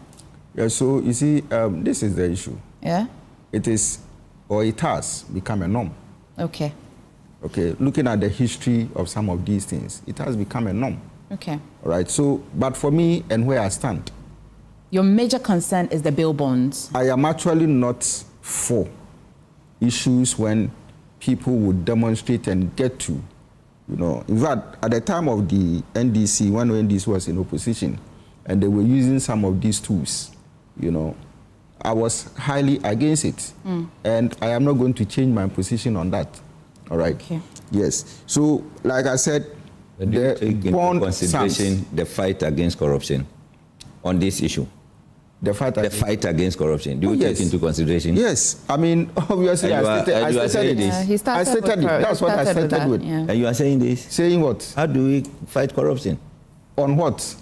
Speaker 13: Yeah, so you see, this is the issue.
Speaker 10: Yeah?
Speaker 13: It is, or it has become a norm.
Speaker 10: Okay.
Speaker 13: Okay, looking at the history of some of these things, it has become a norm.
Speaker 10: Okay.
Speaker 13: All right, so, but for me and where I stand,
Speaker 10: your major concern is the bail bonds.
Speaker 13: I am actually not for issues when people would demonstrate and get to, in fact, at the time of the NDC, when NDC was in opposition, and they were using some of these tools, I was highly against it. And I am not going to change my position on that. All right?
Speaker 10: Okay.
Speaker 13: Yes. So, like I said,
Speaker 11: the bond consideration the fight against corruption on this issue. The fight against corruption. Do you take into consideration?
Speaker 13: Yes. I mean, obviously, I stated this. I stated it. That's what I started with.
Speaker 11: Yeah. And you are saying this?
Speaker 13: Saying what?
Speaker 11: How do we fight corruption?
Speaker 13: On what?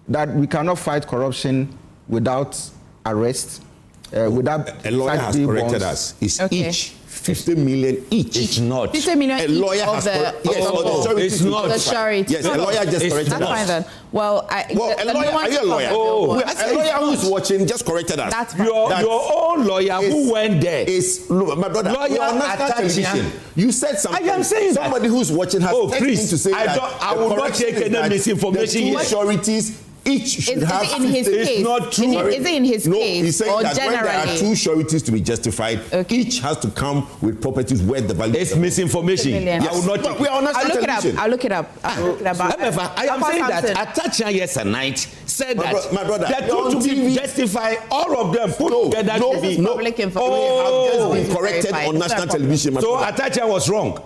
Speaker 13: That we cannot fight corruption without arrest, without...
Speaker 5: A lawyer has corrected us. It's each 50 million each.
Speaker 11: It's not.
Speaker 10: 50 million
Speaker 5: a lawyer
Speaker 10: of the...
Speaker 5: It's not.
Speaker 10: The surety.
Speaker 5: Yes, a lawyer just corrected us.
Speaker 10: That's fine then. Well,
Speaker 5: a lawyer, are you a lawyer? A lawyer who's watching just corrected us.
Speaker 10: That's
Speaker 11: your own lawyer who went there.
Speaker 5: My brother, lawyer on national television. You said something.
Speaker 11: I am saying
Speaker 5: somebody who's watching has
Speaker 11: please,
Speaker 5: to say
Speaker 11: I will not take any misinformation
Speaker 5: here. The two sureties each should have...
Speaker 10: Is it in his case?
Speaker 5: It's not true.
Speaker 10: Is it in his case?
Speaker 5: He's saying
Speaker 10: or
Speaker 5: that
Speaker 10: generally?
Speaker 5: when there are two sureties to be justified, each has to come with properties worth the value.
Speaker 11: It's misinformation.
Speaker 5: Yes.
Speaker 11: I will not take
Speaker 5: we are on national television.
Speaker 10: I'll look it up.
Speaker 11: Emefa, I am saying that Atacha yesterday said that
Speaker 5: my brother,
Speaker 11: the two to be justify all of them put together to be...
Speaker 10: Public information.
Speaker 5: We have just been corrected on national television.
Speaker 11: So Atacha was wrong.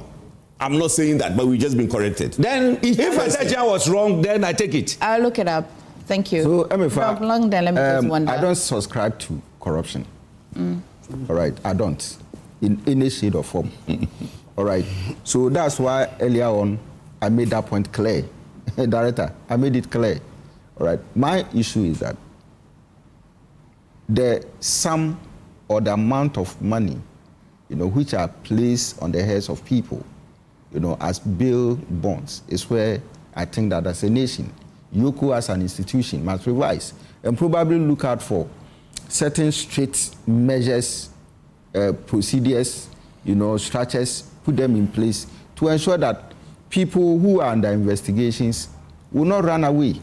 Speaker 5: I'm not saying that, but we've just been corrected.
Speaker 11: Then if Atacha was wrong, then I take it.
Speaker 10: I'll look it up. Thank you.
Speaker 13: So, Emefa,
Speaker 10: let me just wonder.
Speaker 13: I don't subscribe to corruption. All right, I don't. In any shade or form. All right. So that's why earlier on, I made that point clear. Director, I made it clear. All right. My issue is that the sum or the amount of money, which are placed on the heads of people, as bail bonds, is where I think that as a nation, EOCO as an institution must revise and probably look out for certain strict measures, procedures, structures, put them in place to ensure that people who are under investigations will not run away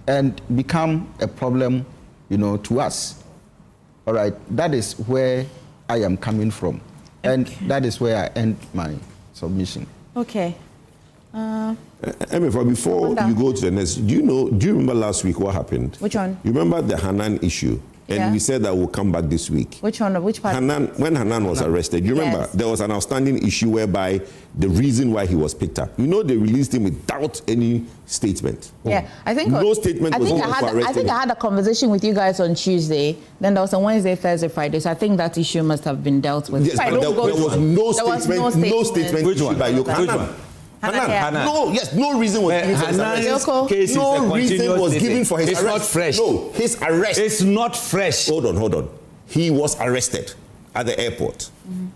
Speaker 13: and become a problem, to us. All right, that is where I am coming from. And that is where I end my submission.
Speaker 10: Okay.
Speaker 5: Emefa, before you go to the next, do you remember last week what happened?
Speaker 10: Which one?
Speaker 5: You remember the Hanan issue? And
Speaker 10: Yeah.
Speaker 5: we said that we'll come back this week.
Speaker 10: Which one? Which part?
Speaker 5: When Hanan was arrested, you remember there was an outstanding issue whereby the reason why he was picked up. They released him without any statement.
Speaker 10: Yeah, I think
Speaker 5: no statement was given for arresting him.
Speaker 10: I had a conversation with you guys on Tuesday. Then there was on Wednesday, Thursday, Friday. So I think that issue must have been dealt with.
Speaker 5: Yes, but there was no statement.
Speaker 10: Which
Speaker 5: one? By Hanan.
Speaker 10: Hanan.
Speaker 5: No reason was given for his arrest. No reason was given for his arrest.
Speaker 11: It's not fresh.
Speaker 5: No, his arrest.
Speaker 11: It's not fresh.
Speaker 5: Hold on. He was arrested at the airport.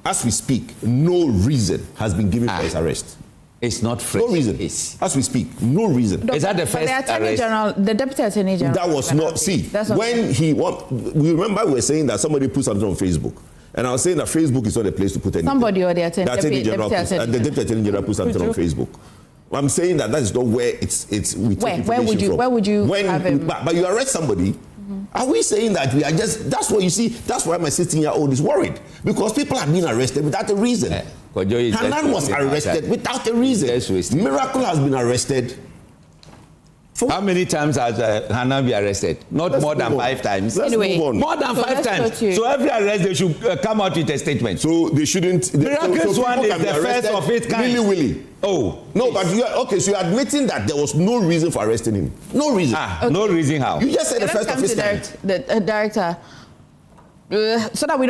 Speaker 5: As we speak, no reason has been given for his arrest.
Speaker 11: It's not fresh.
Speaker 5: No reason. As we speak, no reason.
Speaker 11: Is that the first arrest?
Speaker 10: The Deputy Attorney General.
Speaker 5: That was not. See, when we remember we were saying that somebody put something on Facebook. And I was saying that Facebook is not a place to put anything.
Speaker 10: Somebody or the
Speaker 5: Attorney General put something on Facebook. I'm saying that is not where it's we take information from.
Speaker 10: Where would you have him?
Speaker 5: But you arrest somebody. Are we saying that we are just? That's what you see. That's why my 16-year-old is worried because people have been arrested without a reason. Hanan was arrested without a reason. Miracle has been arrested.
Speaker 11: How many times has Hanan been arrested? Not more than 5 times.
Speaker 10: Anyway,
Speaker 11: more than 5 times. So every arrest they should come out with a statement.
Speaker 5: So they shouldn't.
Speaker 11: Miracles one is the first of its kind.
Speaker 5: Willy.
Speaker 11: Oh
Speaker 5: no, but so you're admitting that there was no reason for arresting him. No reason.
Speaker 11: No reason how?
Speaker 5: You just said the first of its kind.
Speaker 10: The director. So that we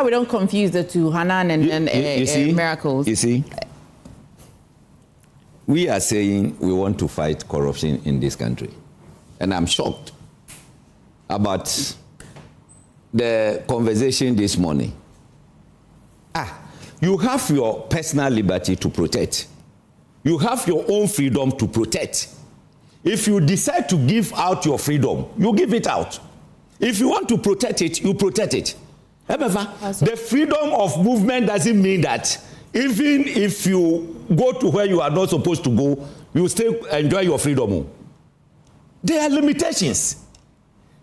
Speaker 10: don't confuse the two, Hanan and Miracles.
Speaker 11: You see. We are saying we want to fight corruption in this country. And I'm shocked about the conversation this morning. You have your personal liberty to protect. You have your own freedom to protect. If you decide to give out your freedom, you give it out. If you want to protect it, you protect it. However, the freedom of movement doesn't mean that even if you go to where you are not supposed to go, you still enjoy your freedom. There are limitations.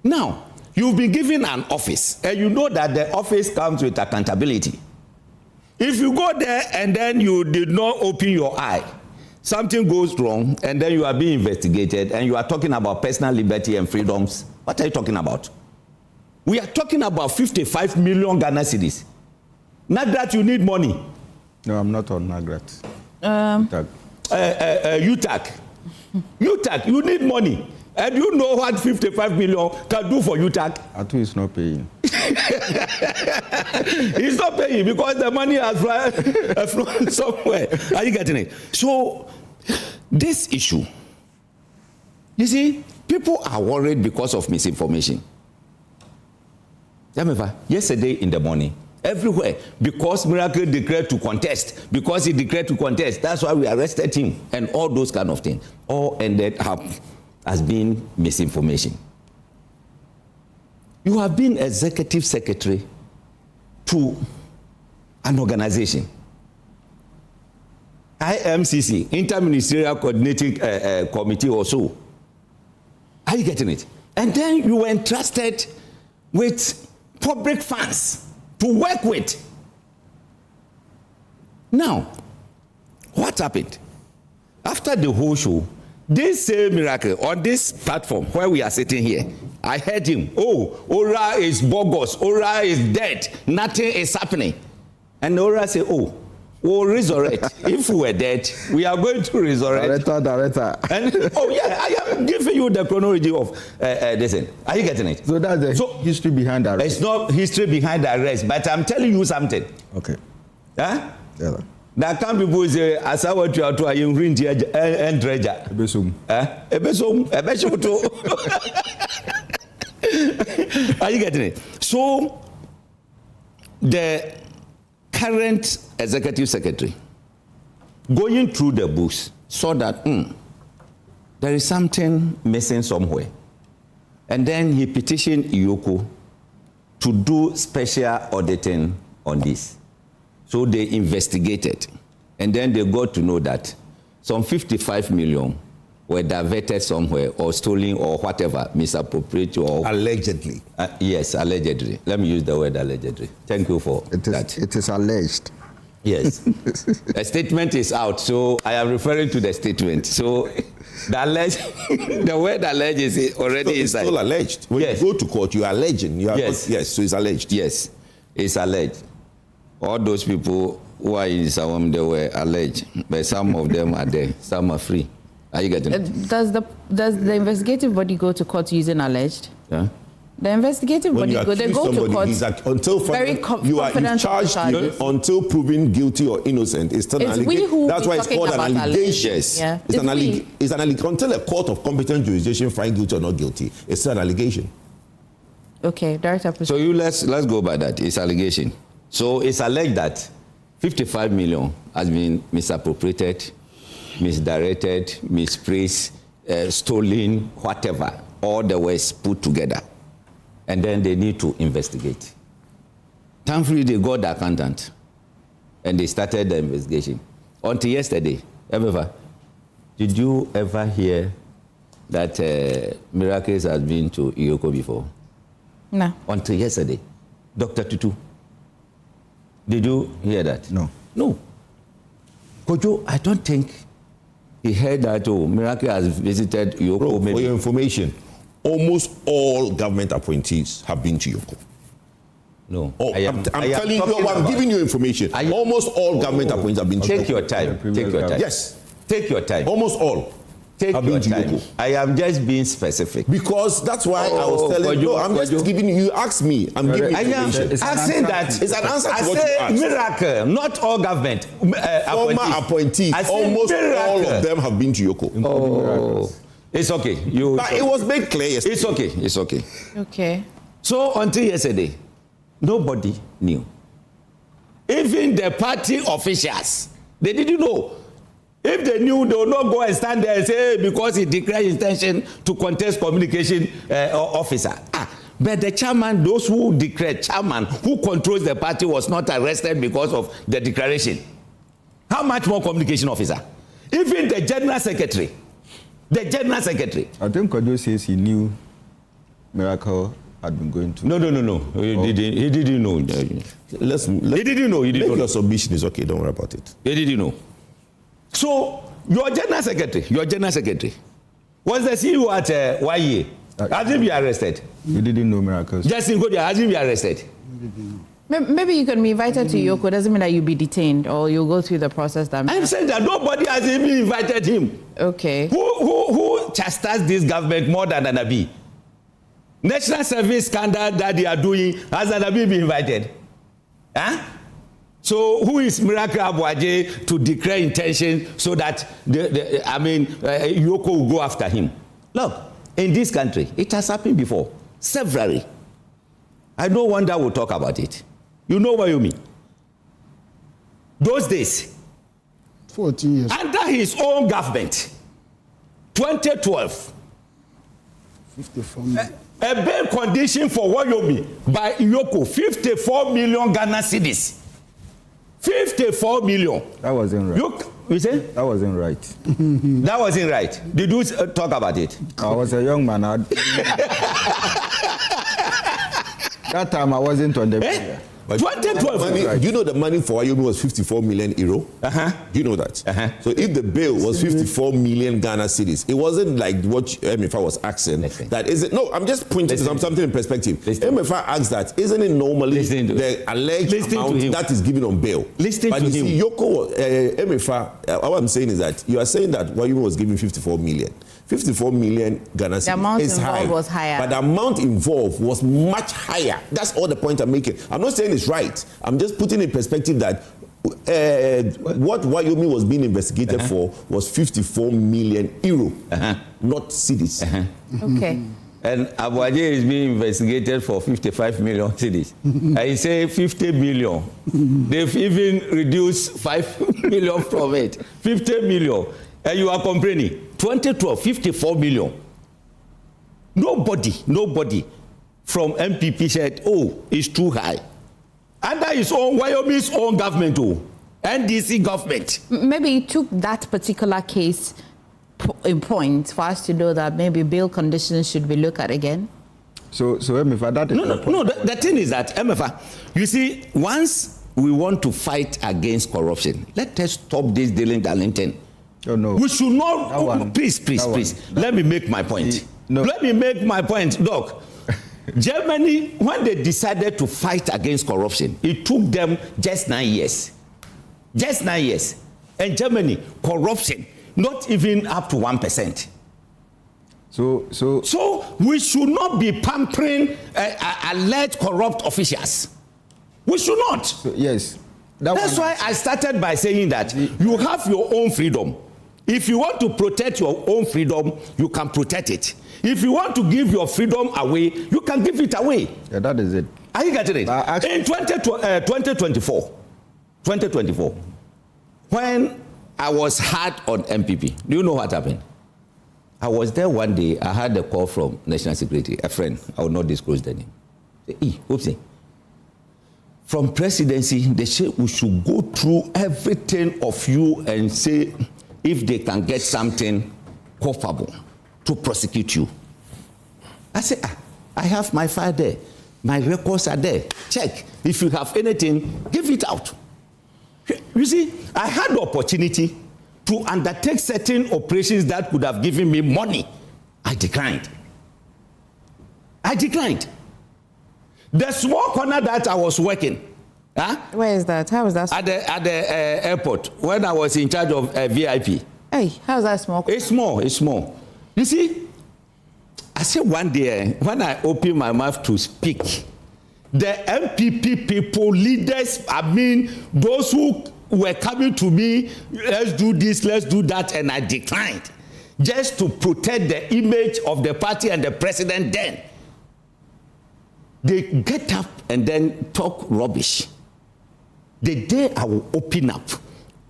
Speaker 11: Now, you've been given an office, and you know that the office comes with accountability. If you go there and then you did not open your eye, something goes wrong, and then you are being investigated, and you are talking about personal liberty and freedoms. What are you talking about? We are talking about 55 million Ghana cedis. Not that you need money.
Speaker 13: No, I'm not on Nagrat.
Speaker 11: UTAC. UTAC, you need money. And you know what 55 million can do for UTAC?
Speaker 13: Atu is not paying.
Speaker 11: He's not paying because the money has flown somewhere. Are you getting it? So, this issue, you see, people are worried because of misinformation. Yesterday in the morning, everywhere, because Miracle declared to contest, because he declared to contest, that's why we arrested him, and all those kind of things, all ended up as being misinformation. You have been executive secretary to an organization, IMCC, Interministerial Coordinating Committee or so. Are you getting it? And then you were entrusted with public funds to work with. Now, what happened? After the whole show, this same Miracle on this platform where we are sitting here, I heard him, Ora is bogus, Ora is dead, nothing is happening. And Ora said, we'll resurrect. If we were dead, we are going to resurrect.
Speaker 13: Director.
Speaker 11: And I am giving you the chronology of this. Are you getting it?
Speaker 13: So that's the history behind the arrest.
Speaker 11: It's not history behind the arrest, but I'm telling you something.
Speaker 13: Okay.
Speaker 11: Huh? Yeah. Now, some people say, "As I want to and treasure."
Speaker 13: Ebesum.
Speaker 11: Are you getting it? So, the current executive secretary, going through the books, saw that there is something missing somewhere. And then he petitioned EOCO to do special auditing on this. So they investigated. And then they got to know that some 55 million were diverted somewhere or stolen or whatever, misappropriated or...
Speaker 5: Allegedly.
Speaker 11: Yes, allegedly. Let me use the word allegedly. Thank you for that.
Speaker 13: It is alleged.
Speaker 11: Yes. A statement is out, so I am referring to the statement. So the alleged, the word alleged is already inside.
Speaker 5: It's still alleged. When you go to court, you are alleging. You are
Speaker 11: yes.
Speaker 5: Yes, so it's alleged.
Speaker 11: Yes, it's alleged. All those people who are in Sawam, they were alleged, but some of them are there, some are free. Are you getting it?
Speaker 10: Does the investigative body go to court using alleged?
Speaker 11: Yeah.
Speaker 10: The investigative body they go to court
Speaker 5: you are in charge until proven guilty or innocent. It's still an allegation. That's why it's called an allegation.
Speaker 10: Yeah.
Speaker 5: It's an allegation. Until a court of competent jurisdiction finds guilty or not guilty, it's still an allegation.
Speaker 10: Okay, Director.
Speaker 11: So let's go by that. It's allegation. So it's alleged that 55 million has been misappropriated, misdirected, misplaced, stolen, whatever. All the ways put together. And then they need to investigate. Thankfully, they got the accountant. And they started the investigation. Until yesterday, Emefa, did you ever hear that Miracles has been to EOCO before?
Speaker 10: No.
Speaker 11: Until yesterday. Dr. Tutu, did you hear that?
Speaker 13: No.
Speaker 11: No. Kojo, I don't think he heard that Miracles has visited EOCO.
Speaker 5: Bro, for your information, almost all government appointees have been to EOCO.
Speaker 11: No.
Speaker 5: I'm telling you, I'm giving you information. Almost all government appointees have been to EOCO.
Speaker 11: Take your time. Take your time.
Speaker 5: Yes.
Speaker 11: Take your time.
Speaker 5: Almost all.
Speaker 11: Take your time. I am just being specific.
Speaker 5: Because that's why I was telling you. I'm just giving you. You asked me. I'm giving you information.
Speaker 11: I am asking that.
Speaker 5: It's an answer to
Speaker 11: I
Speaker 5: what you asked.
Speaker 11: Miracle, not all government.
Speaker 5: Former appointees. Almost all of them have been to EOCO.
Speaker 11: Oh. It's okay.
Speaker 5: But it was made clear yesterday.
Speaker 11: It's okay. It's okay.
Speaker 10: Okay.
Speaker 11: So until yesterday, nobody knew. Even the party officials, they didn't know. If they knew, they would not go and stand there and say, because he declared intention to contest communication officer. But the chairman, those who declared, chairman who controls the party was not arrested because of the declaration. How much more communication officer? Even the general secretary. The general secretary.
Speaker 13: I think Kojo says he knew Miracle had been going to.
Speaker 11: No. He didn't know.
Speaker 5: He didn't know. He didn't know. Your submission is okay. Don't worry about it.
Speaker 11: He didn't know. So your general secretary, was the CEO at YA. Has he been arrested?
Speaker 13: You didn't know Miracles.
Speaker 11: Justin Kojo, has he been arrested?
Speaker 10: Maybe you can be invited to EOCO. Doesn't mean that you'll be detained or you'll go through the process. That
Speaker 11: I'm saying that nobody has even invited him.
Speaker 10: Okay.
Speaker 11: Who chastised this government more than Anabi? National service scandal that they are doing, has Anabi been invited? Huh? So who is Miracles Aboagye to declare intention so that EOCO will go after him? Look, in this country, it has happened before, severally. I no wonder we'll talk about it. You know what you mean? Those days,
Speaker 12: 14 years.
Speaker 11: Under his own government, 2012,
Speaker 12: 54 million.
Speaker 11: A bail condition for Wyoming by EOCO, 54 million Ghana cedis. 54 million.
Speaker 13: That wasn't right.
Speaker 11: You say?
Speaker 13: That wasn't right.
Speaker 11: That wasn't right. Did you talk about it?
Speaker 13: I was a young man. That time I wasn't on the media.
Speaker 11: 2012.
Speaker 5: Do you know the money for Wyoming was 54 million euro? Do you know that? So if the bill was 54 million Ghana cedis, it wasn't like what Emefa was asking. That is it. No, I'm just pointing to something in perspective. Emefa asked that, isn't it normally the alleged amount that is given on bail? But you see, Emefa, what I'm saying is that you are saying that Wyoming was given 54 million. 54 million Ghana cedis.
Speaker 10: The amount
Speaker 5: is
Speaker 10: involved
Speaker 5: high,
Speaker 10: was higher.
Speaker 5: But the amount involved was much higher. That's all the point I'm making. I'm not saying it's right. I'm just putting in perspective that what Wyoming was being investigated for was 54 million euro, not cedis.
Speaker 10: Okay.
Speaker 11: And Aboagye is being investigated for 55 million cedis. I say 50 million. They've even reduced 5 million from it. 50 million. And you are complaining. 2012, 54 million. Nobody from MPP said, it's too high. Under his own, Wyoming's own government, NDC government.
Speaker 10: Maybe you took that particular case in point for us to know that maybe bail conditions should be looked at again.
Speaker 13: So Emefa, that is
Speaker 11: no. The thing is that Emefa, you see, once we want to fight against corruption, let us stop this dilly-dallying.
Speaker 13: Oh, no.
Speaker 11: We should not. Please. Let me make my point. Let me make my point, Doc. Germany, when they decided to fight against corruption, it took them just 9 years. Just 9 years. And Germany, corruption, not even up to 1%. So we should not be pampering alleged corrupt officials. We should not.
Speaker 13: So, yes.
Speaker 11: That's why I started by saying that you have your own freedom. If you want to protect your own freedom, you can protect it. If you want to give your freedom away, you can give it away.
Speaker 13: Yeah, that is it.
Speaker 11: Are you getting it? In 2024, when I was hard on MPP, do you know what happened? I was there one day, I had a call from National Security, a friend, I will not disclose the name. Oopsie. From presidency, they said we should go through everything of you and say if they can get something culpable to prosecute you. I said, I have my file there. My records are there. Check. If you have anything, give it out. You see, I had the opportunity to undertake certain operations that could have given me money. I declined. The small corner that I was working.
Speaker 10: Where is that? How is that?
Speaker 11: At the airport, when I was in charge of VIP.
Speaker 10: Hey, how is that small?
Speaker 11: It's small. You see, I said one day, when I opened my mouth to speak, the MPP people, leaders, those who were coming to me, let's do this, let's do that, and I declined. Just to protect the image of the party and the president then. They get up and then talk rubbish. The day I will open up,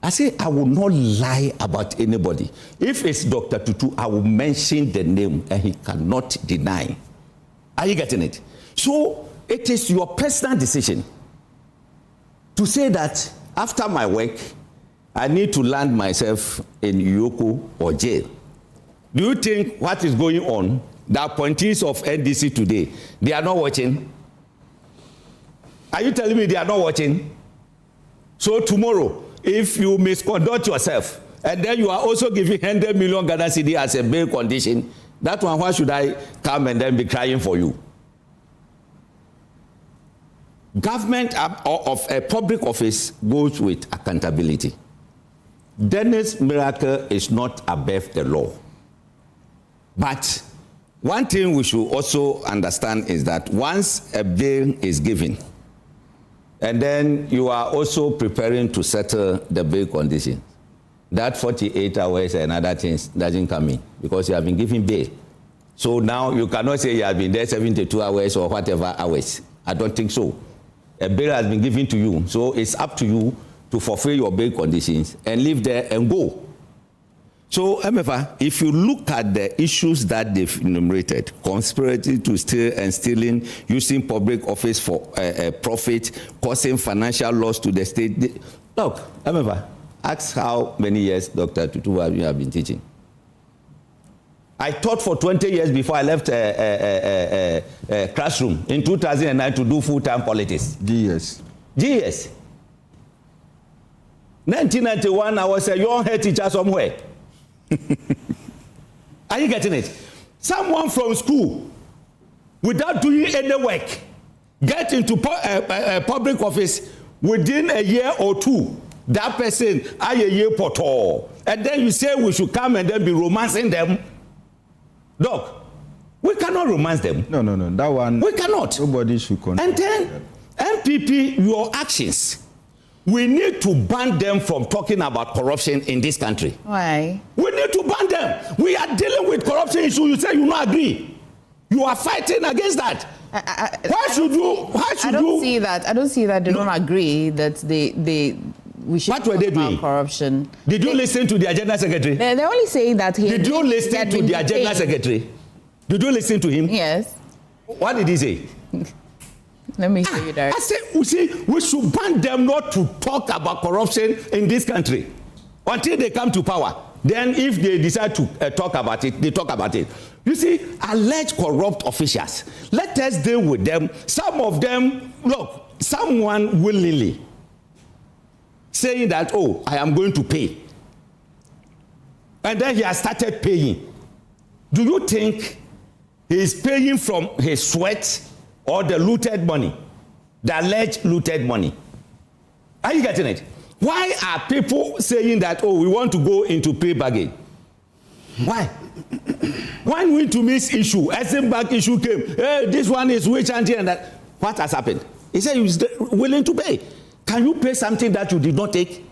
Speaker 11: I say I will not lie about anybody. If it's Dr. Tutu, I will mention the name and he cannot deny. Are you getting it? So it is your personal decision to say that after my work, I need to land myself in EOCO or jail. Do you think what is going on, the appointees of NDC today, they are not watching? Are you telling me they are not watching? So tomorrow, if you misconduct yourself, and then you are also giving 100 million Ghana cedi as a bail condition, that one, why should I come and then be crying for you? Government of a public office goes with accountability. Dennis Miracle is not above the law. But one thing we should also understand is that once a bail is given, and then you are also preparing to settle the bail condition, that 48 hours and other things doesn't come in because you have been given bail. So now you cannot say you have been there 72 hours or whatever hours. I don't think so. A bail has been given to you, so it's up to you to fulfill your bail conditions and live there and go. So, Emefa, if you look at the issues that they've enumerated, conspiracy to steal and stealing, using public office for profit, causing financial loss to the state. Look, Emefa, ask how many years Dr. Tutu have been teaching. I taught for 20 years before I left a classroom in 2009 to do full-time politics. GS. 1991, I was a young head teacher somewhere. Are you getting it? Someone from school, without doing any work, get into public office within a year or two. That person, a year portal, and then you say we should come and then be romancing them. Doc, we cannot romance them.
Speaker 13: No. That one.
Speaker 11: We cannot.
Speaker 13: Nobody should control.
Speaker 11: And then, MPP, your actions. We need to ban them from talking about corruption in this country.
Speaker 10: Why?
Speaker 11: We need to ban them. We are dealing with corruption issues. You say you not agree. You are fighting against that. Why should you? I don't
Speaker 10: see that. I don't see that they don't agree that we should.
Speaker 11: What were they doing?
Speaker 10: Corruption.
Speaker 11: Did you listen to the agenda secretary?
Speaker 10: They're only saying that he.
Speaker 11: Did you listen to the agenda secretary? Did you listen to him?
Speaker 10: Yes.
Speaker 11: What did he say?
Speaker 10: Let me show you that.
Speaker 11: I said, we should ban them not to talk about corruption in this country until they come to power. Then if they decide to talk about it, they talk about it. You see, alleged corrupt officials, let us deal with them. Some of them, look, someone willingly saying that, oh, I am going to pay. And then he has started paying. Do you think he is paying from his sweat or the looted money? The alleged looted money. Are you getting it? Why are people saying that, oh, we want to go into pay bargain? Why? When we to miss issue, SM Bank issue came, hey, this one is which and that. What has happened? He said he was willing to pay. Can you pay something that you did not take?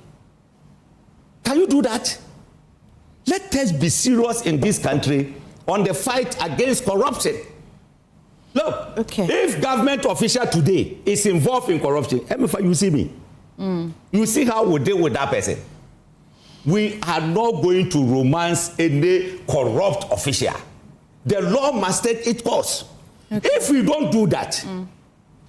Speaker 11: Can you do that? Let us be serious in this country on the fight against corruption. Look, if government official today is involved in corruption, Emefa, you see me. You see how we deal with that person. We are not going to romance any corrupt official. The law must take its course. If we don't do that,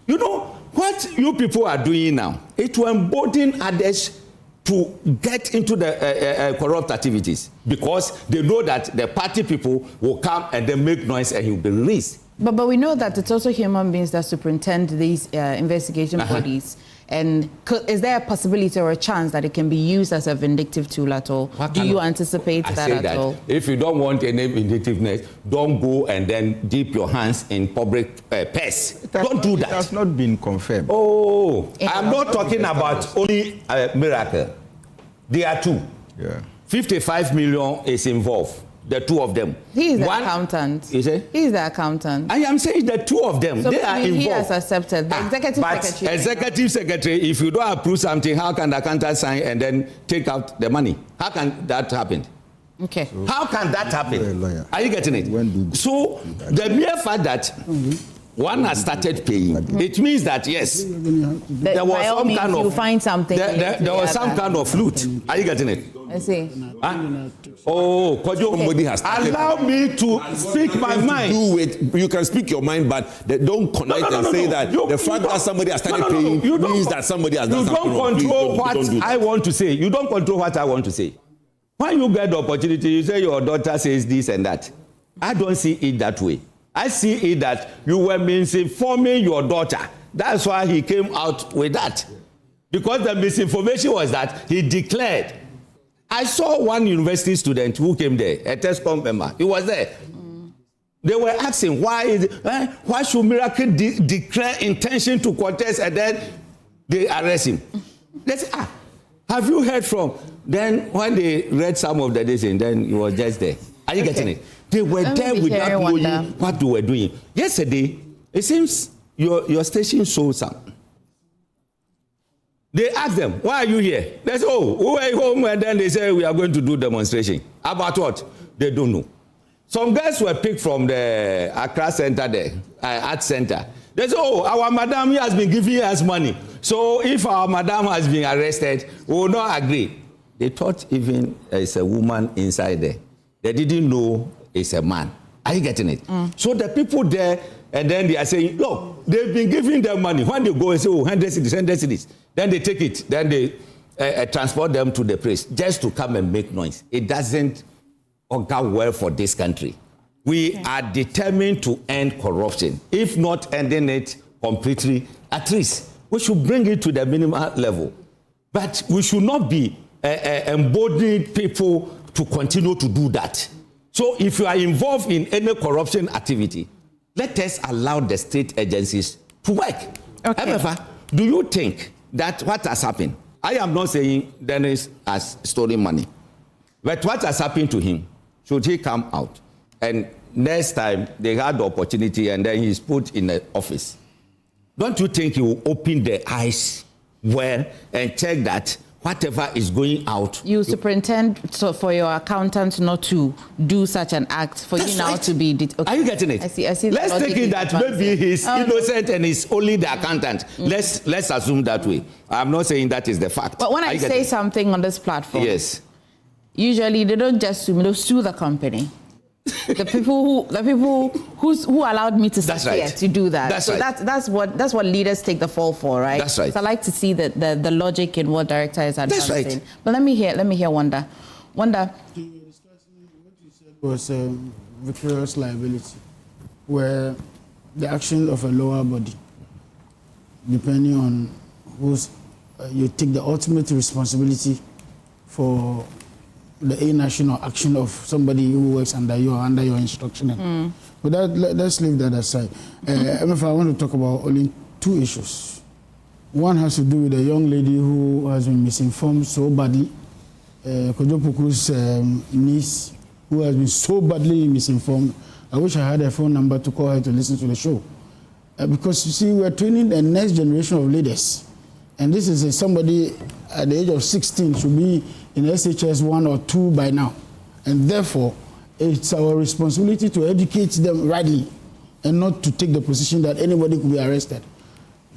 Speaker 11: you know, what you people are doing now, it will embolden others to get into the corrupt activities because they know that the party people will come and then make noise and he will be released.
Speaker 10: But we know that it's also human beings that superintend these investigation bodies. And is there a possibility or a chance that it can be used as a vindictive tool at all? Do you anticipate that at all?
Speaker 11: If you don't want any vindictiveness, don't go and then dip your hands in public purse. Don't do that.
Speaker 13: It has not been confirmed.
Speaker 11: Oh, I'm not talking about only Miracle. There are two.
Speaker 13: Yeah.
Speaker 11: 55 million is involved. The two of them.
Speaker 10: He is the accountant.
Speaker 11: Is it?
Speaker 10: He is the accountant.
Speaker 11: I am saying the two of them.
Speaker 10: So
Speaker 11: they are involved.
Speaker 10: He has accepted. The executive secretary.
Speaker 11: Executive secretary, if you don't approve something, how can the accountant sign and then take out the money? How can that happen?
Speaker 10: Okay.
Speaker 11: So, how can that happen? Are you getting it? So the mere fact that one has started paying, it means that yes, there was some kind of
Speaker 10: find something.
Speaker 11: There was some kind of loot. Are you getting it?
Speaker 10: I see.
Speaker 11: Oh, Kojo, somebody has allow me to speak my mind.
Speaker 5: You can speak your mind, but don't connect and say that the fact that somebody has started paying means that somebody has done something wrong.
Speaker 11: You don't control what I want to say. You don't control what I want to say. When you get the opportunity, you say your daughter says this and that. I don't see it that way. I see it that you were misinforming your daughter. That's why he came out with that. Because the misinformation was that he declared. I saw one university student who came there, a TESCOM member. He was there. They were asking, why should Miracle declare intention to contest and then they arrest him? They said, have you heard from? Then when they read some of the decision, then he was just there. Are you getting it? They were there without knowing what they were doing. Yesterday, it seems your station showed some. They asked them, why are you here? They said, oh, we were home, and then they said, we are going to do demonstration. About what? They don't know. Some guys were picked from the Accra Center there, Art Center. They said, oh, our madam has been giving us money. So if our madam has been arrested, we will not agree. They thought even it's a woman inside there. They didn't know it's a man. Are you getting it? So the people there, and then they are saying, look, they've been giving them money. When they go and say, oh, 100 cedis, then they take it. Then they transport them to the place just to come and make noise. It doesn't go well for this country. We are determined to end corruption. If not ending it completely, at least we should bring it to the minimal level. But we should not be emboldening people to continue to do that. So if you are involved in any corruption activity, let us allow the state agencies to work. Emefa, do you think that what has happened? I am not saying Dennis has stolen money. But what has happened to him? Should he come out? And next time they had the opportunity and then he's put in the office. Don't you think he will open the eyes well and check that whatever is going out?
Speaker 10: You superintend for your accountant not to do such an act, for you now to be...
Speaker 11: Are you getting it?
Speaker 10: I see.
Speaker 11: Let's take it that maybe he's innocent and he's only the accountant. Let's assume that way. I'm not saying that is the fact.
Speaker 10: But when I say something on this platform,
Speaker 11: yes,
Speaker 10: usually they don't just sue the company. The people who allowed me to sit here to do that. That's what leaders take the fall for, right?
Speaker 11: That's right.
Speaker 10: So I like to see the logic in what director is advancing.
Speaker 11: That's right.
Speaker 10: But let me hear Wanda. Wanda.
Speaker 12: What you said was vicarious liability, where the action of a lower body, depending on whose you take the ultimate responsibility for the national action of somebody who works under you or under your instruction. But let's leave that aside. Emefa, I want to talk about only two issues. One has to do with a young lady who has been misinformed so badly. Kojo Puku's niece, who has been so badly misinformed. I wish I had a phone number to call her to listen to the show. Because you see, we're training the next generation of leaders. And this is somebody at the age of 16 should be in SHS 1 or 2 by now. And therefore, it's our responsibility to educate them rightly and not to take the position that anybody could be arrested.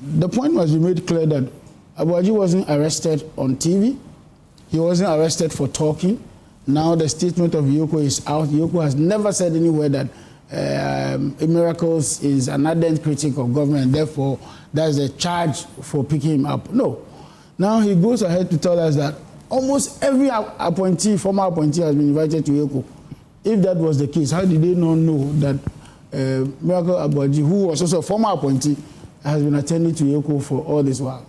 Speaker 12: The point must be made clear that Aboagye wasn't arrested on TV. He wasn't arrested for talking. Now the statement of EOCO is out. EOCO has never said anywhere that Miracles is an ardent critic of government, and therefore that's a charge for picking him up. No. Now he goes ahead to tell us that almost every appointee, former appointee, has been invited to EOCO. If that was the case, how did they not know that Miracles Aboagye, who was also a former appointee, has been attending to EOCO for all this while,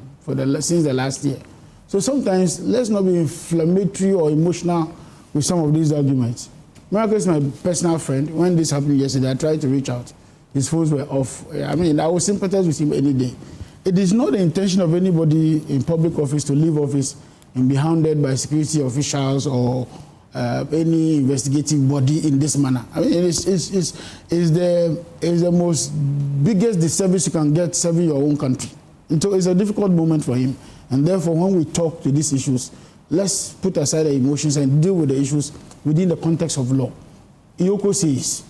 Speaker 12: since the last year? So sometimes let's not be inflammatory or emotional with some of these arguments. Miracles is my personal friend. When this happened yesterday, I tried to reach out. His phones were off. I mean, I would sympathize with him any day. It is not the intention of anybody in public office to leave office and be hounded by security officials or any investigative body in this manner. I mean, it's the most biggest disservice you can get serving your own country. And so it's a difficult moment for him. And therefore, when we talk to these issues, let's put aside the emotions and deal with the issues within the context of law. EOCO says,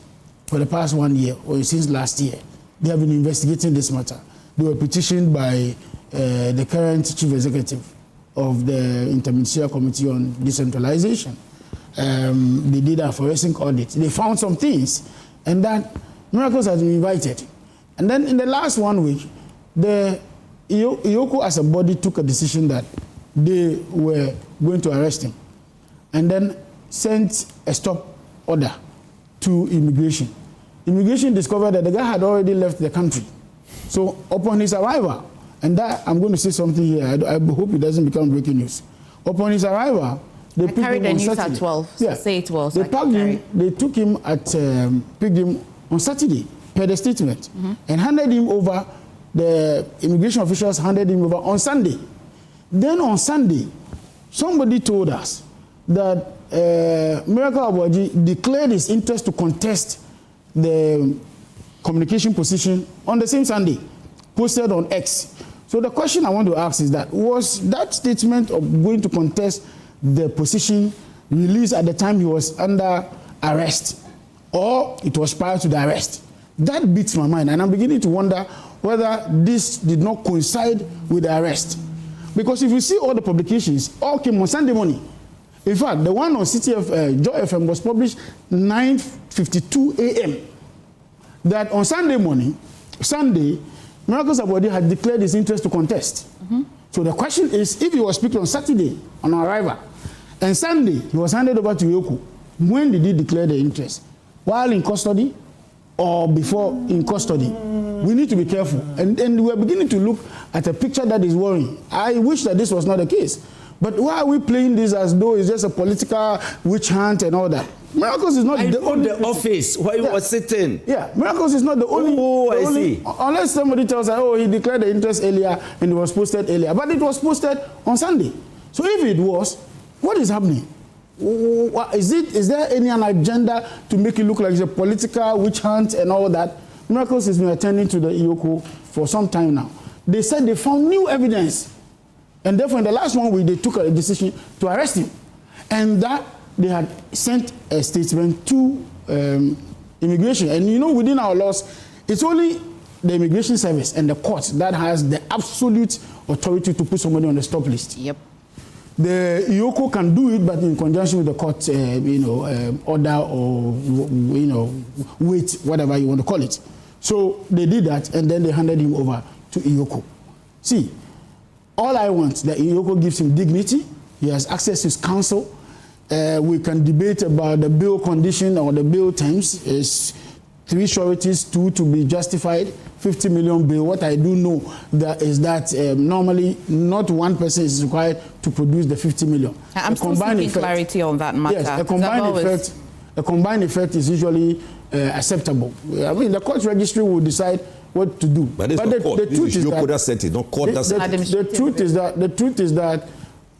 Speaker 12: for the past 1 year, or since last year, they have been investigating this matter. They were petitioned by the current chief executive of the Interministerial Committee on Decentralization. They did a forensic audit. They found some things, and that Miracles has been invited. And then in the last 1 week, the EOCO as a body took a decision that they were going to arrest him, and then sent a stop order to immigration. Immigration discovered that the guy had already left the country. So upon his arrival, and that I'm going to say something here, I hope it doesn't become breaking news. Upon his arrival, they picked him on Saturday. At 12. So yeah. Say it well. So they took him picked him on Saturday, per the statement, and handed him over. The immigration officials handed him over on Sunday. Then on Sunday, somebody told us that Miracles Aboagye declared his interest to contest the communication position on the same Sunday, posted on X. So the question I want to ask is that, was that statement of going to contest the position released at the time he was under arrest, or it was prior to the arrest? That beats my mind, and I'm beginning to wonder whether this did not coincide with the arrest. Because if you see all the publications, all came on Sunday morning. In fact, the one on City of Joy FM was published 9:52 a.m. That on Sunday morning, Miracles Aboagye had declared his interest to contest. So the question is, if he was speaking on Saturday on arrival, and Sunday he was handed over to EOCO, when did he declare the interest? While in custody or before in custody? We need to be careful. And we're beginning to look at a picture that is worrying. I wish that this was not the case. But why are we playing this as though it's just a political witch hunt and all that? Miracles is not the only
Speaker 11: office where he was sitting.
Speaker 12: Yeah, Miracles is not the only.
Speaker 11: I see.
Speaker 12: Unless somebody tells us, oh, he declared the interest earlier and it was posted earlier. But it was posted on Sunday. So if it was, what is happening? Is there any agenda to make it look like it's a political witch hunt and all that? Miracles has been attending to the EOCO for some time now. They said they found new evidence. And therefore, in the last 1 week, they took a decision to arrest him. And that they had sent a statement to immigration. And you know, within our laws, it's only the immigration service and the court that has the absolute authority to put somebody on the stop list.
Speaker 10: Yep.
Speaker 12: The EOCO can do it, but in conjunction with the court, order or, wait, whatever you want to call it. So they did that, and then they handed him over to EOCO. See, all I want, that EOCO gives him dignity. He has access to his counsel. We can debate about the bail condition or the bail terms. Is 3 sureties, 2 to be justified, 50 million bail. What I do know is that normally not one person is required to produce the 50 million.
Speaker 10: I'm still seeking clarity on that matter.
Speaker 12: Yes, a combined effect is usually acceptable. I mean, the court registry will decide what to do.
Speaker 5: But the truth is
Speaker 12: the truth is that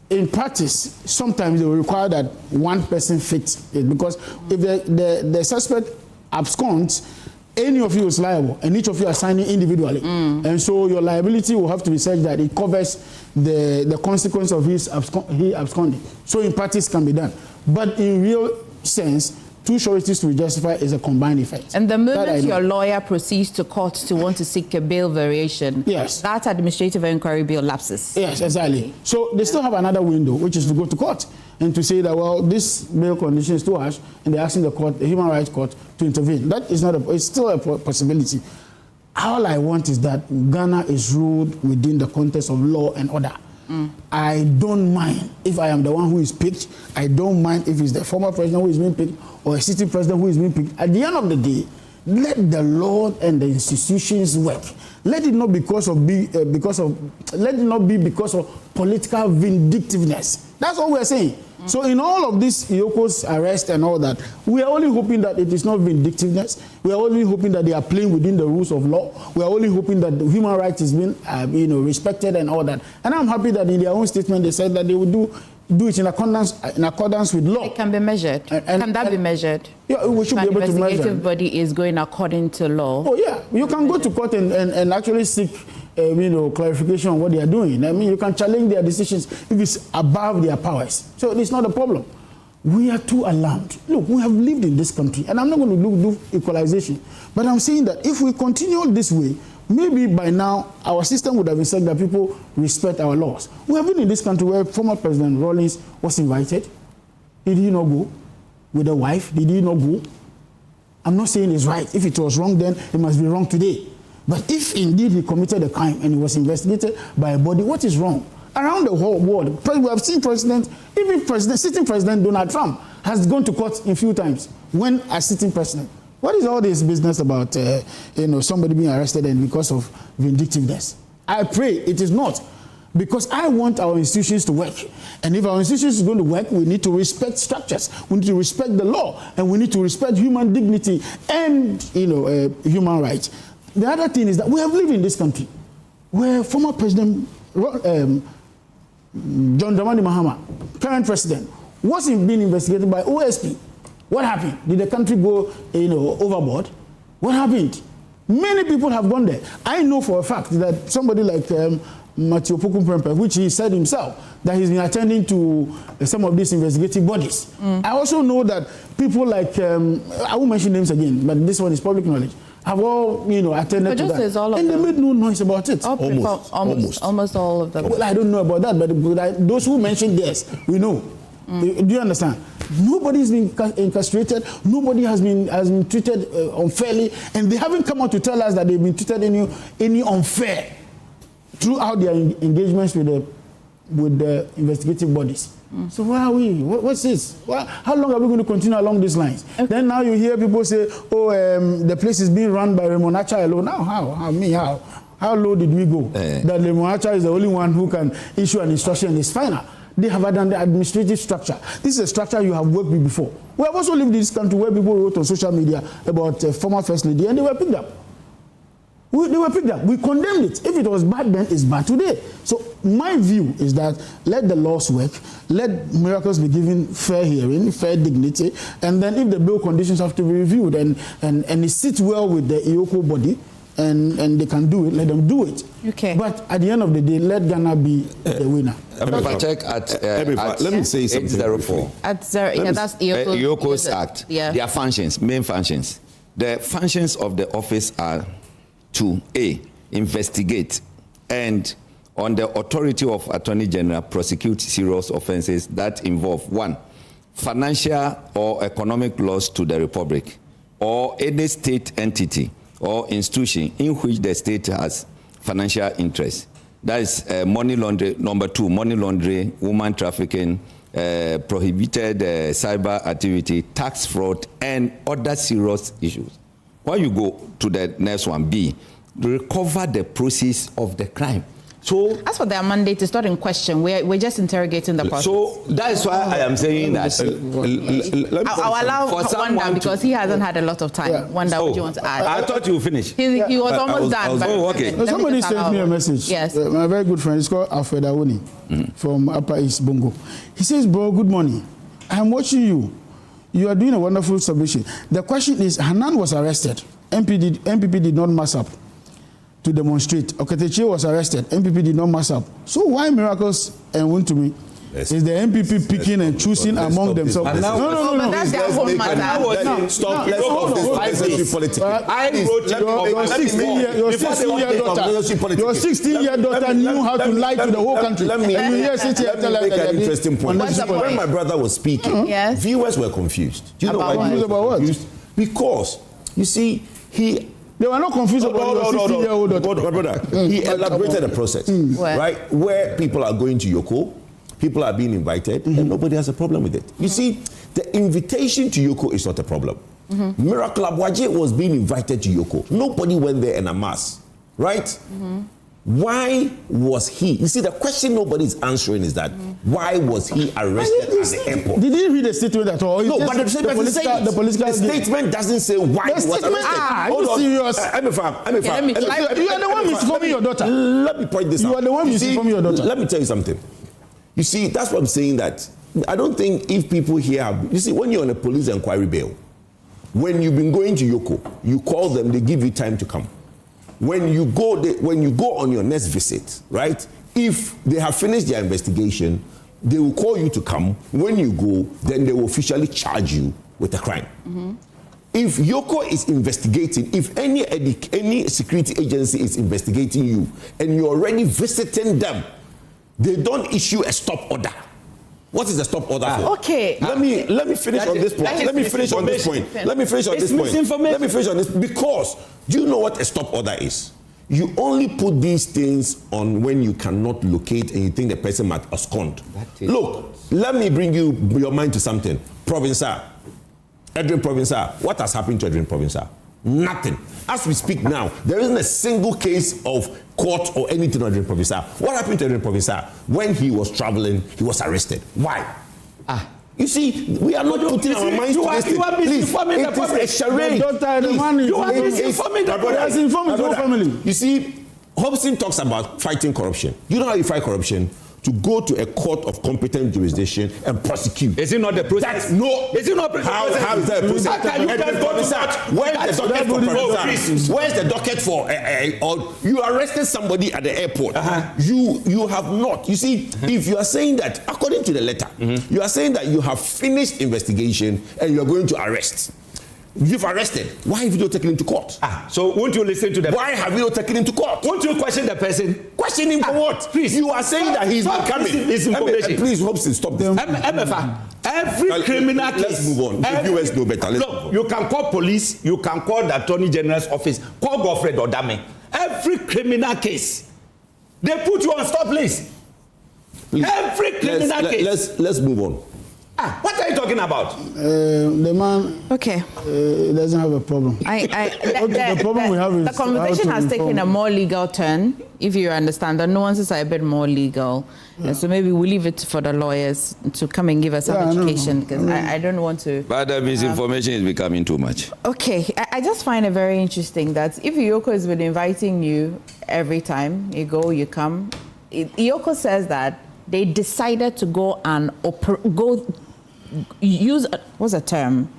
Speaker 12: in practice, sometimes they will require that one person fits it, because if the suspect absconds, any of you is liable, and each of you are signing individually, and so your liability will have to be such that it covers the consequence of his absconding. So in practice, can be done, but in real sense, two sureties to be justified is a combined effect.
Speaker 10: And the moment your lawyer proceeds to court to want to seek a bail variation,
Speaker 12: yes,
Speaker 10: that administrative inquiry bail lapses.
Speaker 12: Yes, exactly. So they still have another window, which is to go to court and to say that, well, this bail condition is too harsh, and they're asking the court, the human rights court, to intervene. That is not it's still a possibility. All I want is that Ghana is ruled within the context of law and order. I don't mind if I am the one who is picked. I don't mind if it's the former president who is being picked or a sitting president who is being picked. At the end of the day, let the law and the institutions work. Let it not be because of political vindictiveness. That's all we're saying. So in all of this EOCO's arrest and all that, we are only hoping that it is not vindictiveness. We are only hoping that they are playing within the rules of law. We are only hoping that the human rights is being respected and all that. And I'm happy that in their own statement they said that they would do it in accordance with law.
Speaker 10: It can be measured. Can that be measured?
Speaker 12: Yeah, we should be able to measure.
Speaker 10: The investigative body is going according to law.
Speaker 12: Oh yeah, you can go to court and actually seek clarification on what they are doing. I mean, you can challenge their decisions if it's above their powers. So it's not a problem. We are too alarmed. Look, we have lived in this country, and I'm not going to do equalization, but I'm saying that if we continue this way, maybe by now our system would have been said that people respect our laws. We have been in this country where former President Rawlings was invited. Did he not go? With a wife, did he not go? I'm not saying it's right. If it was wrong then, it must be wrong today. But if indeed he committed a crime and he was investigated by a body, what is wrong? Around the whole world, we have seen sitting President Donald Trump has gone to court a few times when a sitting president. What is all this business about somebody being arrested and because of vindictiveness? I pray it is not, because I want our institutions to work. And if our institutions are going to work, we need to respect structures, we need to respect the law, and we need to respect human dignity and human rights. The other thing is that we have lived in this country where former President John Dramani Mahama, current president, wasn't being investigated by OSP. What happened? Did the country go overboard? What happened? Many people have gone there. I know for a fact that somebody like Matthew Pokumprempe, which he said himself, that he's been attending to some of these investigative bodies. I also know that people like, I won't mention names again, but this one is public knowledge, have all attended to that. And they made no noise about it.
Speaker 10: Almost all of them.
Speaker 12: Well, I don't know about that, but those who mentioned this, we know. Do you understand? Nobody's been incarcerated. Nobody has been treated unfairly, and they haven't come out to tell us that they've been treated any unfair throughout their engagements with the investigative bodies. So where are we? What's this? How long are we going to continue along these lines? Okay. Then now you hear people say, the place is being run by Raymond Acha alone. Now how low did we go? That Raymond Acha is the only one who can issue an instruction and it's final. They have done the administrative structure. This is a structure you have worked with before. We have also lived in this country where people wrote on social media about former First Lady and they were picked up. They were picked up. We condemned it. If it was bad then, it's bad today. So my view is that let the laws work, let Miracles be given fair hearing, fair dignity, and then if the bail conditions have to be reviewed and it sits well with the EOCO body, and they can do it, let them do it.
Speaker 10: Okay.
Speaker 12: But at the end of the day, let Ghana be the winner.
Speaker 11: Check at
Speaker 5: let me say something.
Speaker 11: 804.
Speaker 10: That's EOCO.
Speaker 11: EOCO's Act. Yeah. Their functions, main functions. The functions of the office are to investigate and on the authority of Attorney General prosecute serious offences that involve 1, financial or economic loss to the Republic or any state entity or institution in which the state has financial interest. That is money laundering. Number 2, money laundering, woman trafficking, prohibited cyber activity, tax fraud, and other serious issues. When you go to the next one, B, recover the proceeds of the crime. So,
Speaker 10: as for their mandate, it's not in question. We're just interrogating the process.
Speaker 11: So that's why I am saying that.
Speaker 10: I'll allow Wanda because he hasn't had a lot of time.
Speaker 12: Yeah.
Speaker 10: Wanda, what do you want to add?
Speaker 11: I thought you finished.
Speaker 10: He was almost done.
Speaker 11: Okay.
Speaker 12: Somebody sent me a message.
Speaker 10: Yes.
Speaker 12: My very good friend, he's called Alfred from Upper East Bongo. He says, bro, good morning. I'm watching you. You are doing a wonderful submission. The question is, Hanan was arrested. MPP did not mass up to demonstrate. Oketechie was arrested. MPP did not mass up. So why Miracles and Wontumi is the MPP picking and choosing among themselves? No.
Speaker 10: But that's their whole matter.
Speaker 5: Stop. Let's stop this unnecessary politics.
Speaker 11: I wrote
Speaker 12: your 16-year daughter knew how to lie to the whole country.
Speaker 5: Let me make an interesting point. When my brother was speaking, viewers were confused. Do you know why?
Speaker 12: Confused about what?
Speaker 5: Because, you see,
Speaker 12: they were not confused about your 16-year-old daughter.
Speaker 5: Brother, he elaborated the process, right? Where people are going to EOCO, people are being invited, and nobody has a problem with it. You see, the invitation to EOCO is not a problem. Miracles Aboagye was being invited to EOCO. Nobody went there en masse, right? Why was he? You see, the question nobody is answering is that why was he arrested at the airport?
Speaker 12: Did he read the statement at all?
Speaker 5: No, but the statement doesn't say why he was arrested.
Speaker 12: Hold on. Serious?
Speaker 5: Emefa.
Speaker 12: You are the one misinforming your daughter.
Speaker 5: Let me point this out.
Speaker 12: You are the one misinforming your daughter.
Speaker 5: Let me tell you something. You see, that's what I'm saying, that I don't think if people here have, you see, when you're on a police inquiry bail, when you've been going to EOCO, you call them, they give you time to come. When you go on your next visit, right? If they have finished their investigation, they will call you to come. When you go, then they will officially charge you with a crime. If EOCO is investigating, if any security agency is investigating you, and you're already visiting them, they don't issue a stop order. What is the stop order for?
Speaker 10: Okay.
Speaker 5: Let me finish on this point. Let me finish on this point. Because do you know what a stop order is? You only put these things on when you cannot locate and you think the person might abscond. Look, let me bring your mind to something. Provincial. Edwin Provincial. What has happened to Edwin Provincial? Nothing. As we speak now, there isn't a single case of court or anything on Edwin Provincial. What happened to Edwin Provincial? When he was traveling, he was arrested. Why? You see, we are not putting our minds to this thing. Please, it is a charade.
Speaker 12: You are misinforming the whole family.
Speaker 5: You see, Hobson talks about fighting corruption. You know how you fight corruption? To go to a court of competent jurisdiction and prosecute.
Speaker 11: Is it not the process?
Speaker 5: Is it not the process? How is that a process?
Speaker 11: How can you guys go to that?
Speaker 5: Where's the docket for you arrested somebody at the airport? You have not. You see, if you are saying that, according to the letter, you are saying that you have finished investigation and you are going to arrest. You've arrested. Why have you not taken him to court?
Speaker 11: So won't you listen to them?
Speaker 5: Why have you not taken him to court?
Speaker 11: Won't you question the person?
Speaker 5: Question him for what?
Speaker 11: Please.
Speaker 5: You are saying that he's not coming. Please, Hobson, stop this.
Speaker 11: Emefa, every criminal case.
Speaker 5: Let's move on. The viewers know better.
Speaker 11: Look, you can call police, you can call the Attorney General's office, call Godfred Odame. Every criminal case, they put you on stop list. Every criminal case.
Speaker 5: Let's move on.
Speaker 11: What are you talking about?
Speaker 12: The man doesn't have a problem.
Speaker 10: The
Speaker 12: problem we have is
Speaker 10: the conversation has taken a more legal turn, if you understand. The nuances are a bit more legal. So maybe we'll leave it for the lawyers to come and give us some education, because I don't want to.
Speaker 11: But the misinformation is becoming too much.
Speaker 10: Okay, I just find it very interesting that if EOCO has been inviting you every time you go, you come, EOCO says that they decided to go and use what's the term?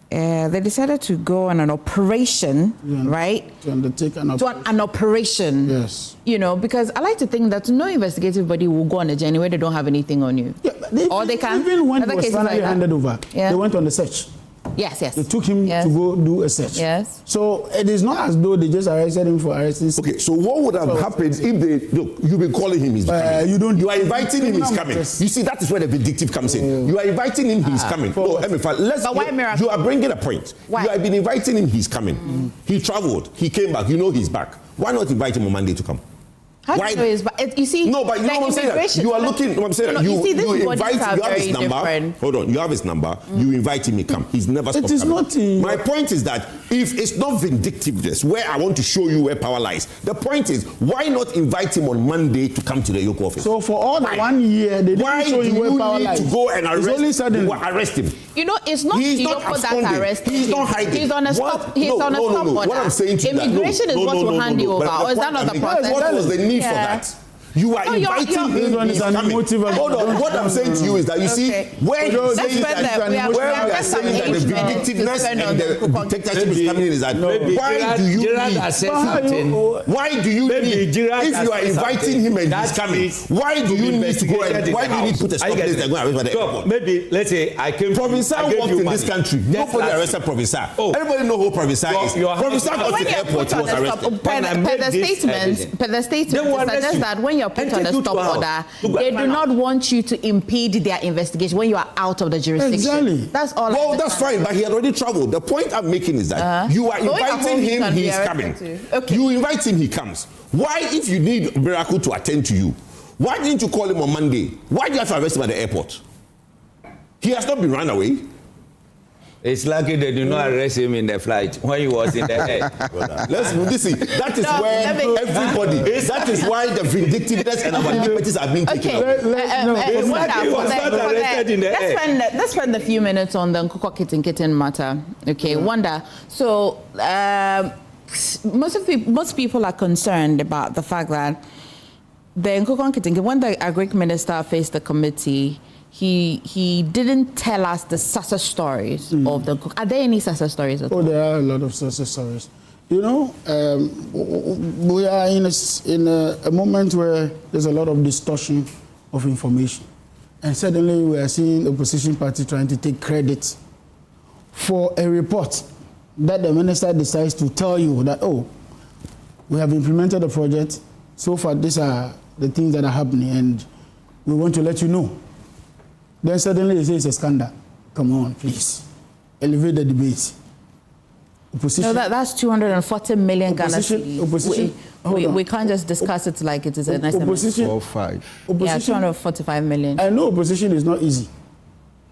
Speaker 10: They decided to go on an operation, right?
Speaker 12: To undertake an operation.
Speaker 10: An operation.
Speaker 12: Yes.
Speaker 10: You know, because I like to think that no investigative body will go on a journey where they don't have anything on you. Or they can.
Speaker 12: Even when he was finally handed over, they went on the search.
Speaker 10: Yes.
Speaker 12: They took him to go do a search.
Speaker 10: Yes.
Speaker 12: So it is not as though they just arrested him for arresting.
Speaker 5: Okay, so what would have happened if they look? You've been calling him, he's coming. You are inviting him, he's coming. You see, that is where the vindictive comes in. You are inviting him, he's coming. No, Emefa, you are bringing a point.
Speaker 10: Why?
Speaker 5: You have been inviting him, he's coming. He traveled, he came back. You know he's back. Why not invite him on Monday to come?
Speaker 10: How do you know it's you see?
Speaker 5: No, but you know what I'm saying? You are looking. What I'm saying? You invite. You have his number. Hold on. You have his number. You invite him. He come. He's never stopped coming. My point is that if it's not vindictiveness, where I want to show you where power lies. The point is, why not invite him on Monday to come to the EOCO office?
Speaker 12: So for all the 1 year, they didn't show you where power lies.
Speaker 5: Why do you need to go and arrest him?
Speaker 10: You know, it's not EOCO that arrested him.
Speaker 5: He's not hiding.
Speaker 10: He's on a stop. He's on a stop order.
Speaker 5: What I'm saying to you,
Speaker 10: immigration is what will hand you over, or is that not the process?
Speaker 5: What was the need for that? You are inviting him. He's coming. Hold on. What I'm saying to you is that you see where we are saying that the vindictiveness and the dictatorship is coming in is that why do you need if you are inviting him and he's coming? Why do you need to go and why do you need to put a stop place that going to arrest by the airport?
Speaker 11: Maybe let's say I came.
Speaker 5: Provincial worked in this country. Nobody arrested Provincial. Everybody know who Provincial is. Provincial got to the airport. He was arrested.
Speaker 10: Per the statement, it suggests that when you're put on a stop order, they do not want you to impede their investigation when you are out of the jurisdiction.
Speaker 5: Exactly.
Speaker 10: That's all.
Speaker 5: Well, that's fine, but he had already traveled. The point I'm making is that you are inviting him, he is coming. Okay. You invite him, he comes. Why, if you need Miracle to attend to you, why didn't you call him on Monday? Why do you have to arrest him at the airport? He has not been run away.
Speaker 11: It's lucky they did not arrest him in the flight when he was in the air.
Speaker 5: Let's see. That is where everybody. That is why the vindictiveness and our liberties are being taken away.
Speaker 10: Let's spend a few minutes on the Nkukwa Kitten matter. Okay, Wanda. So most people are concerned about the fact that the Nkukwa Kitten, when the Agric Minister faced the committee, he didn't tell us the success stories of the. Are there any success stories at all?
Speaker 12: There are a lot of success stories. You know, we are in a moment where there's a lot of distortion of information, and suddenly we are seeing the opposition party trying to take credit for a report that the minister decides to tell you that, oh, we have implemented the project. So far, these are the things that are happening, and we want to let you know. Then suddenly they say it's a scandal. Come on, please. Elevate the debate.
Speaker 10: Opposition. No, that's 240 million Ghana cedis. We can't just discuss it like it is an estimate.
Speaker 12: Opposition.
Speaker 10: 245 million.
Speaker 12: I know opposition is not easy,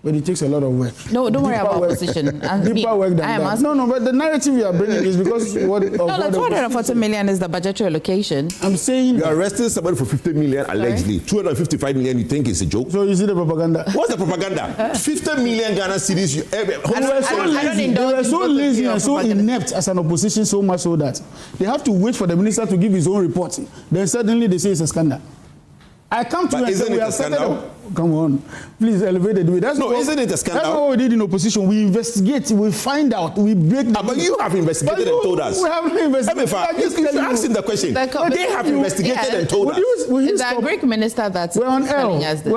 Speaker 12: but it takes a lot of work.
Speaker 10: No, don't worry about opposition.
Speaker 12: Deeper work than that. No, but the narrative you are bringing is because what...
Speaker 10: No, the 240 million is the budgetary allocation.
Speaker 12: I'm saying...
Speaker 5: You're arresting somebody for 50 million, allegedly. 255 million, you think it's a joke?
Speaker 12: So you see the propaganda?
Speaker 5: What's the propaganda? 50 million Ghana cedis...
Speaker 12: They were so lazy and so inept as an opposition, so much so that they have to wait for the minister to give his own report. Then suddenly they say it's a scandal. I come to you and say we have scandal. Come on, please elevate the debate.
Speaker 5: Isn't it a scandal?
Speaker 12: That's what we did in opposition. We investigate, we find out, we break the
Speaker 5: but you have investigated and told us.
Speaker 12: We haven't investigated.
Speaker 5: You're asking the question. They have investigated and told us.
Speaker 10: It's the Greek minister that's telling us this.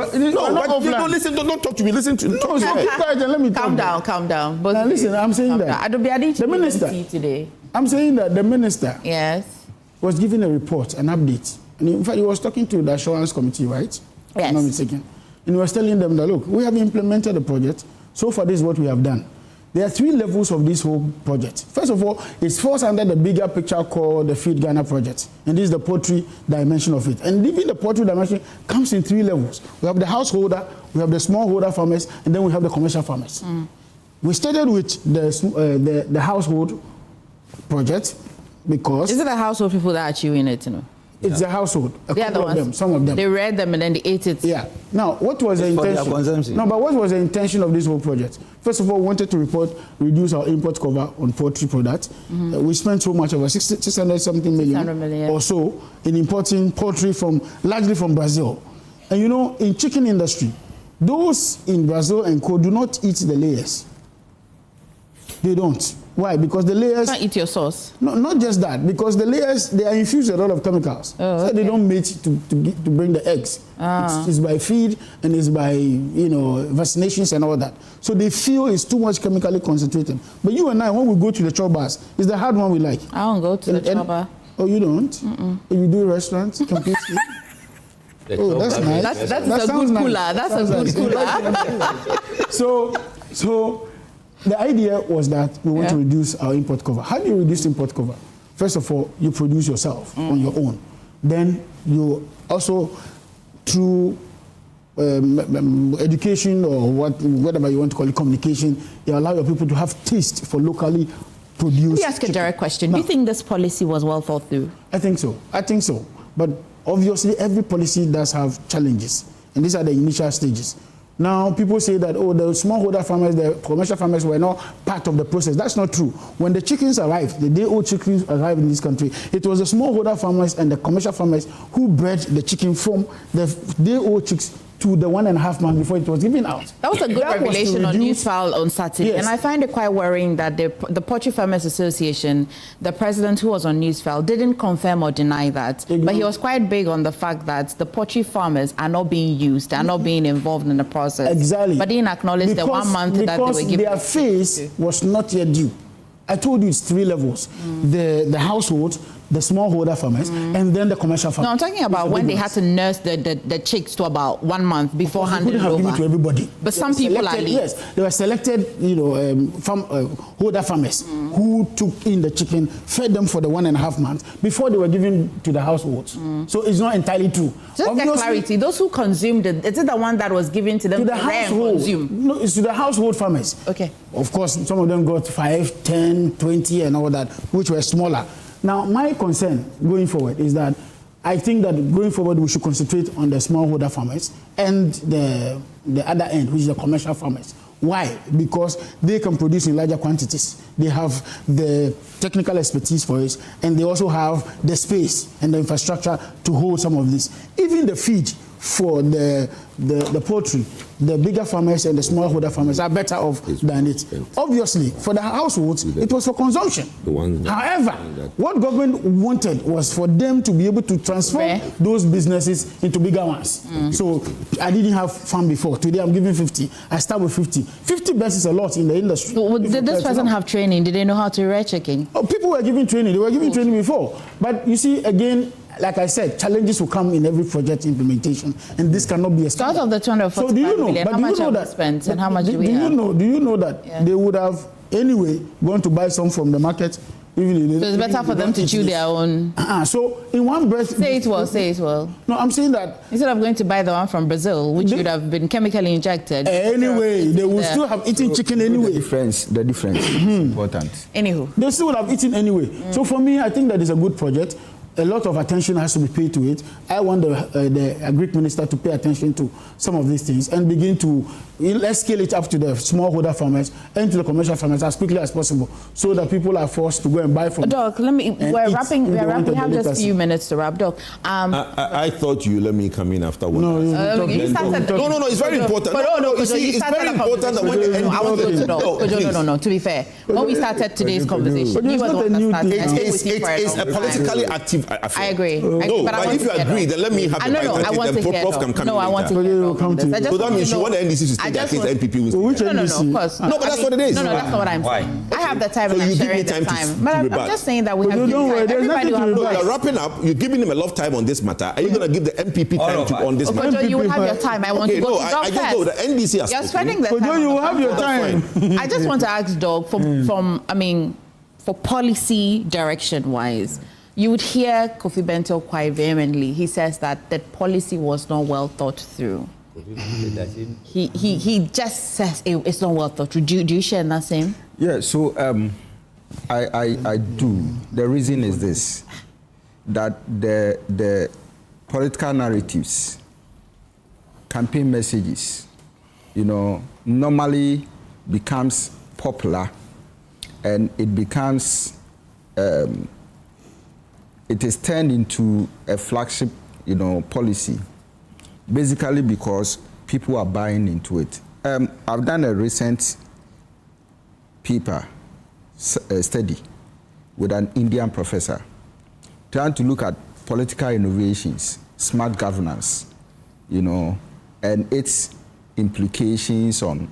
Speaker 5: Don't talk to me. Listen to me.
Speaker 12: Let me
Speaker 10: calm down.
Speaker 12: Now listen, I'm saying that.
Speaker 10: The
Speaker 12: minister
Speaker 10: today.
Speaker 12: I'm saying that the minister
Speaker 10: was
Speaker 12: giving a report, an update. And in fact, he was talking to the assurance committee, right?
Speaker 10: Yes.
Speaker 12: If I'm not mistaken. And he was telling them that, look, we have implemented the project. So far, this is what we have done. There are 3 levels of this whole project. First of all, it falls under the bigger picture called the Feed Ghana project. And this is the poultry dimension of it. And even the poultry dimension comes in 3 levels. We have the householder, we have the smallholder farmers, and then we have the commercial farmers. We started with the household project because...
Speaker 10: Is it the household people that are chewing it, you know?
Speaker 12: It's the household. Some of them.
Speaker 10: They read them and then they ate it.
Speaker 12: Yeah. Now, what was the intention? No, but what was the intention of this whole project? First of all, we wanted to reduce our import cover on poultry products. We spent so much, over 600-something million or so, in importing poultry largely from Brazil. And you know, in chicken industry, those in Brazil and Co. do not eat the layers. They don't. Why? Because the layers...
Speaker 10: You can't eat your sauce.
Speaker 12: No, not just that. Because the layers, they are infused with a lot of chemicals. So they don't mate to bring the eggs. It's by feed and it's by, vaccinations and all that. So they feel it's too much chemically concentrated. But you and I, when we go to the chop bars, it's the hard one we like.
Speaker 10: I don't go to the chop bar.
Speaker 12: Oh, you don't? You do restaurants completely? Oh, that's nice.
Speaker 10: That's a good cooler. That's a good cooler.
Speaker 12: So the idea was that we want to reduce our import cover. How do you reduce import cover? First of all, you produce yourself on your own. then you also, through education or whatever you want to call it, communication, you allow your people to have taste for locally produced.
Speaker 10: Let me ask a direct question. Do you think this policy was well thought through?
Speaker 12: I think so. But obviously, every policy does have challenges, and these are the initial stages. Now, people say that, oh, the smallholder farmers, the commercial farmers were not part of the process. That's not true. When the chickens arrived, the day-old chickens arrived in this country, it was the smallholder farmers and the commercial farmers who bred the chicken from the day-old chicks to the 1.5 months before it was given out.
Speaker 10: That was a good revelation on Newsfile on Saturday.
Speaker 12: Yes.
Speaker 10: And I find it quite worrying that the Poultry Farmers Association, the president who was on Newsfile, didn't confirm or deny that. But he was quite big on the fact that the poultry farmers are not being used, are not being involved in the process.
Speaker 12: Exactly.
Speaker 10: But didn't acknowledge the 1 month that they were given.
Speaker 12: Because their phase was not yet due. I told you it's 3 levels. The household, the smallholder farmers, and then the commercial farmers.
Speaker 10: No, I'm talking about when they had to nurse the chicks to about 1 month before handing it over.
Speaker 12: They couldn't have given it to everybody.
Speaker 10: But some people are late.
Speaker 12: Yes, they were selected, holder farmers who took in the chicken, fed them for the 1.5 months before they were given to the households. So it's not entirely true.
Speaker 10: Just get clarity. Those who consumed it, is it the one that was given to them
Speaker 12: to the household? No, it's to the household farmers.
Speaker 10: Okay.
Speaker 12: Of course, some of them got 5, 10, 20, and all that, which were smaller. Now, my concern going forward is that I think that going forward we should concentrate on the smallholder farmers and the other end, which is the commercial farmers. Why? Because they can produce in larger quantities. They have the technical expertise for it, and they also have the space and the infrastructure to hold some of this. Even the feed for the poultry, the bigger farmers and the smallholder farmers are better off than it. Obviously, for the households, it was for consumption. However, what government wanted was for them to be able to transform those businesses into bigger ones. So I didn't have farm before. Today I'm giving 50. I start with 50. 50 best is a lot in the industry.
Speaker 10: Did this person have training? Did they know how to rear chicken?
Speaker 12: Oh, people were giving training. They were giving training before. But you see, again, like I said, challenges will come in every project implementation, and this cannot be a standard.
Speaker 10: Out of the 245 million, how much have we spent and how much do we have?
Speaker 12: Do you know that they would have anyway gone to buy some from the market? Even
Speaker 10: so it's better for them to chew their own.
Speaker 12: So in one breath.
Speaker 10: Say it well.
Speaker 12: No, I'm saying that
Speaker 10: instead of going to buy the one from Brazil, which would have been chemically injected.
Speaker 12: Anyway, they would still have eaten chicken anyway.
Speaker 13: The difference is important.
Speaker 10: Anywho,
Speaker 12: they still would have eaten anyway. So for me, I think that is a good project. A lot of attention has to be paid to it. I want the Agric Minister to pay attention to some of these things and begin to, let's scale it up to the smallholder farmers and to the commercial farmers as quickly as possible so that people are forced to go and buy from
Speaker 10: Doc, we're wrapping, we have just a few minutes to wrap. Doc,
Speaker 5: I thought you let me come in afterwards.
Speaker 10: No,
Speaker 5: it's very important. It's very important that when the
Speaker 10: I want to go to Doc. No, to be fair, when we started today's conversation, you were the one that started.
Speaker 5: It's a politically active affair.
Speaker 10: I agree.
Speaker 5: But if you agree, then let me have the right to then Prof can come in.
Speaker 10: I want to hear.
Speaker 5: So that means you want the NDC to stay there against NPP.
Speaker 10: No, of course.
Speaker 5: No, but that's what it is.
Speaker 10: No, that's not what I'm saying. I have the time and I'm sharing the time. But I'm just saying that we have time. Everybody will have
Speaker 5: you're wrapping up. You're giving him a lot of time on this matter. Are you going to give the MPP time on this matter?
Speaker 10: You will have your time. I want to go to Doc
Speaker 5: first. I just go. The NDC has
Speaker 10: You're spending the time.
Speaker 12: You will have your time.
Speaker 10: I just want to ask Doc for policy direction-wise. You would hear Kofi Bento quite vehemently. He says that the policy was not well thought through. He just says it's not well thought through. Do you share that same?
Speaker 13: Yeah, so I do. The reason is this, that the political narratives, campaign messages, normally becomes popular and it becomes it is turned into a flagship, policy, basically because people are buying into it. I've done a recent paper study with an Indian professor trying to look at political innovations, smart governance, and its implications on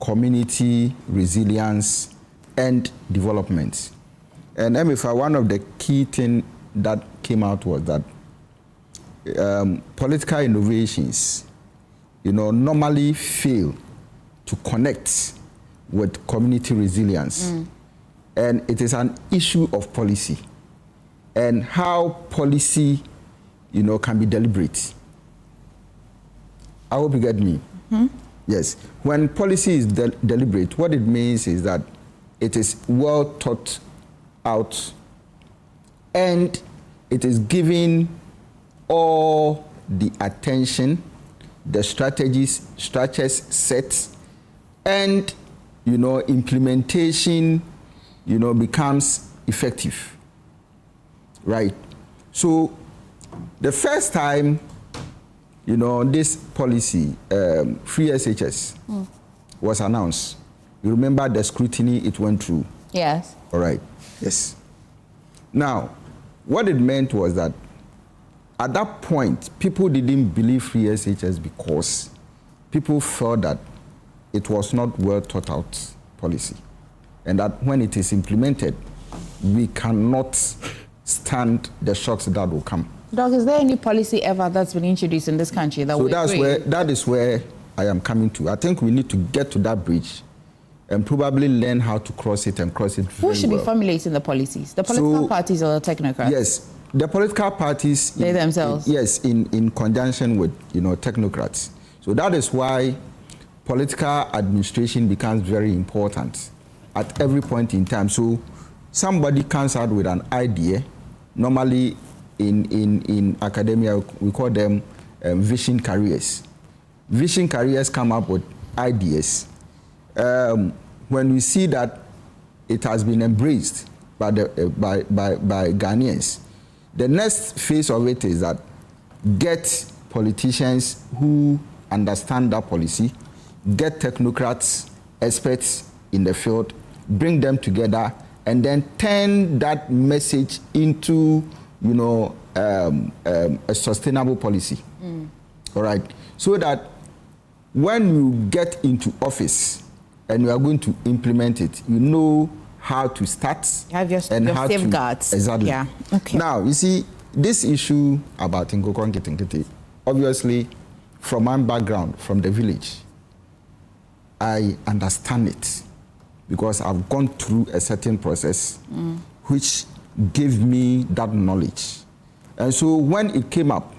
Speaker 13: community resilience and development. And Emefa, one of the key things that came out was that political innovations, normally fail to connect with community resilience. And it is an issue of policy and how policy can be deliberate. I hope you get me. Yes. When policy is deliberate, what it means is that it is well thought out and it is giving all the attention, the structures set, and implementation becomes effective, right? So the first time this policy, free SHS, was announced, you remember the scrutiny it went through?
Speaker 10: Yes.
Speaker 13: All right. Yes. Now, what it meant was that at that point, people didn't believe free SHS because people felt that it was not well thought out policy, and that when it is implemented, we cannot stand the shocks that will come.
Speaker 10: Doc, is there any policy ever that's been introduced in this country that
Speaker 13: that is where I am coming to. I think we need to get to that bridge and probably learn how to cross it and cross it very well.
Speaker 10: Who should be formulating the policies? The political parties or the technocrats?
Speaker 13: Yes, the political parties.
Speaker 10: They themselves?
Speaker 13: Yes, in conjunction with, technocrats. So that is why political administration becomes very important at every point in time. So somebody comes out with an idea, normally in academia, we call them vision carriers. Vision carriers come up with ideas. When we see that it has been embraced by Ghanaians, the next phase of it is that get politicians who understand that policy, get technocrats, experts in the field, bring them together, and then turn that message into a sustainable policy. All right, so that when you get into office and you are going to implement it, you know how to start
Speaker 10: have your safeguards.
Speaker 13: Exactly.
Speaker 10: Yeah. Okay.
Speaker 13: Now you see this issue about Nkoko Nkiti, obviously from my background, from the village, I understand it because I've gone through a certain process which gave me that knowledge. And so when it came up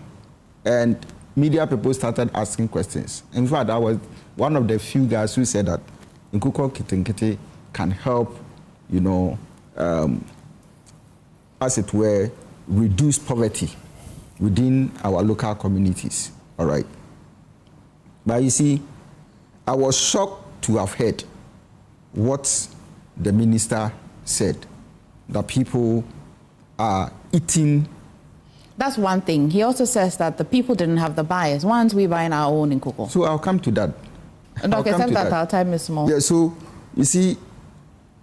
Speaker 13: and media people started asking questions, in fact, I was one of the few guys who said that Nkoko Nkiti can help, as it were, reduce poverty within our local communities. All right. But you see, I was shocked to have heard what the minister said, that people are eating.
Speaker 10: That's one thing. He also says that the people didn't have the buyers. Once we buy in our own Nkoko.
Speaker 13: So I'll come to that.
Speaker 10: Doc, except that our time is small.
Speaker 13: Yeah, so you see,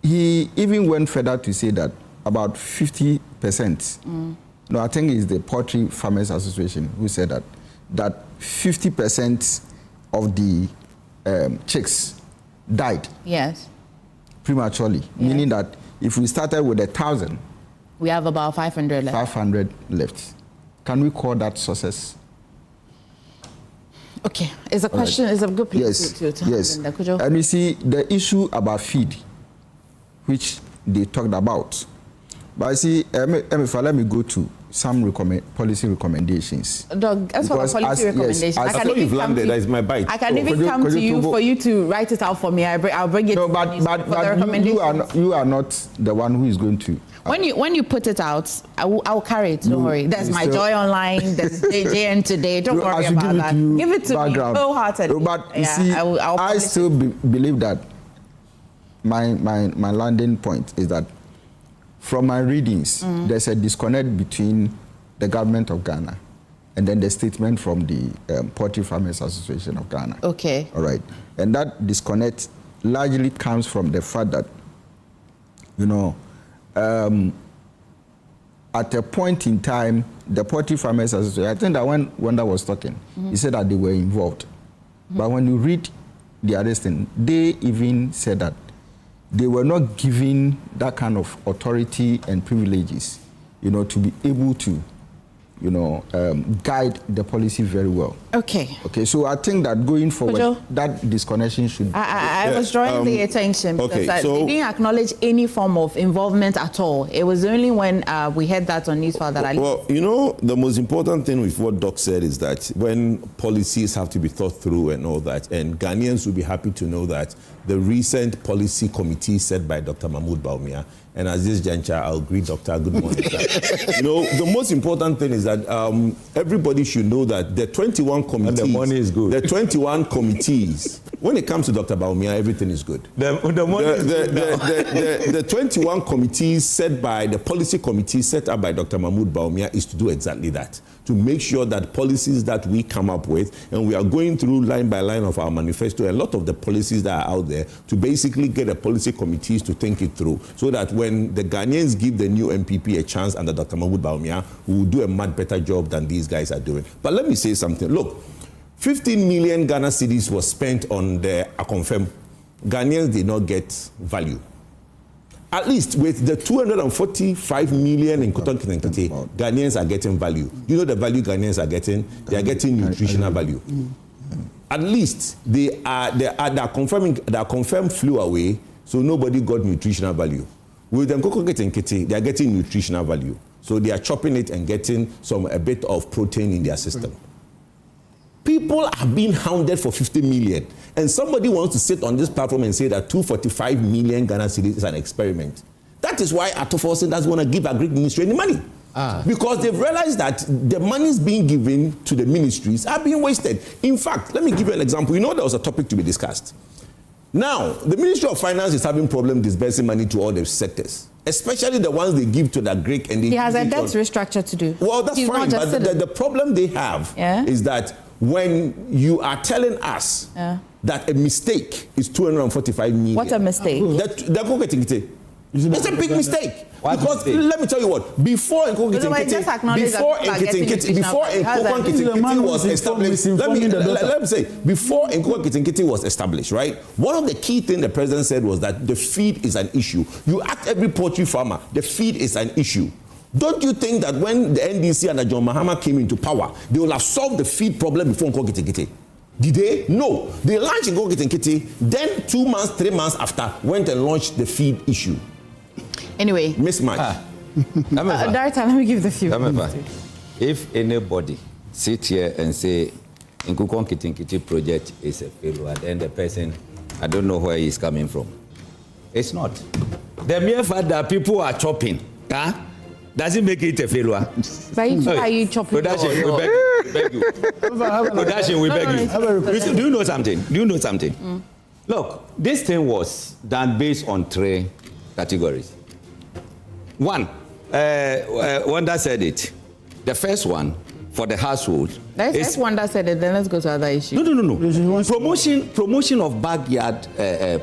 Speaker 13: he even went further to say that about 50%, no, I think it's the Poultry Farmers Association who said that 50% of the chicks died.
Speaker 10: Yes.
Speaker 13: Prematurely, yes. Meaning that if we started with 1,000,
Speaker 10: we have about 500 left.
Speaker 13: 500 left. Can we call that success?
Speaker 10: Okay, it's a question. Right. It's a good place to
Speaker 13: yes. Kojo. And you see the issue about feed, which they talked about. But I see, Emefa, let me go to some policy recommendations.
Speaker 10: Doug, as for policy recommendations,
Speaker 5: I can even come to, that is my bite.
Speaker 10: I can even come to you for you to write it out for me. I'll bring it.
Speaker 13: No, but you are not the one who is going to.
Speaker 10: When you put it out, I will carry it. Don't worry. There's my Joy Online. There's JN Today. Don't worry about that. Give it to me wholeheartedly.
Speaker 13: No, but you see, I still believe that my landing point is that from my readings, there's a disconnect between the government of Ghana and then the statement from the Poultry Farmers Association of Ghana.
Speaker 10: Okay.
Speaker 13: All right. And that disconnect largely comes from the fact that, at a point in time, the Poultry Farmers Association, I think that when Wanda was talking, he said that they were involved. But when you read the other thing, they even said that they were not given that kind of authority and privileges, to be able to, guide the policy very well.
Speaker 10: Okay.
Speaker 13: Okay, so I think that going forward,
Speaker 10: Kojo,
Speaker 13: that disconnection should...
Speaker 10: I was drawing the attention because
Speaker 5: okay,
Speaker 10: they didn't acknowledge any form of involvement at all. It was only when we heard that on Newsfile that I...
Speaker 5: Well, the most important thing with what Doc said is that when policies have to be thought through and all that, and Ghanaians will be happy to know that the recent policy committee set by Dr. Mahmoud Bawumia, and at this juncture, I'll greet Doctor, good morning. The most important thing is that everybody should know that the 21 committees,
Speaker 11: and the money is good.
Speaker 5: The 21 committees, when it comes to Dr. Bawumia, everything is good. The 21 committees set by the policy committee set up by Dr. Mahmoud Bawumia is to do exactly that, to make sure that policies that we come up with, and we are going through line by line of our manifesto, a lot of the policies that are out there, to basically get the policy committees to think it through, so that when the Ghanaians give the new MPP a chance under Dr. Mahmoud Bawumia, we will do a much better job than these guys are doing. But let me say something. Look, 15 million Ghana cedis was spent on the Akonfem. Ghanaians did not get value. At least with the 245 million in Koton Kitenkete, Ghanaians are getting value. You know the value Ghanaians are getting? They are getting nutritional value. At least they are confirmed flew away, so nobody got nutritional value. With them Koton Kitenkete, they are getting nutritional value. So they are chopping it and getting a bit of protein in their system. People are being hounded for 50 million. And somebody wants to sit on this platform and say that 245 million Ghana cedis is an experiment. That is why Akufo-Addo doesn't want to give Agri Ministry any money. Because they've realized that the monies being given to the ministries are being wasted. In fact, let me give you an example. There was a topic to be discussed. Now, the Ministry of Finance is having problem disbursing money to all the sectors, especially the ones they give to the Greek and
Speaker 10: he has a debt restructure to do.
Speaker 5: Well, that's fine, but the problem they have is that when you are telling us that a mistake is 245 million.
Speaker 10: What a mistake.
Speaker 5: It's a big mistake. Because let me tell you what, before Nkoko-Kitenkete was established, let me say, before Nkoko-Kitenkete was established, right? One of the key things the president said was that the feed is an issue. You ask every poultry farmer, the feed is an issue. Don't you think that when the NDC and John Mahama came into power, they will have solved the feed problem before Nkoko-Kitenkete? Did they? No. They launched Nkoko-Kitenkete, then 2 months, 3 months after, went and launched the feed issue.
Speaker 10: Anyway.
Speaker 5: Mismatch.
Speaker 10: Director, let me give the few.
Speaker 11: If anybody sit here and say Nkoko-Kitenkete project is a failure, then the person, I don't know where he's coming from. It's not. The mere fact that people are chopping, doesn't make it a failure.
Speaker 10: Why are you chopping?
Speaker 11: Production, we beg you. Production, we beg you. Do you know something? Look, this thing was done based on 3 categories. One, Wanda said it. The first one, for the household.
Speaker 10: That's Wanda said it, then let's go to other issues.
Speaker 11: No. Promotion of backyard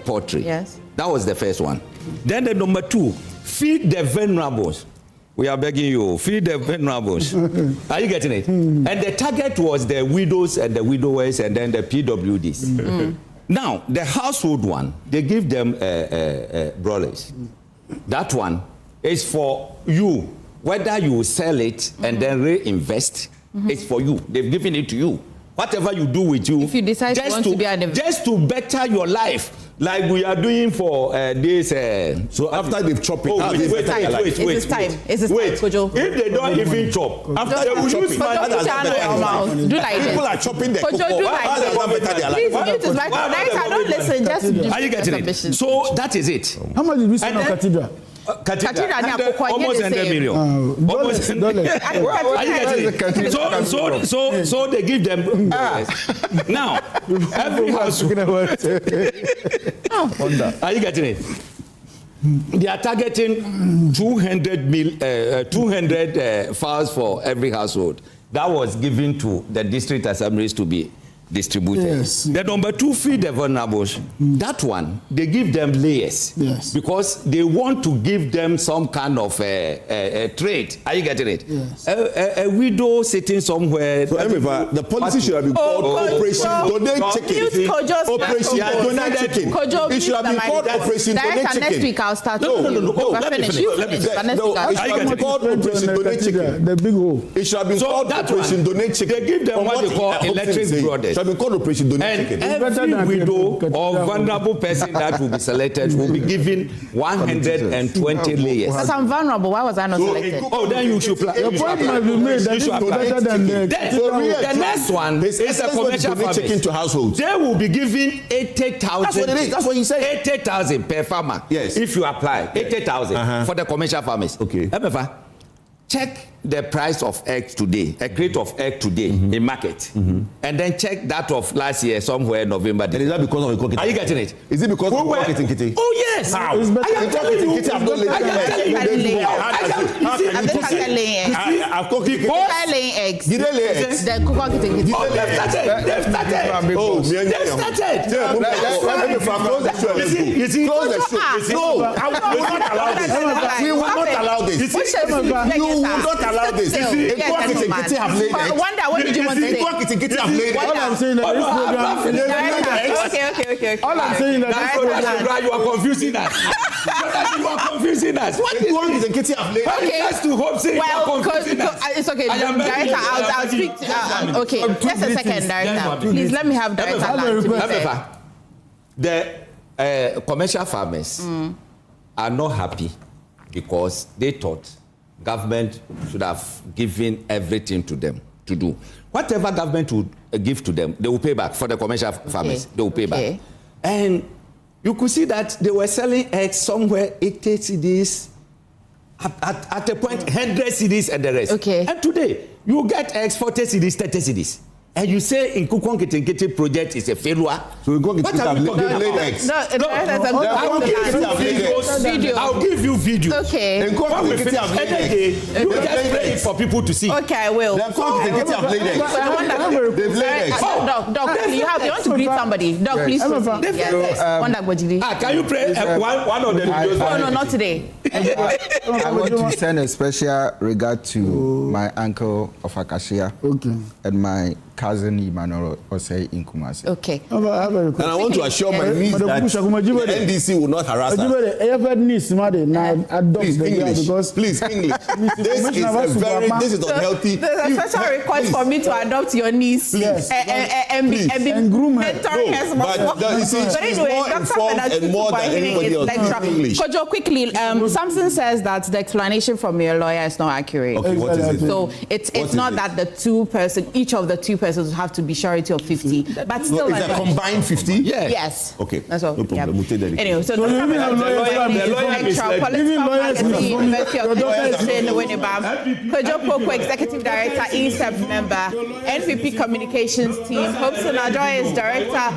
Speaker 11: poultry.
Speaker 10: Yes.
Speaker 11: That was the first one. Then the number 2, feed the vulnerables. We are begging you, feed the vulnerables. Are you getting it? And the target was the widows and the widowers and then the PWDs. Now, the household one, they give them broilers. That one is for you. Whether you sell it and then reinvest, it's for you. They've given it to you. Whatever you do with you,
Speaker 10: if you decide
Speaker 11: just to better your life, like we are doing for this.
Speaker 5: So after they've chopped it,
Speaker 11: wait,
Speaker 10: it's time, Kojo.
Speaker 11: If they don't even chop, after they will use money,
Speaker 10: do like this.
Speaker 5: People are chopping the
Speaker 10: Kojo, do like this. Please mute his microphone. I don't listen. Just
Speaker 11: are you getting it? So that is it.
Speaker 12: How much did we spend on Cathedral?
Speaker 11: Cathedral almost 100 million. Almost. Are you getting it? So they give them. Now, every house. Are you getting it? They are targeting 200 files for every household. That was given to the district assemblies to be distributed.
Speaker 12: Yes.
Speaker 11: The number 2 feed the vulnerables. That one, they give them layers.
Speaker 12: Yes.
Speaker 11: Because they want to give them some kind of a trade. Are you getting it?
Speaker 12: Yes.
Speaker 11: A widow sitting somewhere.
Speaker 5: So Emefa, the policy should have been called Operation Donate Chicken. Operation Donate Chicken. It should have been called Operation Donate Chicken.
Speaker 10: Next week I'll start.
Speaker 5: No. Let me finish. It should have been called Operation Donate Chicken.
Speaker 12: The big hole.
Speaker 5: It should have been called Operation Donate Chicken.
Speaker 11: They give them what they call electric brothers.
Speaker 5: Should have been called Operation Donate Chicken.
Speaker 11: And every widow or vulnerable person that will be selected will be given 120 layers.
Speaker 10: Because I'm vulnerable, why was I not selected?
Speaker 11: Oh, then you should apply.
Speaker 12: The point might be made that it's better than the...
Speaker 11: The next one is a commercial
Speaker 5: chicken to households.
Speaker 11: They will be given 80,000.
Speaker 5: That's what it is. That's what you said.
Speaker 11: 80,000 per farmer.
Speaker 5: Yes.
Speaker 11: If you apply 80,000 for the commercial farmers.
Speaker 5: Okay.
Speaker 11: Emefa, check the price of eggs today, a crate of egg today in market, and then check that of last year somewhere November.
Speaker 5: And is that because of the cooking?
Speaker 11: Are you getting it?
Speaker 5: Is it because of the cooking kitty?
Speaker 11: Oh yes.
Speaker 5: How?
Speaker 12: It's better.
Speaker 11: I am telling you.
Speaker 5: Kitty have not laid I've cooked it.
Speaker 10: Laying eggs.
Speaker 5: Did they lay eggs?
Speaker 10: The cocoa kitty.
Speaker 11: Oh, they've started.
Speaker 5: Oh,
Speaker 11: They've started.
Speaker 5: You see, close the show. No, we will not allow this. We will not allow this. You will not allow this. Kitty have laid eggs.
Speaker 10: Wonder, what did you want to say?
Speaker 5: Kitty have laid eggs.
Speaker 12: All I'm saying that this program...
Speaker 10: Okay.
Speaker 12: All I'm saying that
Speaker 11: That's you are confusing us. You are confusing us. What is
Speaker 5: it? Kitty have laid eggs.
Speaker 10: Okay.
Speaker 11: That's to hope saying
Speaker 10: Well, it's okay. Director, I'll speak to... okay, just a second, Director. Please let me have Director.
Speaker 11: The commercial farmers are not happy because they thought government should have given everything to them to do. Whatever government would give to them, they will pay back. For the commercial farmers, they will pay back. And you could see that they were selling eggs somewhere 80 cedis, at a point 100 cedis and the rest. And today, you get eggs 40 cedis, 30 cedis. And you say in Kukon Kitinkiti project is a failure.
Speaker 5: So we go get laid eggs.
Speaker 11: I'll give you video.
Speaker 10: Okay.
Speaker 11: And go you just play it for people to see.
Speaker 10: Okay, I will.
Speaker 5: They've laid eggs.
Speaker 10: Doc, you want to greet somebody. Doc, please.
Speaker 11: Can you play one of the videos?
Speaker 10: No, not today.
Speaker 13: I want to send a special regard to my uncle of Acacia and my cousin Emmanuel Osei in Kumasi.
Speaker 10: Okay.
Speaker 5: And I want to assure my niece that the NDC will not harass her. Please, English. This is unhealthy.
Speaker 10: There's a special request for me to adopt your niece and be mentoring her. But anyway, Dr.
Speaker 5: More than anybody else. English.
Speaker 10: Kojo, quickly, Samson says that the explanation from your lawyer is not accurate.
Speaker 5: Okay, what is it?
Speaker 10: So it's not that each of the two persons have to be surety of 50, but still.
Speaker 5: Is a combined 50?
Speaker 10: Yeah. Yes.
Speaker 5: Okay.
Speaker 10: That's all.
Speaker 5: No problem. We'll take that.
Speaker 10: Anyway, so the Kojo Poko, Executive Director, ESEP member, NPP Communications Team, Hobson Addo is Director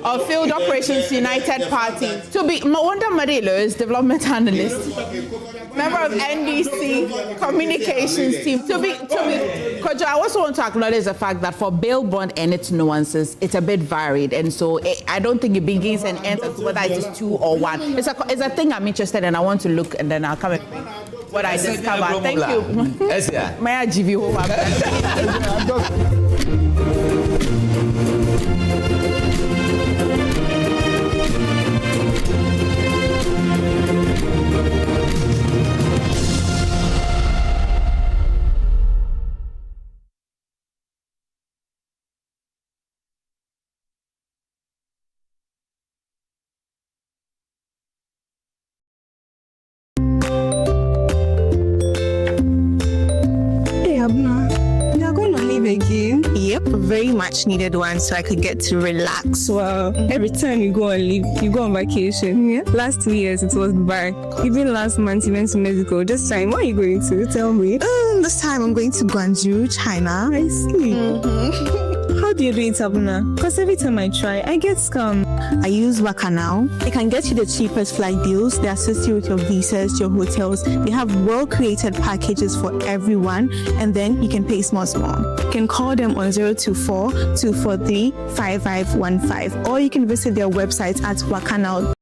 Speaker 10: of Field Operations United Party. To be Mwanda Marilo is Development Analyst, member of NDC Communications Team. To be Kojo, I also want to acknowledge the fact that for bail bond and its nuances, it's a bit varied, and so I don't think it begins and ends as whether it is 2 or 1. It's a thing I'm interested in. I want to look, and then I'll come and what I discover. Thank you.
Speaker 11: Yes, yeah.
Speaker 10: May I give you home?
Speaker 3: Very much needed one so I could get to relax. Wow. Every time you go on leave, you go on vacation. Yeah. Last 2 years it was Dubai. Even last month you went to Mexico. This time, where are you going to? Tell me. This time I'm going to Guangzhou, China. I see. How do you do it, Abuna? Because every time I try, I get scammed.
Speaker 15: I use Waka now. It can get you the cheapest flight deals. They assist you with your visas, your hotels. They have well-created packages for everyone, and then you can pay small. You can call them on 024-243-5515, or you can visit their website at wakanow.com.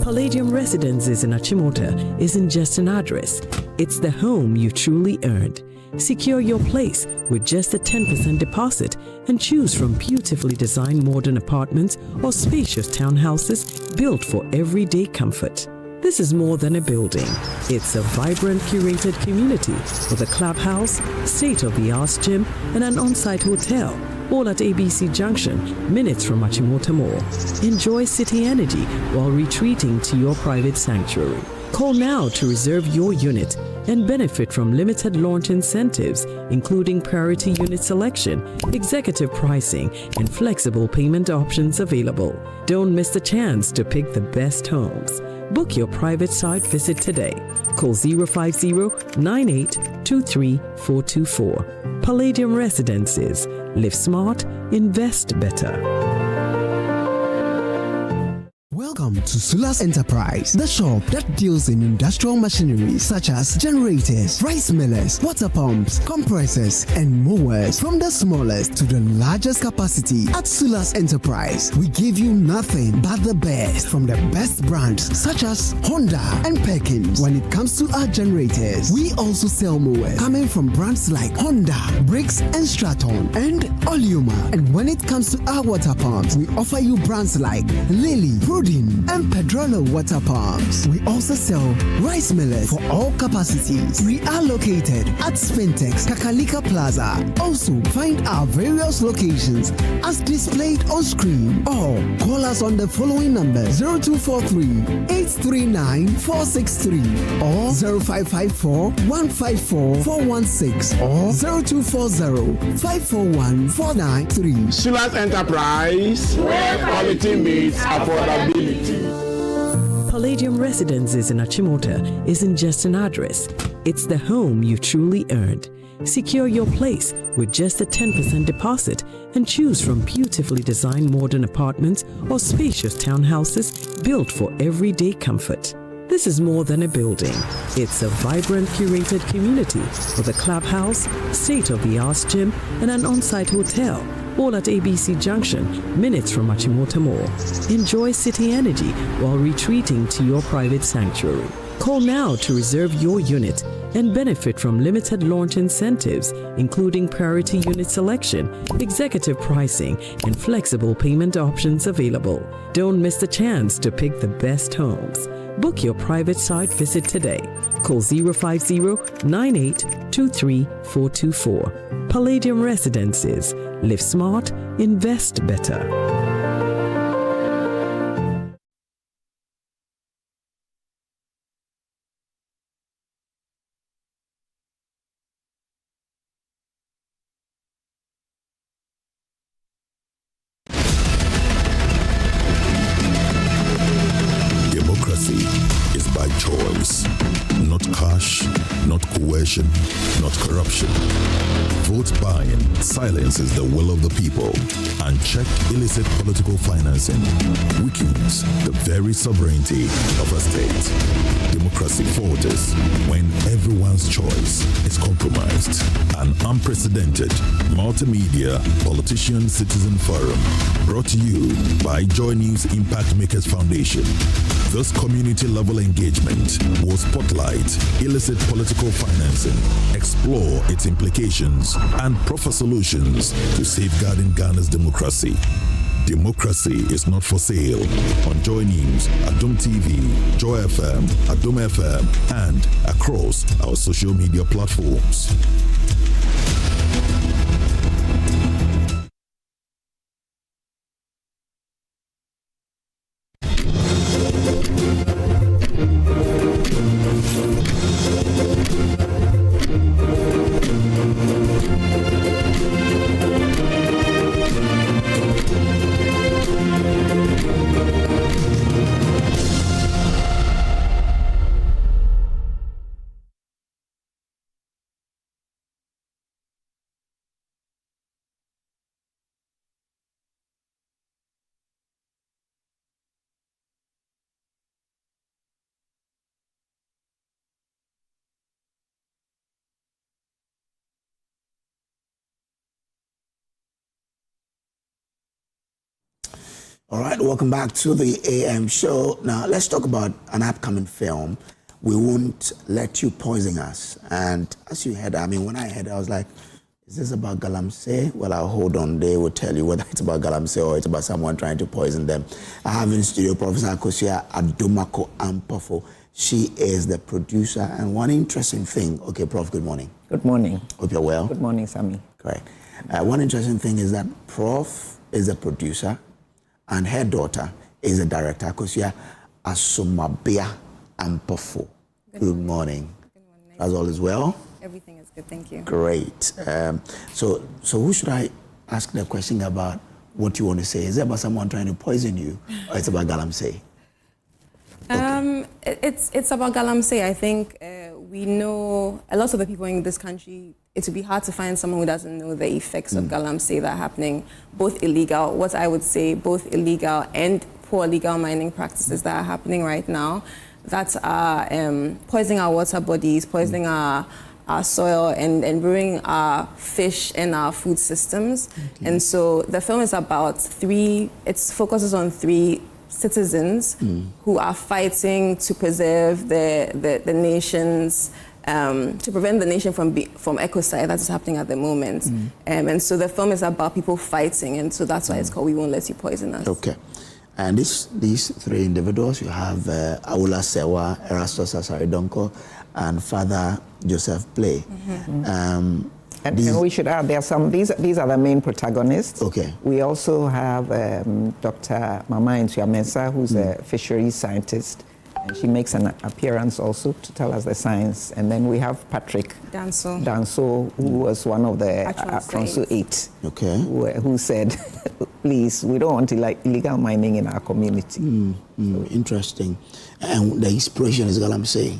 Speaker 22: Palladium Residences in Achimota isn't just an address, it's the home you truly earned. Secure your place with just a 10% deposit and choose from beautifully designed modern apartments or spacious townhouses built for everyday comfort. This is more than a building. It's a vibrant, curated community with a clubhouse, state-of-the-art gym, and an on-site hotel, all at ABC Junction, minutes from Achimota Mall. Enjoy city energy while retreating to your private sanctuary. Call now to reserve your unit and benefit from limited launch incentives, including priority unit selection, executive pricing, and flexible payment options available. Don't miss the chance to pick the best homes. Book your private site visit today. Call 050-9823-424. Palladium Residences. Live smart, invest better.
Speaker 16: Welcome to Sulas Enterprise, the shop that deals in industrial machinery such as generators, rice millers, water pumps, compressors, and mowers. From the smallest to the largest capacity, at Sulas Enterprise, we give you nothing but the best from the best brands such as Honda and Perkins. When it comes to our generators, we also sell mowers coming from brands like Honda, Briggs and Straton, and Oleuma. And when it comes to our water pumps, we offer you brands like Lily, Prudin, and Pedrolo water pumps. We also sell rice millers for all capacities. We are located at Spintex, Kakalika Plaza. Also, find our various locations as displayed on screen, or call us on the following number: 0243-839-463 or 0554-154-416 or 0240-541-493.
Speaker 20: Sulas Enterprise, where quality meets affordability.
Speaker 22: Palladium Residences in Achimota isn't just an address, it's the home you truly earned. Secure your place with just a 10% deposit and choose from beautifully designed modern apartments or spacious townhouses built for everyday comfort. This is more than a building. It's a vibrant, curated community with a clubhouse, state-of-the-art gym, and an on-site hotel, all at ABC Junction, minutes from Achimota Mall. Enjoy city energy while retreating to your private sanctuary. Call now to reserve your unit and benefit from limited launch incentives, including priority unit selection, executive pricing, and flexible payment options available. Don't miss the chance to pick the best homes. Book your private site visit today. Call 050-9823-424. Palladium Residences. Live smart, invest better.
Speaker 6: Democracy is by choice, not cash, not coercion, not corruption. Vote buying silences the will of the people. Unchecked illicit political financing weakens the very sovereignty of a state. Democracy falters when everyone's choice is compromised. An unprecedented multimedia politician-citizen forum brought to you by Joy News Impact Makers Foundation. This community-level engagement will spotlight illicit political financing, explore its implications, and proffer solutions to safeguarding Ghana's democracy. Democracy is not for sale on Joy News, Adom TV, Joy FM, Adom FM, and across our social media platforms.
Speaker 2: All right, welcome back to the AM show. Now, let's talk about an upcoming film, We Won't Let You Poison Us. And as you heard, I mean, when I heard it, I was like, is this about galamsey? Well, I'll hold on. They will tell you whether it's about galamsey or it's about someone trying to poison them. I have in studio Professor Akufo-Addo Ampofo. She is the producer. And one interesting thing, okay, Prof, good morning.
Speaker 1: Good morning.
Speaker 2: Hope you're well.
Speaker 1: Good morning, Sammy.
Speaker 2: Great. One interesting thing is that Prof is a producer and her daughter is a director, Akufo-Addo Ampofo. Good morning.
Speaker 14: Good morning.
Speaker 2: As all is well?
Speaker 14: Everything is good, thank you.
Speaker 2: Great. So who should I ask the question about what you want to say? Is it about someone trying to poison you, or it's about galamsey?
Speaker 14: It's about galamsey. I think we know a lot of the people in this country. It would be hard to find someone who doesn't know the effects of galamsey that are happening, both illegal, what I would say, both illegal and poor legal mining practices that are happening right now, that are poisoning our water bodies, poisoning our soil, and ruining our fish and our food systems. Okay. And so the film is about it focuses on three citizens who are fighting to preserve the nation's, to prevent the nation from ecocide that is happening at the moment. And so the film is about people fighting, and so that's why it's called We Won't Let You Poison Us.
Speaker 2: Okay. And these three individuals, you have Awula Sewa, Erastus Asaridonko, and Father Joseph Play.
Speaker 1: And we should add, there are some, these are the main protagonists.
Speaker 2: Okay.
Speaker 1: We also have Dr. Mama Ntuamesa, who's a fisheries scientist, and she makes an appearance also to tell us the science. And then we have Patrick Danso, who was one of the Council 8,
Speaker 2: okay,
Speaker 1: who said, please, we don't want illegal mining in our community.
Speaker 2: Interesting. And the inspiration is galamsey.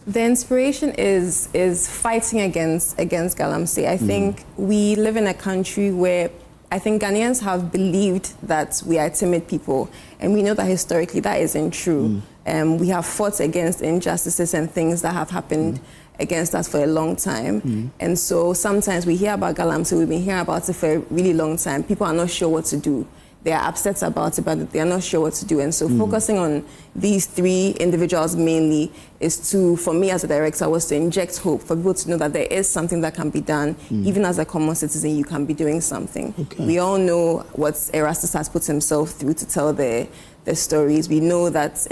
Speaker 14: The inspiration is fighting against galamsey. I think we live in a country where I think Ghanaians have believed that we are timid people, and we know that historically that isn't true. We have fought against injustices and things that have happened against us for a long time. And so sometimes we hear about galamsey, we've been hearing about it for a really long time. People are not sure what to do. They are upset about it, but they are not sure what to do. And so focusing on these three individuals mainly is to, for me as a director, was to inject hope for people to know that there is something that can be done. Even as a common citizen, you can be doing something. Okay. We all know what Erastus has put himself through to tell the stories. We know that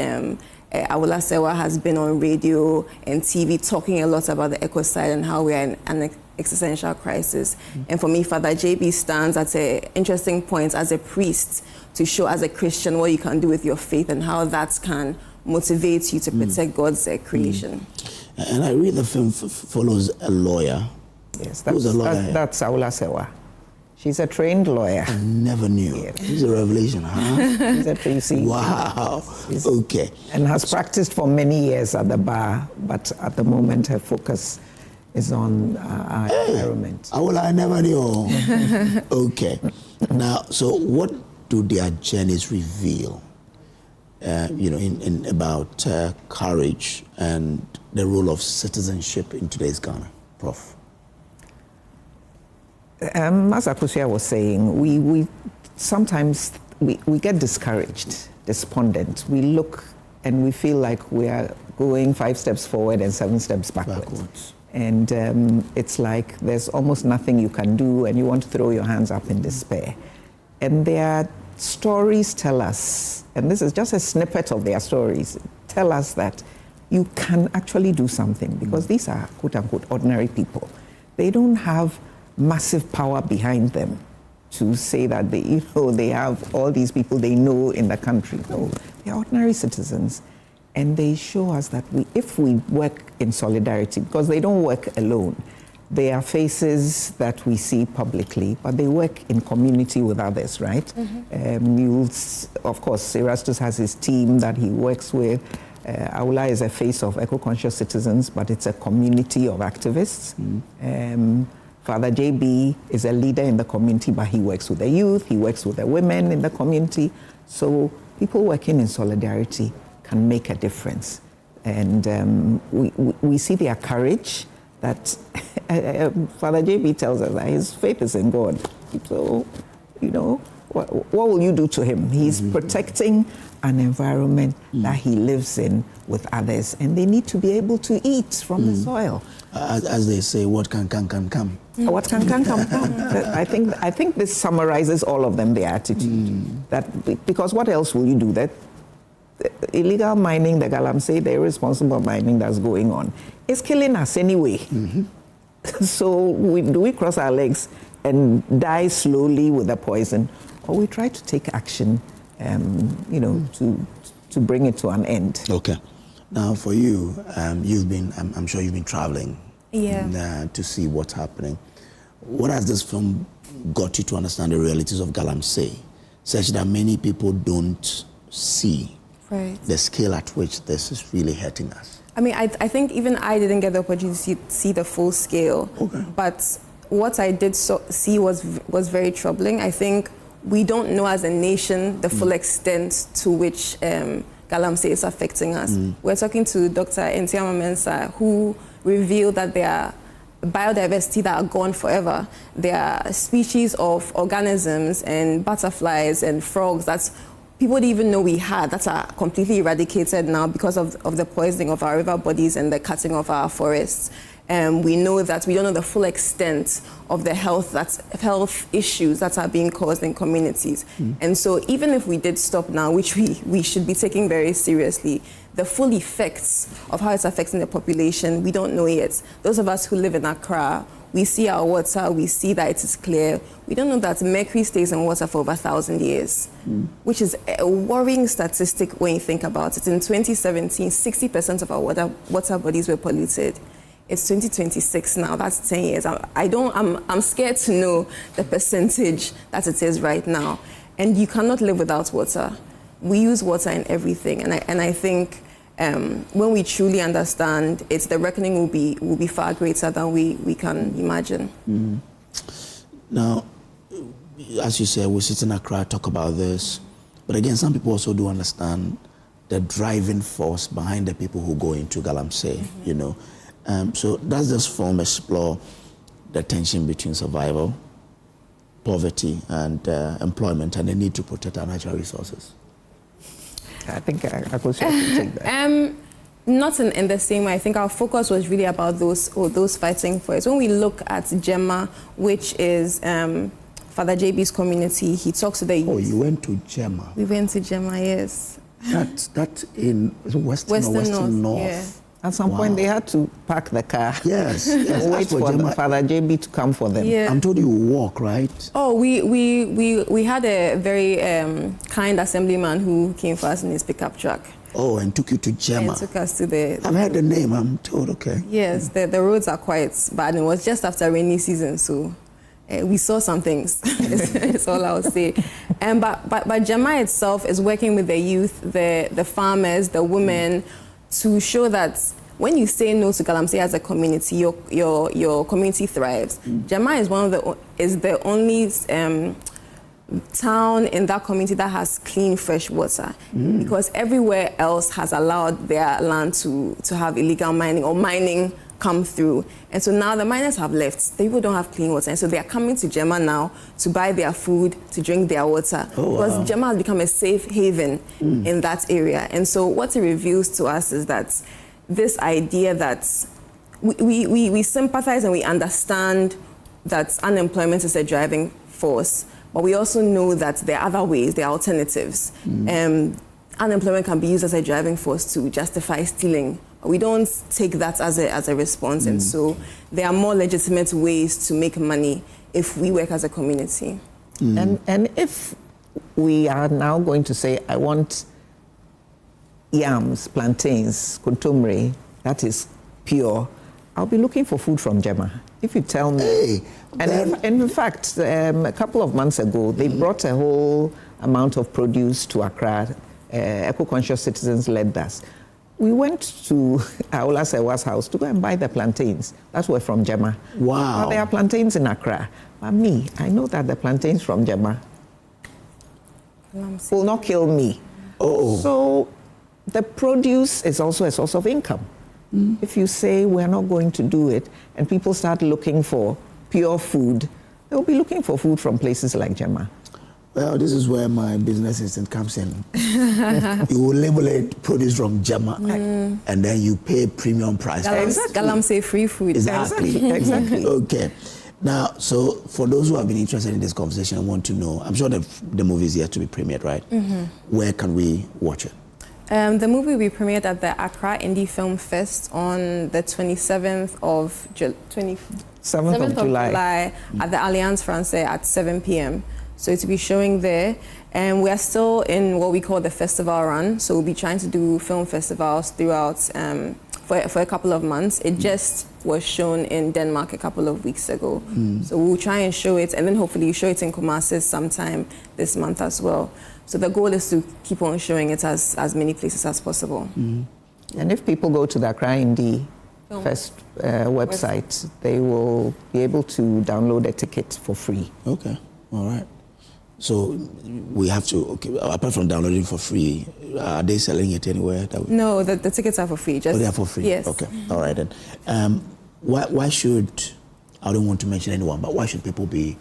Speaker 14: Awula Sewa has been on radio and TV talking a lot about the ecocide and how we are in an existential crisis. And for me, Father JB stands at an interesting point as a priest to show as a Christian what you can do with your faith and how that can motivate you to protect God's creation.
Speaker 2: And I read the film follows a lawyer.
Speaker 1: Yes,
Speaker 2: who's a lawyer?
Speaker 1: That's Awula Sewa. She's a trained lawyer.
Speaker 2: I never knew. Yeah. She's a revelation, huh?
Speaker 1: She's a trainee.
Speaker 2: Wow. Okay.
Speaker 1: And has practiced for many years at the bar, but at the moment her focus is on our environment.
Speaker 2: I never knew. Okay. Now, so what do their journeys reveal? In about courage and the role of citizenship in today's Ghana, Prof.
Speaker 1: As Akufo was saying, we sometimes we get discouraged, despondent. We look and we feel like we are going 5 steps forward and 7 steps backwards. And it's like there's almost nothing you can do, and you want to throw your hands up in despair. And their stories tell us, and this is just a snippet of their stories, tell us that you can actually do something, because these are quote-unquote ordinary people. They don't have massive power behind them to say that they have all these people they know in the country. No, they're ordinary citizens. And they show us that if we work in solidarity, because they don't work alone, they are faces that we see publicly, but they work in community with others, right? Of course, Erastus has his team that he works with. Awula is a face of eco-conscious citizens, but it's a community of activists. Father JB is a leader in the community, but he works with the youth, he works with the women in the community. So people working in solidarity can make a difference. And we see their courage, that Father JB tells us that his faith is in God. So, what will you do to him? He's protecting an environment that he lives in with others, and they need to be able to eat from the soil.
Speaker 2: As they say, what can come.
Speaker 1: What can come. I think this summarizes all of them, their attitude. That because what else will you do? That illegal mining, the Galamsey, the irresponsible mining that's going on, is killing us anyway. So do we cross our legs and die slowly with the poison, or we try to take action, to bring it to an end?
Speaker 2: Okay. Now, for you, I'm sure you've been traveling to see what's happening. What has this film got you to understand the realities of Galamsey, such that many people don't see the scale at which this is really hurting us?
Speaker 14: I mean, I think even I didn't get the opportunity to see the full scale, but what I did see was very troubling. I think we don't know as a nation the full extent to which Galamsey is affecting us. We're talking to Dr. Ntiama Mensah, who revealed that there are biodiversity that are gone forever. There are species of organisms and butterflies and frogs that people didn't even know we had, that are completely eradicated now because of the poisoning of our river bodies and the cutting of our forests. We know that we don't know the full extent of the health issues that are being caused in communities. And so even if we did stop now, which we should be taking very seriously, the full effects of how it's affecting the population, we don't know yet. Those of us who live in Accra, we see our water, we see that it is clear. We don't know that mercury stays in water for over 1,000 years, which is a worrying statistic when you think about it. In 2017, 60% of our water bodies were polluted. It's 2026 now, that's 10 years. I'm scared to know the percentage that it is right now. And you cannot live without water. We use water in everything. And I think when we truly understand it, the reckoning will be far greater than we can imagine.
Speaker 2: Now, as you said, we sit in Accra, talk about this. But again, some people also do understand the driving force behind the people who go into Galamsey, So does this film explore the tension between survival, poverty, and employment, and the need to protect our natural resources?
Speaker 1: I think I could take that.
Speaker 14: Not in the same way. I think our focus was really about those fighting for it. When we look at Gemma, which is Father JB's community, he talks to the youth.
Speaker 2: Oh, you went to Gemma?
Speaker 14: We went to Gemma, yes.
Speaker 2: That in Western North?
Speaker 14: Yeah.
Speaker 1: At some point, they had to park the car.
Speaker 2: Yes.
Speaker 1: Wait for Father JB to come for them.
Speaker 14: Yeah.
Speaker 2: I'm told you walk, right?
Speaker 14: Oh, we had a very kind assemblyman who came for us in his pickup truck.
Speaker 2: Oh, and took you to Gemma.
Speaker 14: And took us to the...
Speaker 2: I've heard the name, I'm told, okay.
Speaker 14: Yes, the roads are quite bad. It was just after rainy season, so we saw some things. It's all I'll say. But Gemma itself is working with the youth, the farmers, the women, to show that when you say no to Galamsey as a community, your community thrives. Gemma is the only town in that community that has clean, fresh water, because everywhere else has allowed their land to have illegal mining or mining come through. And so now the miners have left. The people don't have clean water. And so they are coming to Gemma now to buy their food, to drink their water. Because Gemma has become a safe haven in that area. And so what it reveals to us is that this idea that we sympathize and we understand that unemployment is a driving force, but we also know that there are other ways, there are alternatives. Unemployment can be used as a driving force to justify stealing. We don't take that as a response, and so there are more legitimate ways to make money if we work as a community.
Speaker 1: And if we are now going to say, I want yams, plantains, kontomire, that is pure, I'll be looking for food from Gemma. If you tell me, and in fact, a couple of months ago, they brought a whole amount of produce to Accra. Eco-conscious citizens led us. We went to Aola Sewa's house to go and buy the plantains that were from Gemma.
Speaker 2: Wow.
Speaker 1: But there are plantains in Accra. But me, I know that the plantains from Gemma will not kill me. So the produce is also a source of income. If you say we're not going to do it and people start looking for pure food, they'll be looking for food from places like Gemma.
Speaker 2: Well, this is where my business instinct comes in. You will label it produce from Jama, and then you pay premium price.
Speaker 14: Galamsey free food.
Speaker 2: Exactly. Okay. Now, so for those who have been interested in this conversation, I want to know, I'm sure the movie is yet to be premiered, right? Where can we watch it?
Speaker 14: The movie will be premiered at the Accra Indie Film Fest on the 27th of July at the Alliance Française at 7 p.m. So it will be showing there. And we are still in what we call the festival run. So we'll be trying to do film festivals throughout for a couple of months. It just was shown in Denmark a couple of weeks ago. So we'll try and show it, and then hopefully show it in Kumasi sometime this month as well. So the goal is to keep on showing it as many places as possible.
Speaker 1: And if people go to the Accra Indie Fest website, they will be able to download a ticket for free.
Speaker 2: Okay, all right. So we have to, apart from downloading for free, are they selling it anywhere?
Speaker 14: No, the tickets are for free.
Speaker 2: They are for free?
Speaker 14: Yes.
Speaker 2: Okay, all right then. Why should, I don't want to mention anyone, but why should people be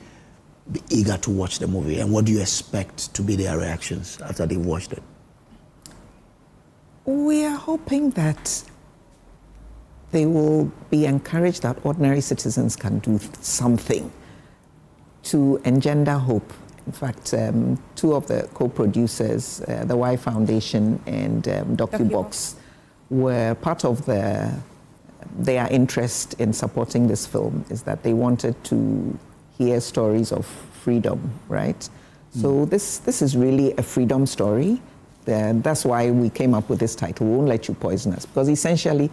Speaker 2: eager to watch the movie? And what do you expect to be their reactions after they've watched it?
Speaker 1: We are hoping that they will be encouraged that ordinary citizens can do something to engender hope. In fact, two of the co-producers, the Y Foundation and DocuBox, were part of their interest in supporting this film is that they wanted to hear stories of freedom, right? So this is really a freedom story. That's why we came up with this title, We Won't Let You Poison Us, because essentially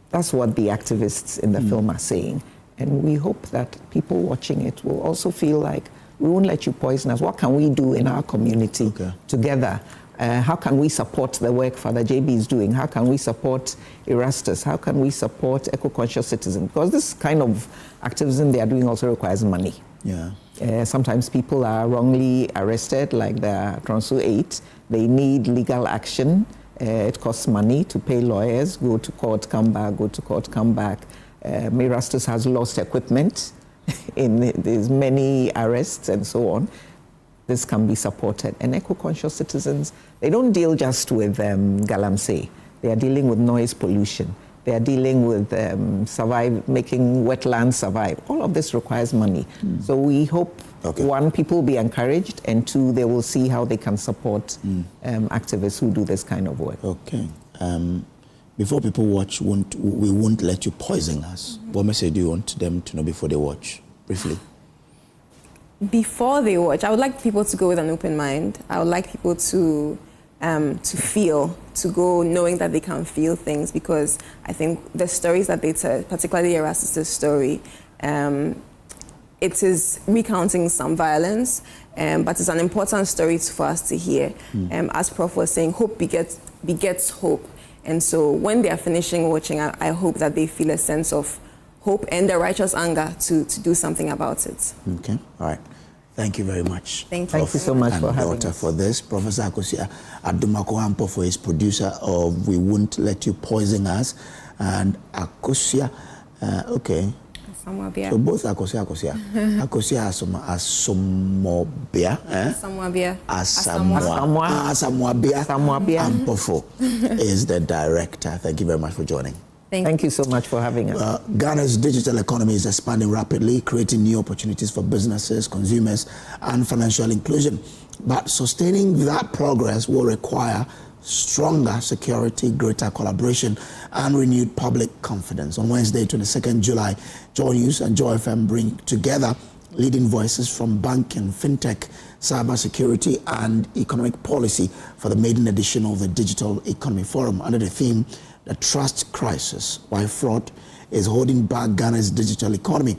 Speaker 1: that's what the activists in the film are saying. And we hope that people watching it will also feel like, we won't let you poison us. What can we do in our community together? How can we support the work Father JB is doing? How can we support Erastus? How can we support eco-conscious citizens? Because this kind of activism they are doing also requires money.
Speaker 2: Yeah.
Speaker 1: Sometimes people are wrongly arrested, like the Tronso 8. They need legal action. It costs money to pay lawyers, go to court, come back, go to court, come back. Erastus has lost equipment. There's many arrests and so on. This can be supported. And eco-conscious citizens, they don't deal just with galamsey. They are dealing with noise pollution. They are dealing with making wetlands survive. All of this requires money. So we hope, one, people will be encouraged, and two, they will see how they can support activists who do this kind of work.
Speaker 2: Okay. Before people watch, we won't let you poison us. What message do you want them to know before they watch, briefly?
Speaker 14: Before they watch, I would like people to go with an open mind. I would like people to feel, to go knowing that they can feel things, because I think the stories that they tell, particularly Erastus' story, it is recounting some violence, but it's an important story for us to hear. As Prof was saying, hope begets hope. And so when they are finishing watching, I hope that they feel a sense of hope and the righteous anger to do something about it.
Speaker 2: Okay, all right. Thank you very much.
Speaker 14: Thank
Speaker 1: you so much for having us.
Speaker 2: For this, Professor Akufo-Addo for his producer of We Won't Let You Poison Us, and Akosia, okay.
Speaker 14: Asamoah-Bia.
Speaker 2: So both Akosia. Akosia Asamoah-Bia. Asamoah-Bia Ampofo is the director. Thank you very much for joining.
Speaker 1: Thank you so much for having us.
Speaker 2: Ghana's digital economy is expanding rapidly, creating new opportunities for businesses, consumers, and financial inclusion. But sustaining that progress will require stronger security, greater collaboration, and renewed public confidence. On Wednesday, 22nd July, Joy News and Joy FM bring together leading voices from banking, fintech, cybersecurity, and economic policy for the maiden edition of the Digital Economy Forum under the theme, The Trust Crisis, Why Fraud is Holding Back Ghana's Digital Economy.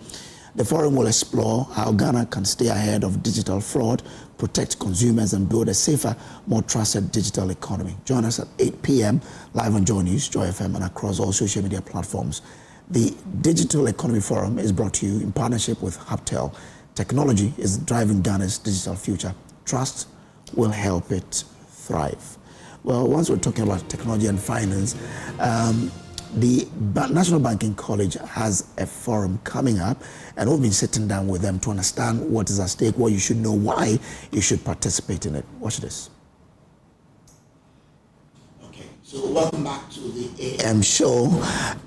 Speaker 2: The forum will explore how Ghana can stay ahead of digital fraud, protect consumers, and build a safer, more trusted digital economy. Join us at 8 p.m. live on Joy News, Joy FM, and across all social media platforms. The Digital Economy Forum is brought to you in partnership with Hubtel. Technology is driving Ghana's digital future. Trust will help it thrive. Well, once we're talking about technology and finance, the National Banking College has a forum coming up, and we've been sitting down with them to understand what is at stake, what you should know, why you should participate in it. Watch this. Okay, so welcome back to the AM show.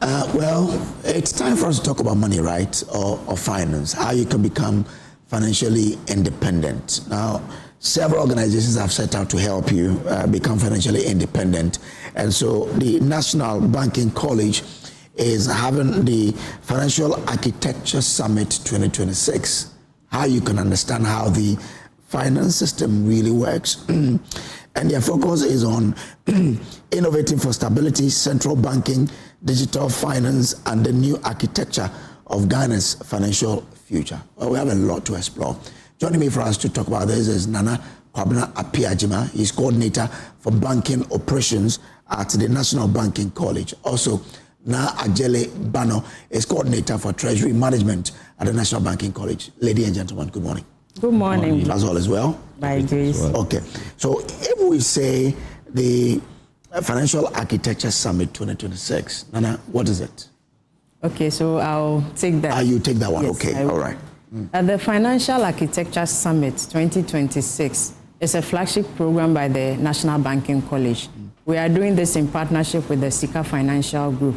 Speaker 2: Well, it's time for us to talk about money, right, or finance, how you can become financially independent. Now, several organizations have set out to help you become financially independent. And so the National Banking College is having the Financial Architecture Summit 2026. How you can understand how the finance system really works. And their focus is on innovating for stability, central banking, digital finance, and the new architecture of Ghana's financial future. Well, we have a lot to explore. Joining me for us to talk about this is Nana Kwabena Apiajima. He's coordinator for banking operations at the National Banking College. Also, Na Ajele Bano is coordinator for treasury management at the National Banking College. Ladies and gentlemen, good morning.
Speaker 10: Good morning.
Speaker 2: As all as well?
Speaker 10: By grace.
Speaker 2: Okay. So if we say the Financial Architecture Summit 2026, Nana, what is it?
Speaker 10: Okay, so I'll take that.
Speaker 2: You take that one.
Speaker 10: Yes,
Speaker 2: okay, all right.
Speaker 10: The Financial Architecture Summit 2026 is a flagship program by the National Banking College. We are doing this in partnership with the Sika Financial Group.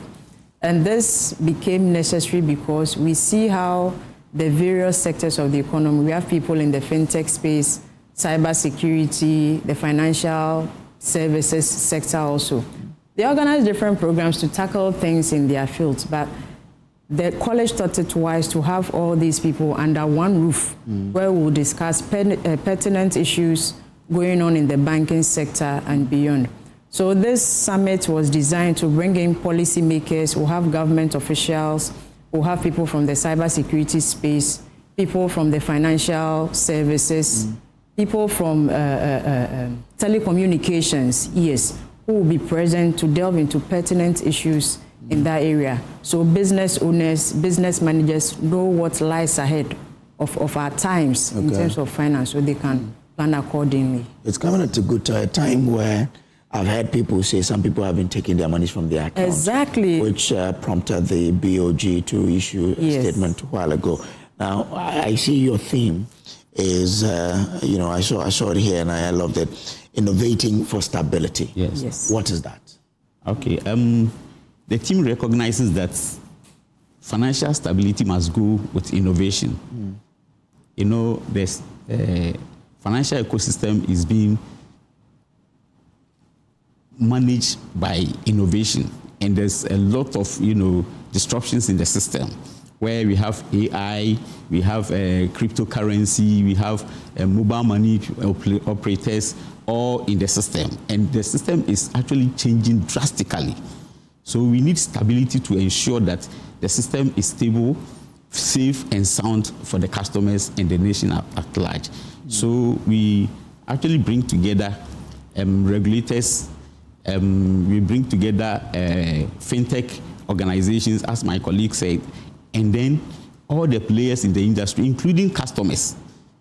Speaker 10: And this became necessary because we see how the various sectors of the economy, we have people in the fintech space, cybersecurity, the financial services sector also. They organize different programs to tackle things in their fields, but the college thought it wise to have all these people under one roof where we'll discuss pertinent issues going on in the banking sector and beyond. So this summit was designed to bring in policymakers, we'll have government officials, we'll have people from the cybersecurity space, people from the financial services, people from telecommunications, yes, who will be present to delve into pertinent issues in that area. So business owners, business managers know what lies ahead of our times in terms of finance, so they can plan accordingly.
Speaker 2: It's coming at a good time where I've heard people say some people have been taking their money from their accounts.
Speaker 10: Exactly.
Speaker 2: Which prompted the BOG to issue a statement a while ago. Now, I see your theme is, I saw it here and I loved it, innovating for stability.
Speaker 17: Yes.
Speaker 2: What is that?
Speaker 17: Okay. The team recognizes that financial stability must go with innovation. There's financial ecosystem is being managed by innovation, and there's a lot of disruptions in the system where we have AI, we have cryptocurrency, we have mobile money operators all in the system, and the system is actually changing drastically. So we need stability to ensure that the system is stable, safe, and sound for the customers and the nation at large. So we actually bring together regulators, we bring together fintech organizations, as my colleague said, and then all the players in the industry, including customers,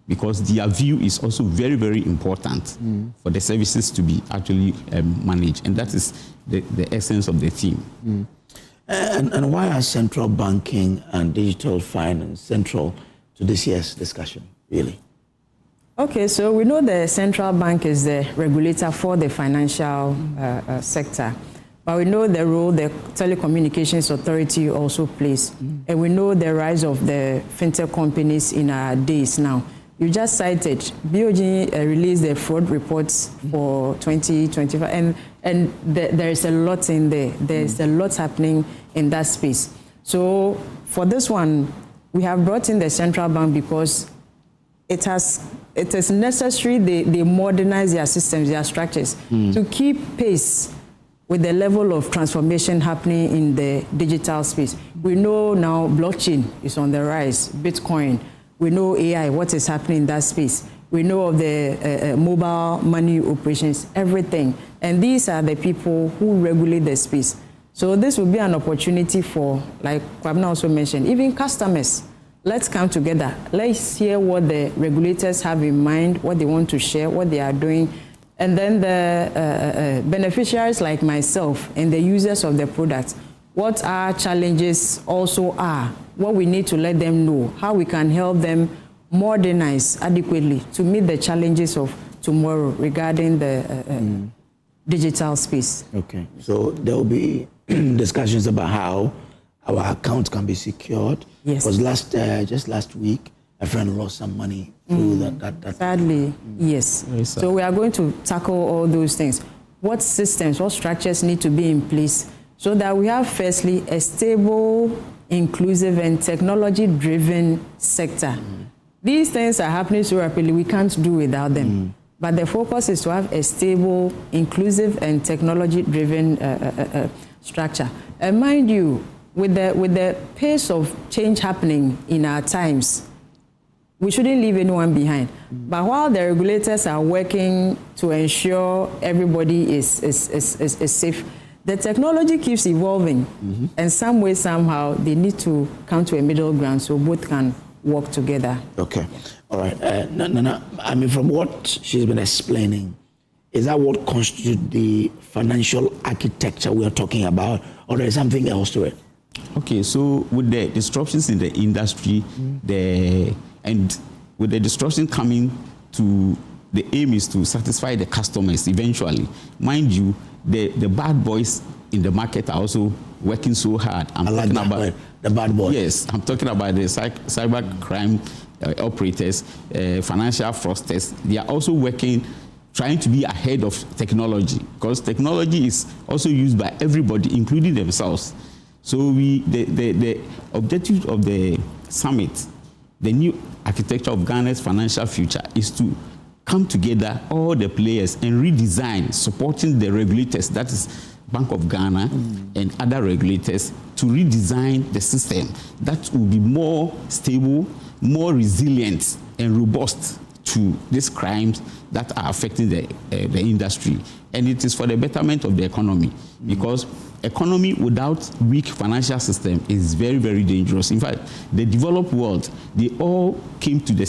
Speaker 17: because their view is also very, very important for the services to be actually managed. And that is the essence of the theme.
Speaker 2: And why are central banking and digital finance central to this year's discussion, really?
Speaker 10: Okay, so we know the central bank is the regulator for the financial sector, but we know the role the telecommunications authority also plays, and we know the rise of the fintech companies in our days now. You just cited BOG released the fraud reports for 2025, and there is a lot in there. There's a lot happening in that space. So for this one, we have brought in the central bank because it is necessary they modernize their systems, their structures, to keep pace with the level of transformation happening in the digital space. We know now blockchain is on the rise, Bitcoin. We know AI, what is happening in that space. We know of the mobile money operations, everything. And these are the people who regulate the space. So this will be an opportunity for, like Kwabena also mentioned, even customers. Let's come together. Let's hear what the regulators have in mind, what they want to share, what they are doing. And then the beneficiaries like myself and the users of the product
Speaker 18: what our challenges also are, what we need to let them know, how we can help them modernize adequately to meet the challenges of tomorrow regarding the digital space.
Speaker 2: Okay. So there will be discussions about how our accounts can be secured.
Speaker 18: Yes.
Speaker 2: Because just last week, a friend lost some money through that.
Speaker 18: Sadly, yes. So we are going to tackle all those things. What systems, what structures need to be in place so that we have, firstly, a stable, inclusive, and technology-driven sector. These things are happening so rapidly, we can't do without them. But the focus is to have a stable, inclusive, and technology-driven structure. And mind you, with the pace of change happening in our times, we shouldn't leave anyone behind. But while the regulators are working to ensure everybody is safe, the technology keeps evolving. And some way, somehow, they need to come to a middle ground so both can work together.
Speaker 2: Okay. All right. No. I mean, from what she's been explaining, is that what constitutes the financial architecture we are talking about, or there is something else to it?
Speaker 17: Okay, so with the disruptions in the industry, and with the disruption coming to, the aim is to satisfy the customers eventually. Mind you, the bad boys in the market are also working so hard. I'm talking about
Speaker 2: the bad boys.
Speaker 17: Yes, I'm talking about the cyber crime operators, financial fraudsters. They are also working, trying to be ahead of technology, because technology is also used by everybody, including themselves. So the objective of the summit, the new architecture of Ghana's financial future, is to come together, all the players, and redesign, supporting the regulators, that is Bank of Ghana and other regulators, to redesign the system that will be more stable, more resilient, and robust to these crimes that are affecting the industry. And it is for the betterment of the economy, because economy without weak financial system is very, very dangerous. In fact, the developed world, they all came to the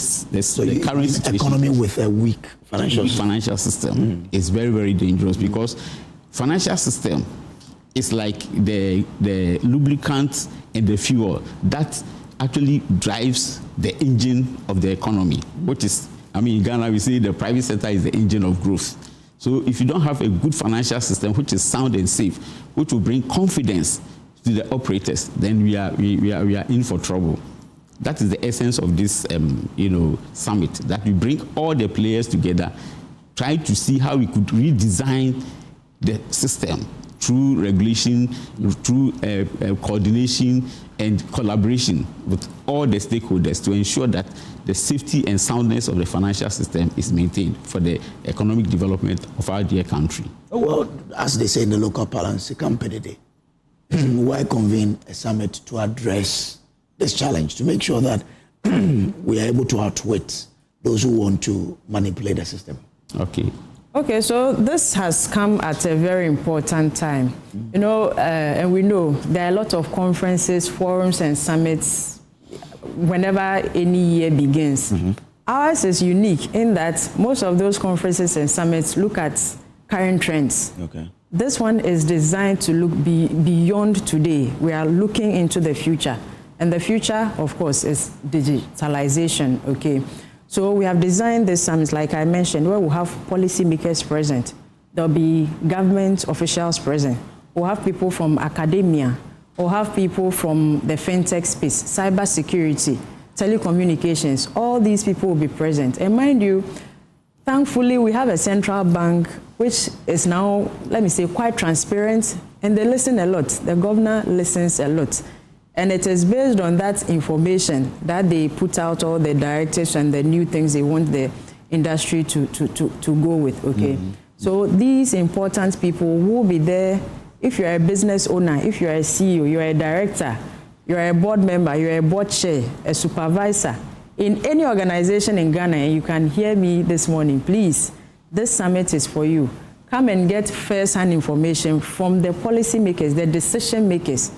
Speaker 17: current situation.
Speaker 2: Economy with a weak financial
Speaker 17: system is very, very dangerous, because financial system is like the lubricant and the fuel that actually drives the engine of the economy, which is, in Ghana, we say the private sector is the engine of growth. So if you don't have a good financial system, which is sound and safe, which will bring confidence to the operators, then we are in for trouble. That is the essence of this, summit, that we bring all the players together, try to see how we could redesign the system through regulation, through coordination and collaboration with all the stakeholders to ensure that the safety and soundness of the financial system is maintained for the economic development of our dear country.
Speaker 2: Well, as they say in the local parlance, why convene a summit to address this challenge, to make sure that we are able to outwit those who want to manipulate the system?
Speaker 18: Okay, so this has come at a very important time. And we know there are a lot of conferences, forums, and summits whenever any year begins. Ours is unique in that most of those conferences and summits look at current trends. This one is designed to look beyond today. We are looking into the future. And the future, of course, is digitalization, okay? So we have designed this summit, like I mentioned, where we'll have policymakers present. There'll be government officials present. We'll have people from academia. We'll have people from the fintech space, cybersecurity, telecommunications. All these people will be present. And mind you, thankfully, we have a central bank which is now, let me say, quite transparent, and they listen a lot. The governor listens a lot. And it is based on that information that they put out all the directives and the new things they want the industry to go with, okay? So these important people will be there. If you're a business owner, if you're a CEO, you're a director, you're a board member, you're a board chair, a supervisor, in any organization in Ghana, and you can hear me this morning, please, this summit is for you. Come and get first-hand information from the policymakers, the decision makers.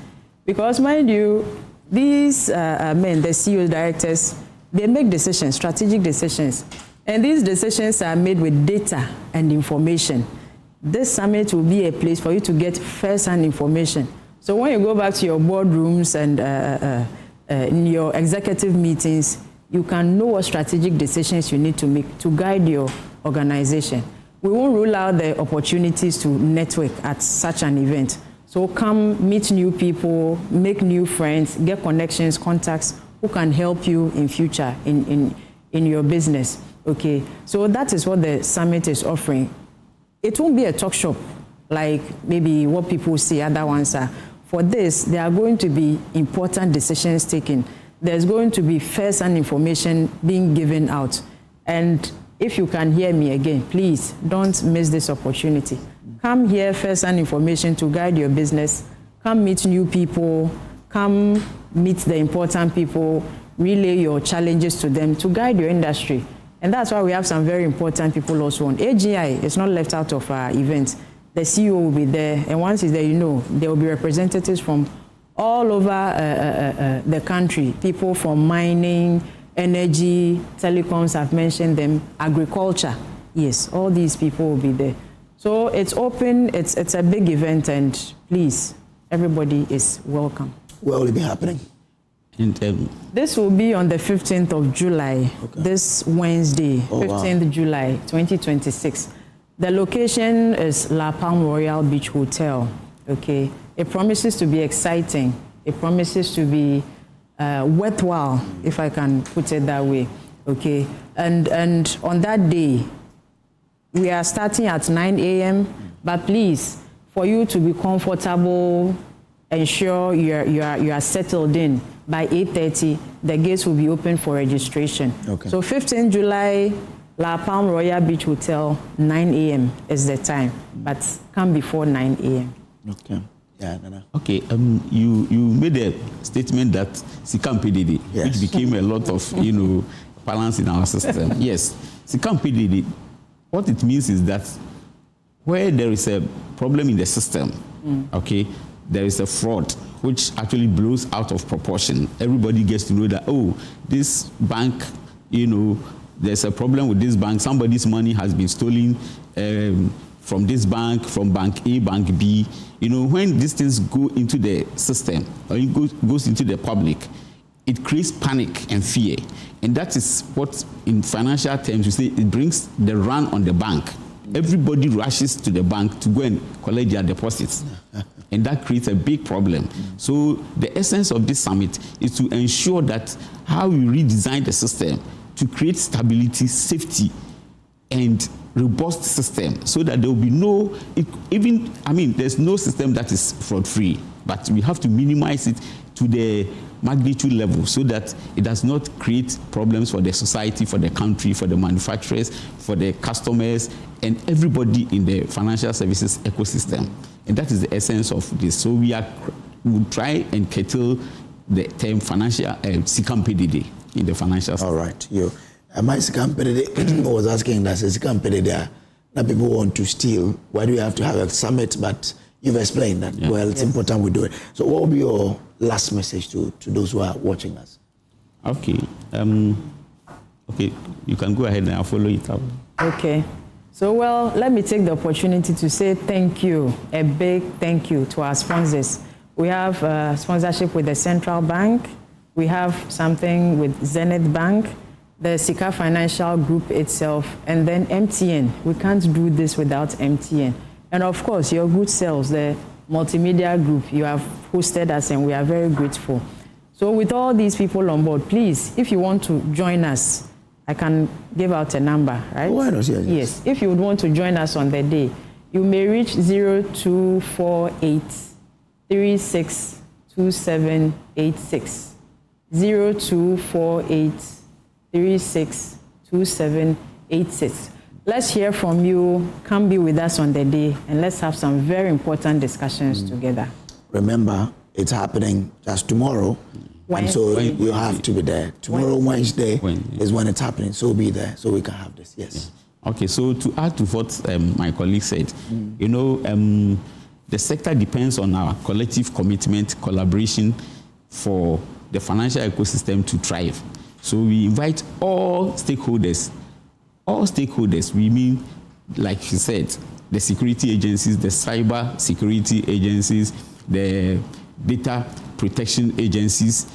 Speaker 18: Because mind you, these men, the CEOs, directors, they make decisions, strategic decisions. And these decisions are made with data and information. This summit will be a place for you to get first-hand information So when you go back to your boardrooms and in your executive meetings, you can know what strategic decisions you need to make to guide your organization. We won't rule out the opportunities to network at such an event. So come meet new people, make new friends, get connections, contacts who can help you in future in your business. Okay, so that is what the summit is offering. It won't be a talk shop like maybe what people see other ones are. For this, there are going to be important decisions taken. There's going to be first-hand information being given out. And if you can hear me again, please don't miss this opportunity. Come hear first-hand information to guide your business. Come meet new people. Come meet the important people. Relay your challenges to them to guide your industry. And that's why we have some very important people also on. AGI is not left out of our event. The CEO will be there, and once he's there, you know, there will be representatives from all over the country, people from mining, energy, telecoms, I've mentioned them, agriculture. Yes, all these people will be there. So it's open, it's a big event, and please, everybody is welcome.
Speaker 2: Where will it be happening?
Speaker 18: This will be on the 15th of July, this Wednesday, 15th July, 2026. The location is La Palm Royal Beach Hotel, okay? It promises to be exciting. It promises to be worthwhile, if I can put it that way, okay? And on that day, we are starting at 9 a.m., but please, for you to be comfortable, ensure you are settled in, by 8:30, the gates will be open for registration. Okay. So 15th July, La Palm Royal Beach Hotel, 9 a.m. is the time, but come before 9 a.m.
Speaker 2: Okay. Yeah, Nana.
Speaker 17: Okay, you made a statement that Sikam PDD, which became a lot of, balance in our system. Yes, Sikam PDD, what it means is that where there is a problem in the system, okay, there is a fraud which actually blows out of proportion. Everybody gets to know that, oh, this bank, there's a problem with this bank. Somebody's money has been stolen from this bank, from bank A, bank B. When these things go into the system or it goes into the public, it creates panic and fear. And that is what, in financial terms, you say it brings the run on the bank. Everybody rushes to the bank to go and collect their deposits. And that creates a big problem. So the essence of this summit is to ensure that how we redesign the system to create stability, safety, and robust system so that there will be there's no system that is fraud-free, but we have to minimize it to the magnitude level so that it does not create problems for the society, for the country, for the manufacturers, for the customers, and everybody in the financial services ecosystem. And that is the essence of this. So we will try and curtail the term financial Sikam PDD in the financial system.
Speaker 2: All right. My Sikam PDD was asking that Sikam PDD, that people want to steal. Why do you have to have a summit? But you've explained that, it's important we do it. So what will be your last message to those who are watching us?
Speaker 17: Okay. Okay, you can go ahead and I'll follow it up.
Speaker 18: Okay. So, let me take the opportunity to say thank you, a big thank you to our sponsors. We have sponsorship with the Central Bank. We have something with Zenith Bank, the Sika Financial Group itself, and then MTN. We can't do this without MTN. And of course, your good selves, the multimedia group, you have hosted us and we are very grateful. So with all these people on board, please, if you want to join us, I can give out a number, right?
Speaker 2: Why not?
Speaker 18: Yes. If you would want to join us on the day, you may reach 0248 362786. 0248 362786. Let's hear from you. Come be with us on the day and let's have some very important discussions together.
Speaker 2: Remember, it's happening just tomorrow. And so you have to be there. Tomorrow, Wednesday, is when it's happening. So be there so we can have this. Yes.
Speaker 17: Okay, so to add to what my colleague said, the sector depends on our collective commitment, collaboration for the financial ecosystem to thrive. So we invite all stakeholders. All stakeholders, we mean, like you said, the security agencies, the cyber security agencies, the data protection agencies,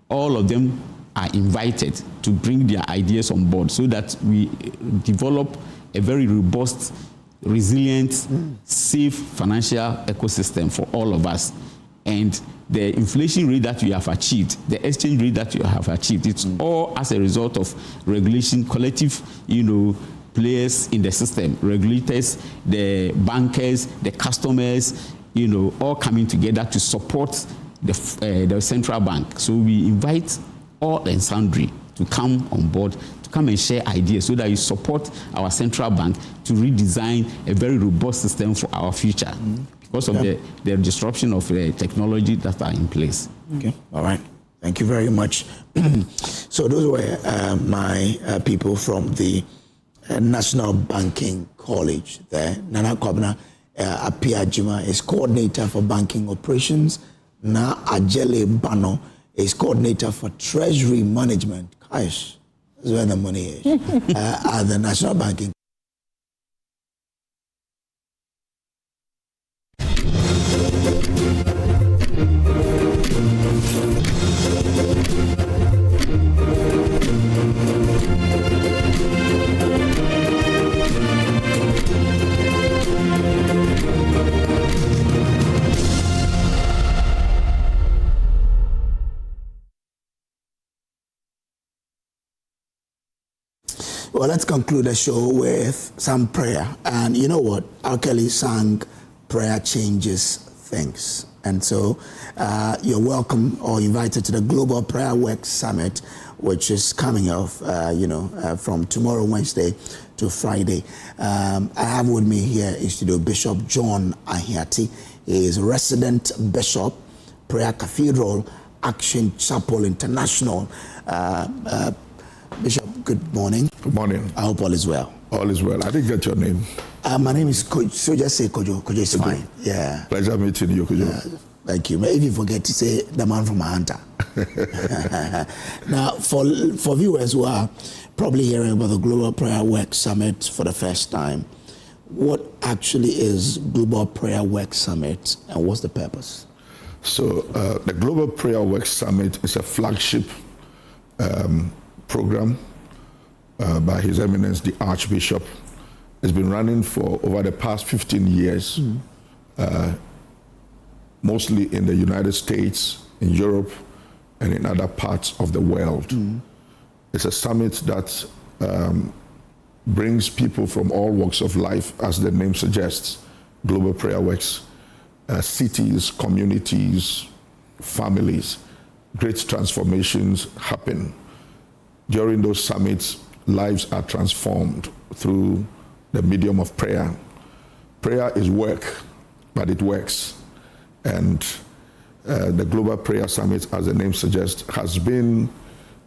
Speaker 17: all of them are invited to bring their ideas on board so that we develop a very robust, resilient, safe financial ecosystem for all of us. And the inflation rate that we have achieved, the exchange rate that we have achieved, it's all as a result of regulation, collective, players in the system, regulators, the bankers, the customers, all coming together to support the central bank. So we invite all and sundry to come on board, to come and share ideas so that you support our central bank to redesign a very robust system for our future because of the disruption of the technology that are in place.
Speaker 2: Okay, all right. Thank you very much. So those were my people from the National Banking College there. Nana Kwabena Apiajima is coordinator for banking operations. Na Ajele Bano is coordinator for treasury management. Gosh, that's where the money is. At the National Banking. Well, let's conclude the show with some prayer. And you know what? Al Kelly sang Prayer Changes Things. And so you're welcome or invited to the Global Prayer Work Summit, which is coming off, from tomorrow, Wednesday to Friday. I have with me here in studio Bishop John Ahiati. He is resident bishop, Prayer Cathedral, Action Chapel International. Bishop, good morning.
Speaker 4: Good morning.
Speaker 2: I hope all is well.
Speaker 4: All is well. I didn't get your name.
Speaker 2: My name is Kojo. So just say Kojo. Kojo is fine. Yeah.
Speaker 4: Pleasure meeting you, Kojo.
Speaker 2: Thank you. Maybe you forget to say the man from Ahanta. Now, for viewers who are probably hearing about the Global Prayer Work Summit for the first time, what actually is Global Prayer Work Summit and what's the purpose?
Speaker 4: So the Global Prayer Work Summit is a flagship program by His Eminence the Archbishop. It's been running for over the past 15 years, mostly in the United States, in Europe, and in other parts of the world. It's a summit that brings people from all walks of life, as the name suggests. Global Prayer Works, cities, communities, families. Great transformations happen. During those summits, lives are transformed through the medium of prayer. Prayer is work, but it works. And the Global Prayer Summit, as the name suggests, has been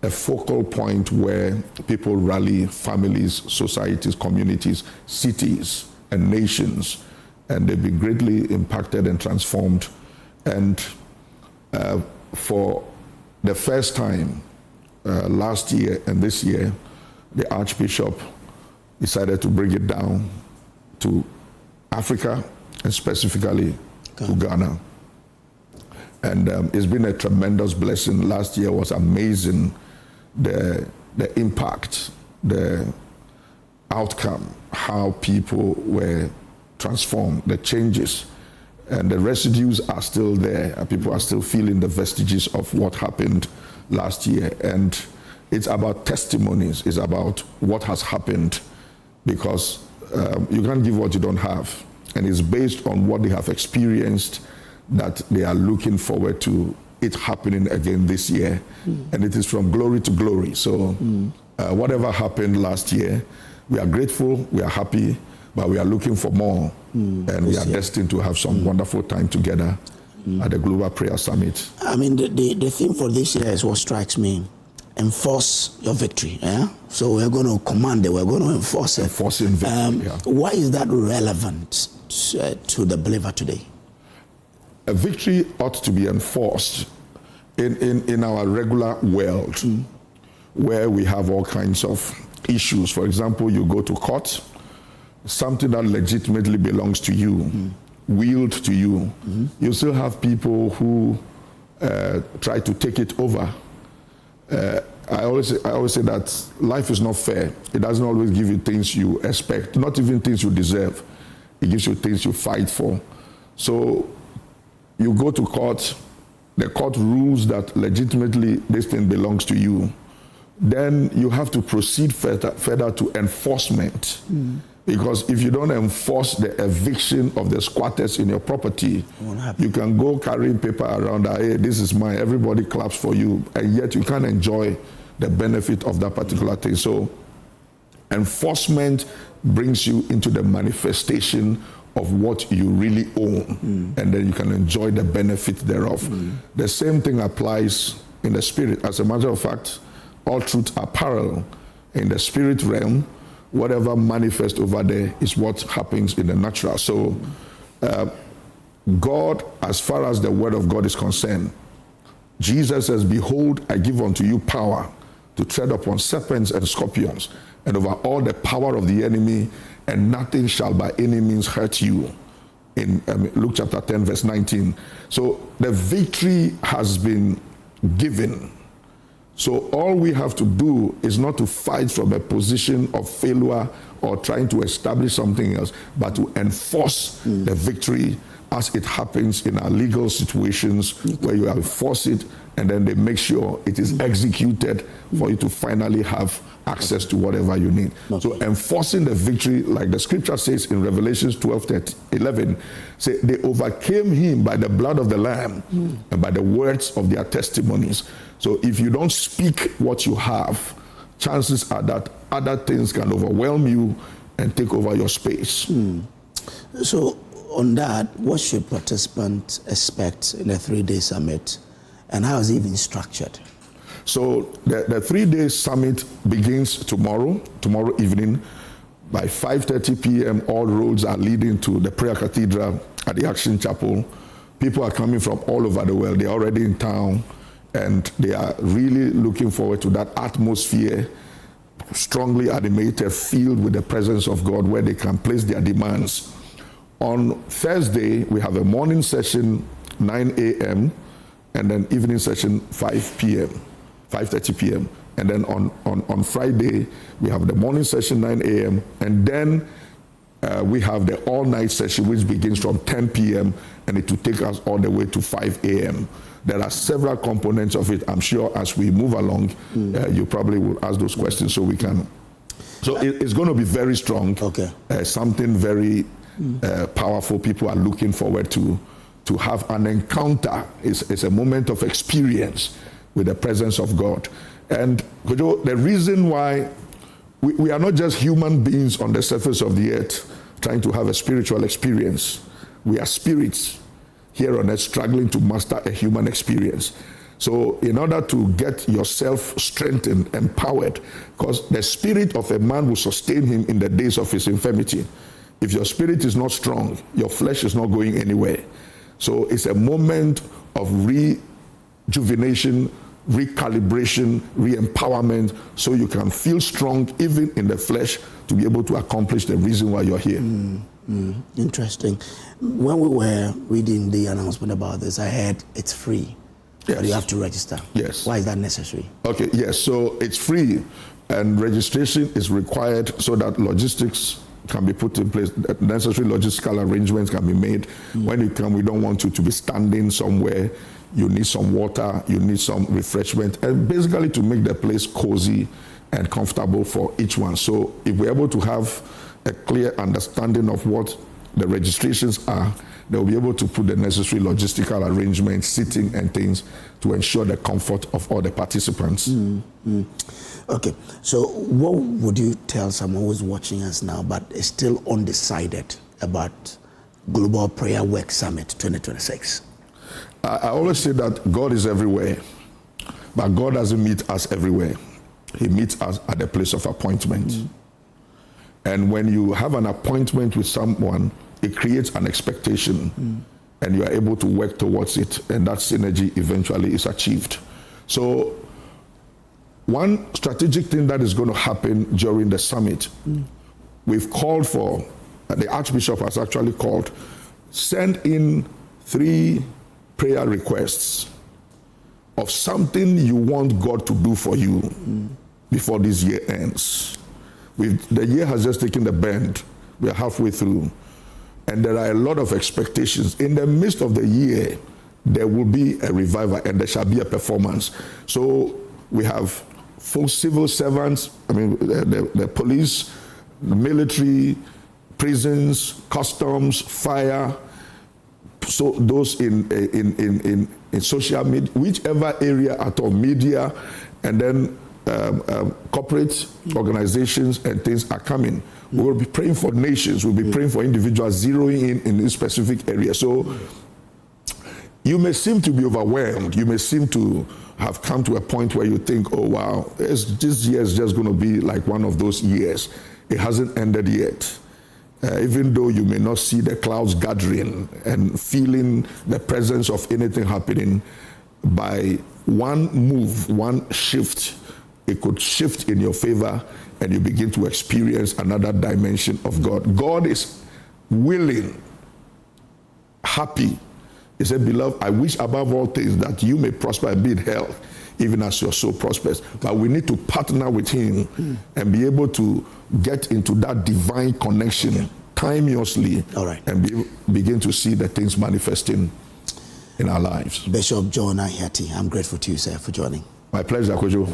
Speaker 4: a focal point where people rally, families, societies, communities, cities, and nations, and they've been greatly impacted and transformed. And for the first time, last year and this year, the Archbishop decided to bring it down to Africa and specifically to Ghana. And it's been a tremendous blessing. Last year was amazing. The impact, the outcome, how people were transformed, the changes, and the residues are still there. People are still feeling the vestiges of what happened last year. And it's about testimonies. It's about what has happened, because you can't give what you don't have. And it's based on what they have experienced that they are looking forward to it happening again this year. And it is from glory to glory. So whatever happened last year, we are grateful, we are happy, but we are looking for more. And we are destined to have some wonderful time together at the Global Prayer Summit.
Speaker 2: I mean, the theme for this year is what strikes me. Enforce your victory. Yeah? So we're going to command it, we're going to enforce it.
Speaker 4: Enforcing victory,
Speaker 2: Why is that relevant to the believer today?
Speaker 4: A victory ought to be enforced in our regular world, where we have all kinds of issues. For example, you go to court, something that legitimately belongs to you, wheeled to you. You still have people who try to take it over. I always say that life is not fair. It doesn't always give you things you expect, not even things you deserve. It gives you things you fight for. So you go to court, the court rules that legitimately this thing belongs to you. Then you have to proceed further to enforcement. Because if you don't enforce the eviction of the squatters in your property, you can go carrying paper around that, hey, this is mine, everybody claps for you, and yet you can't enjoy the benefit of that particular thing. So enforcement brings you into the manifestation of what you really own, and then you can enjoy the benefit thereof. The same thing applies in the spirit. As a matter of fact, all truths are parallel. In the spirit realm, whatever manifests over there is what happens in the natural. So God, as far as the word of God is concerned, Jesus says, behold, I give unto you power to tread upon serpents and scorpions and over all the power of the enemy, and nothing shall by any means hurt you. In Luke chapter 10, verse 19. So the victory has been given. So all we have to do is not to fight from a position of failure or trying to establish something else, but to enforce the victory as it happens in our legal situations, where you enforce it and then they make sure it is executed for you to finally have access to whatever you need. So enforcing the victory, like the scripture says in Revelation 12:11, say they overcame him by the blood of the Lamb and by the words of their testimonies. So if you don't speak what you have, chances are that other things can overwhelm you and take over your space.
Speaker 2: So on that, what should participants expect in the 3-day summit, and how is it even structured?
Speaker 4: So the 3-day summit begins tomorrow evening by 5:30 p.m. All roads are leading to the prayer cathedral at the Action Chapel. People are coming from all over the world. They're already in town, and they are really looking forward to that atmosphere, strongly animated, filled with the presence of God, where they can place their demands. On Thursday, we have a morning session, 9 a.m., and then evening session, 5:30 p.m. And then on Friday, we have the morning session, 9 a.m., and then we have the all-night session, which begins from 10 p.m., and it will take us all the way to 5 a.m. There are several components of it. I'm sure as we move along, you probably will ask those questions so we can. So it's going to be very strong.
Speaker 2: Okay.
Speaker 4: Something very powerful. People are looking forward to have an encounter. It's a moment of experience with the presence of God. And Kojo, the reason why we are not just human beings on the surface of the earth trying to have a spiritual experience. We are spirits here on earth struggling to master a human experience. So in order to get yourself strengthened, empowered, because the spirit of a man will sustain him in the days of his infirmity. If your spirit is not strong, your flesh is not going anywhere. So it's a moment of rejuvenation, recalibration, re-empowerment, so you can feel strong even in the flesh to be able to accomplish the reason why you're here.
Speaker 2: Interesting. When we were reading the announcement about this, I heard it's free.
Speaker 4: Yes.
Speaker 2: But you have to register.
Speaker 4: Yes.
Speaker 2: Why is that necessary?
Speaker 4: Okay, yes, so it's free, and registration is required so that logistics can be put in place, necessary logistical arrangements can be made. When you come, we don't want you to be standing somewhere. You need some water, you need some refreshment, and basically to make the place cozy and comfortable for each one. So if we're able to have a clear understanding of what the registrations are, they'll be able to put the necessary logistical arrangements, seating and things to ensure the comfort of all the participants.
Speaker 2: Okay, so what would you tell someone who's watching us now but is still undecided about Global Prayer Work Summit 2026?
Speaker 4: I always say that God is everywhere, but God doesn't meet us everywhere. He meets us at the place of appointment. And when you have an appointment with someone, it creates an expectation, and you are able to work towards it, and that synergy eventually is achieved. So one strategic thing that is going to happen during the summit, we've called for, the Archbishop has actually called send in 3 prayer requests of something you want God to do for you before this year ends. The year has just taken the bend. We are halfway through. And there are a lot of expectations. In the midst of the year, there will be a revival and there shall be a performance. So we have full civil servants, the police, the military, prisons, customs, fire, so those in social media, whichever area at all, media, and then corporate organizations and things are coming. We will be praying for nations, we'll be praying for individuals, zeroing in this specific area. So you may seem to be overwhelmed, you may seem to have come to a point where you think, oh wow, this year is just going to be like one of those years. It hasn't ended yet. Even though you may not see the clouds gathering and feeling the presence of anything happening, by one move, one shift, it could shift in your favor and you begin to experience another dimension of God. God is willing, happy. He said, beloved, I wish above all things that you may prosper and be in health, even as your soul prospers. But we need to partner with him and be able to get into that divine connection timeously, and begin to see the things manifesting in our lives.
Speaker 2: Bishop John Adeti, I'm grateful to you, sir, for joining.
Speaker 4: My pleasure, Kojo.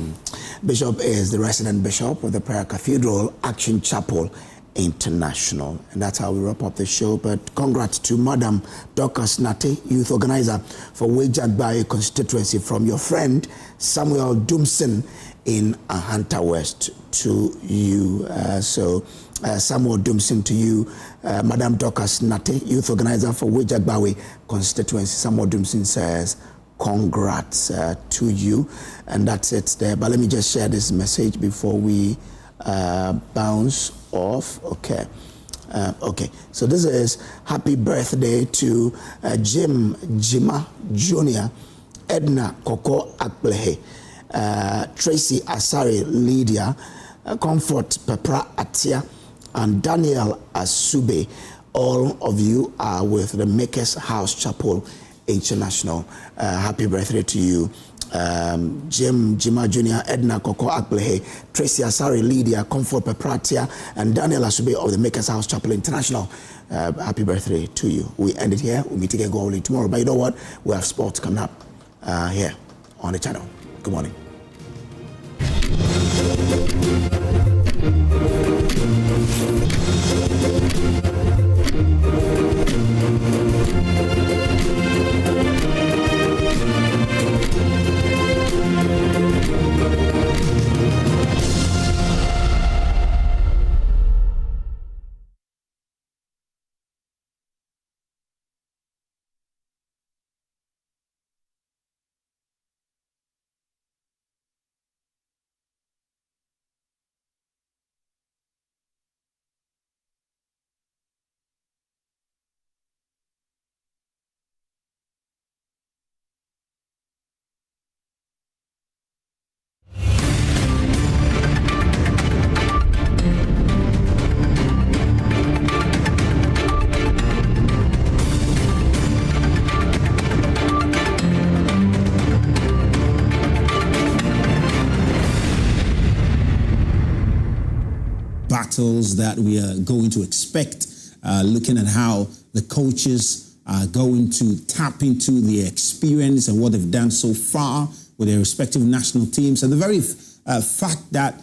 Speaker 2: Bishop is the resident bishop of the Prayer Cathedral Action Chapel International. And that's how we wrap up the show. But congrats to Madam Dorcas Nate, youth organizer for Aboagye constituency, from your friend Samuel Dumson in Ahanta West to you. Samuel Dumson to you, Madam Dorcas Nate, youth organizer for Aboagye constituency. Samuel Dumson says, congrats to you. And that's it there. But let me just share this message before we bounce off. Okay. So this is happy birthday to Jima Jr., Edna Koko Akplehe, Tracy Asari Lydia, Comfort Pepra Atia, and Daniel Asube. All of you are with the Makers House Chapel International. Happy birthday to you. Jima Jr., Edna Koko Akplehe, Tracy Asari Lydia, Comfort Pepratia, and Daniel Asube of the Makers House Chapel International. Happy birthday to you. We end it here. We'll meet again only tomorrow. But you know what? We have sports coming up here on the channel. Good morning.
Speaker 7: Battles that we are going to expect, looking at how the coaches are going to tap into their experience and what they've done so far with their respective national teams. And the very fact that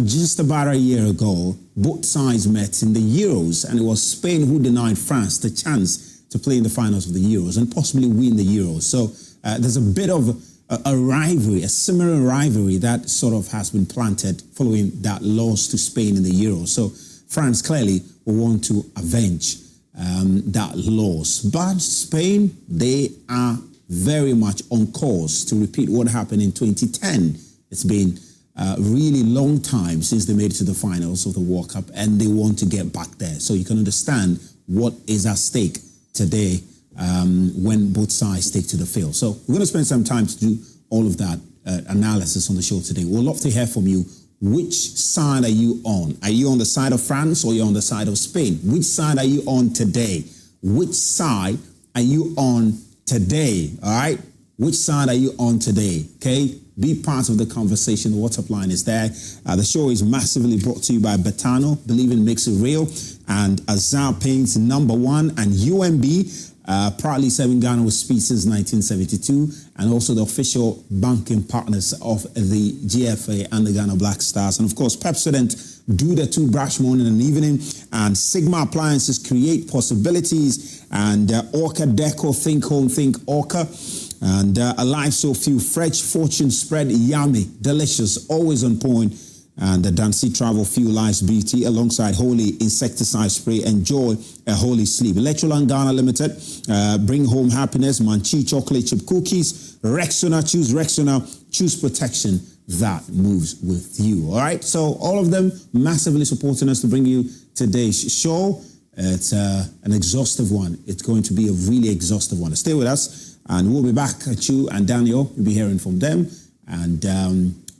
Speaker 7: just about a year ago, both sides met in the Euros, and it was Spain who denied France the chance to play in the finals of the Euros and possibly win the Euros. So there's a bit of a rivalry, a similar rivalry that sort of has been planted following that loss to Spain in the Euros. So France clearly will want to avenge that loss. But Spain, they are very much on course to repeat what happened in 2010. It's been a really long time since they made it to the finals of the World Cup, and they want to get back there. So you can understand what is at stake today when both sides take to the field. So we're going to spend some time to do all of that analysis on the show today. We'd love to hear from you. Which side are you on? Are you on the side of France or are you on the side of Spain? Which side are you on today? which side are you on today? All right? Which side are you on today? Okay? Be part of the conversation. The WhatsApp line is there. The show is massively brought to you by Betano, Believing Makes It Real, and Azar Paints #1, and UMB, proudly serving Ghana with speed since 1972, and also the official banking partners of the GFA and the Ghana Black Stars. And of course, Pepsodent, do the toothbrush morning and evening, and Sigma Appliances, create possibilities, and Orca Deco, think home, think Orca. And Alive So Few, fresh fortune spread, yummy, delicious, always on point. And the Dancy Travel Fuel Lives Beauty alongside Holy Insecticide Spray. Enjoy a holy sleep. Electroland Ghana Limited, bring home happiness. Manchi chocolate chip cookies. Rexona, choose protection that moves with you. All right. So all of them massively supporting us to bring you today's show. It's an exhaustive one. It's going to be a really exhaustive one. Stay with us. And we'll be back at you and Daniel. You'll be hearing from them. And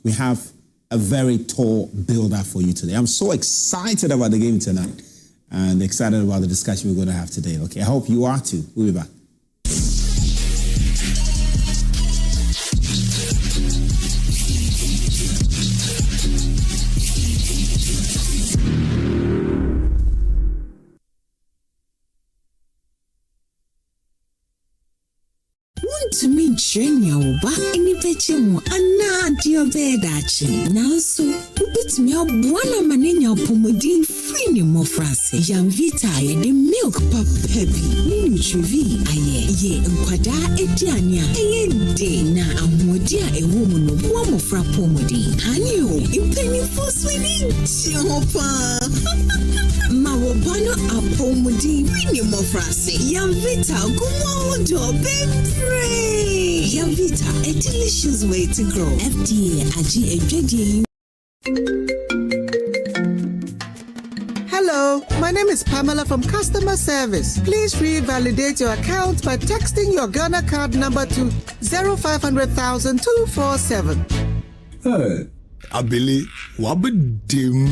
Speaker 7: we have a very tall builder for you today. I'm so excited about the game tonight and excited about the discussion we're going to have today. Okay, I hope you are too. We'll be back.
Speaker 19: To me, Jenya Oba, any betting, and now, dear Bedachi. Now, so, who bit me up one manina pomodin, free more frase, young vita, the milk pap peppy, Nutrivi, aye, and quada etiania, aye, day, na, a more dear a woman of one more frapomodi. And you, in penny for swimming, Chopa. Mawabano a pomodi, free more frase, young vita, go on, baby. Yavita, a delicious way to grow. FDA, AG,
Speaker 21: Hello, my name is Pamela from Customer Service. Please revalidate your account by texting your Ghana card number to 0500,000 247.
Speaker 23: Hey, Abili, wabadim.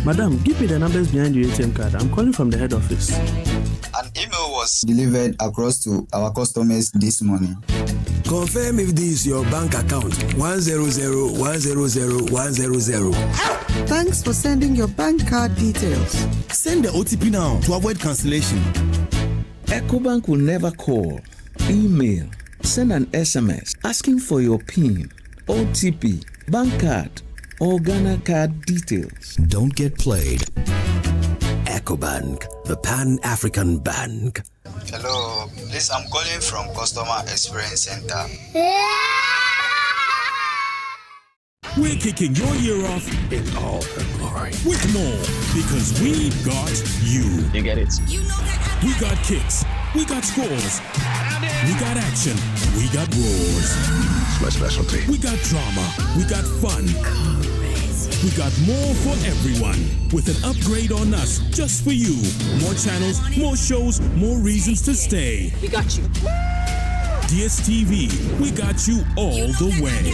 Speaker 24: Madam, give me the numbers behind your ATM card. I'm calling from the head office.
Speaker 25: An email was delivered across to our customers this morning.
Speaker 23: Confirm if this is your bank account 100,100,100.
Speaker 21: Thanks for sending your bank card details.
Speaker 23: Send the OTP now to avoid cancellation.
Speaker 26: EcoBank will never call, email, send an SMS asking for your PIN, OTP, bank card, or Ghana card details.
Speaker 27: Don't get played. EcoBank, the Pan-African Bank.
Speaker 25: Hello, please, I'm calling from Customer Experience Center.
Speaker 6: We're kicking your year off in all her glory. With more, because we got you.
Speaker 8: You get it?
Speaker 6: You know that. We got kicks. We got scores. We got action. We got roars.
Speaker 27: It's my specialty.
Speaker 6: We got drama. We got fun. We got more for everyone with an upgrade on us just for you. More channels, more shows, more reasons to stay.
Speaker 28: We got you.
Speaker 6: DSTV, we got you all the way.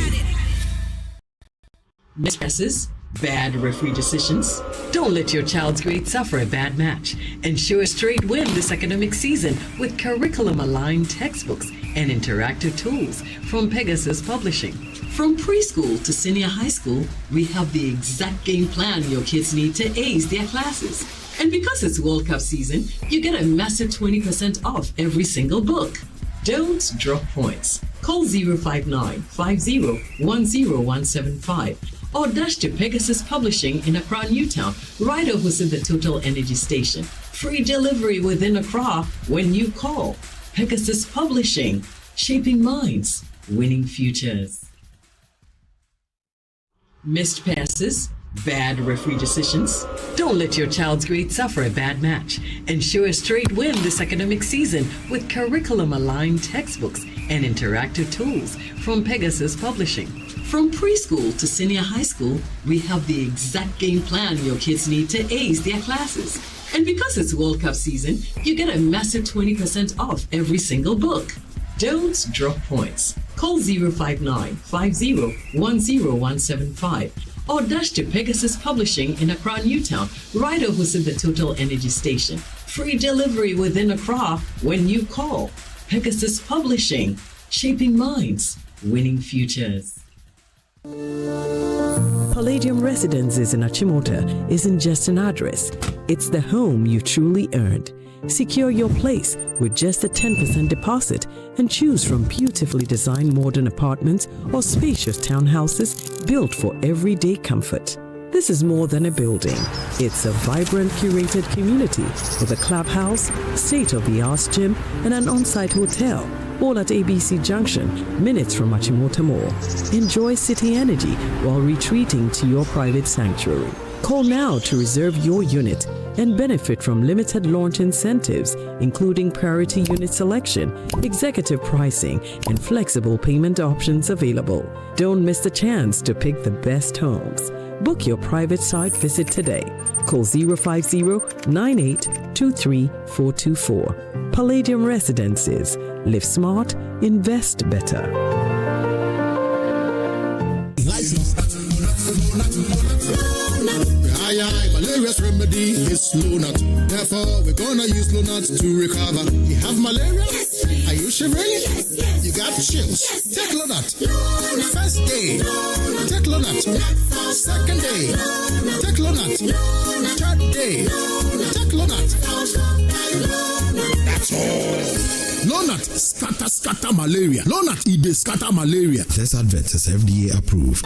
Speaker 22: Mistresses, bad referee decisions. Don't let your child's grade suffer a bad match. Ensure a straight win this academic season with curriculum-aligned textbooks and interactive tools from Pegasus Publishing. From preschool to senior high school, we have the exact game plan your kids need to ace their classes. And because it's World Cup season, you get a massive 20% off every single book. Don't drop points. Call 059-50-10175 or dash to Pegasus Publishing in Accra, Newtown, right opposite the Total Energy Station. Free delivery within Accra when you call. Pegasus Publishing, shaping minds, winning futures. Missed passes, bad referee decisions. Don't let your child's grade suffer a bad match. Ensure a straight win this academic season with curriculum-aligned textbooks and interactive tools from Pegasus Publishing. From preschool to senior high school, we have the exact game plan your kids need to ace their classes. And because it's World Cup season, you get a massive 20% off every single book. Don't drop points. Call 059-50-10175 or dash to Pegasus Publishing in Accra, Newtown, right opposite the Total Energy Station.
Speaker 3: Free delivery within Accra when you call. Pegasus Publishing, shaping minds, winning futures.
Speaker 22: Palladium Residences in Achimota isn't just an address, it's the home you truly earned. Secure your place with just a 10% deposit and choose from beautifully designed modern apartments or spacious townhouses built for everyday comfort. This is more than a building. It's a vibrant, curated community with a clubhouse, state-of-the-art gym, and an on-site hotel, all at ABC Junction, minutes from Achimota Mall. Enjoy city energy while retreating to your private sanctuary. Call now to reserve your unit and benefit from limited launch incentives, including priority unit selection, executive pricing, and flexible payment options available. Don't miss the chance to pick the best homes. Book your private site visit today. Call 050-9823-424. Palladium Residences. Live smart, invest better.
Speaker 5: Malaria's remedy is Lonat. Therefore, we're gonna use Lonat to recover. You have malaria? Yes. Are you shivering? Yes. You got chills? Yes. Take Lonat. First day, take Lonat. Second day, take Lonat. Third day, take Lonat. That's all. Lonat scatter malaria. Lonat scatter malaria.
Speaker 27: This advert is FDA approved.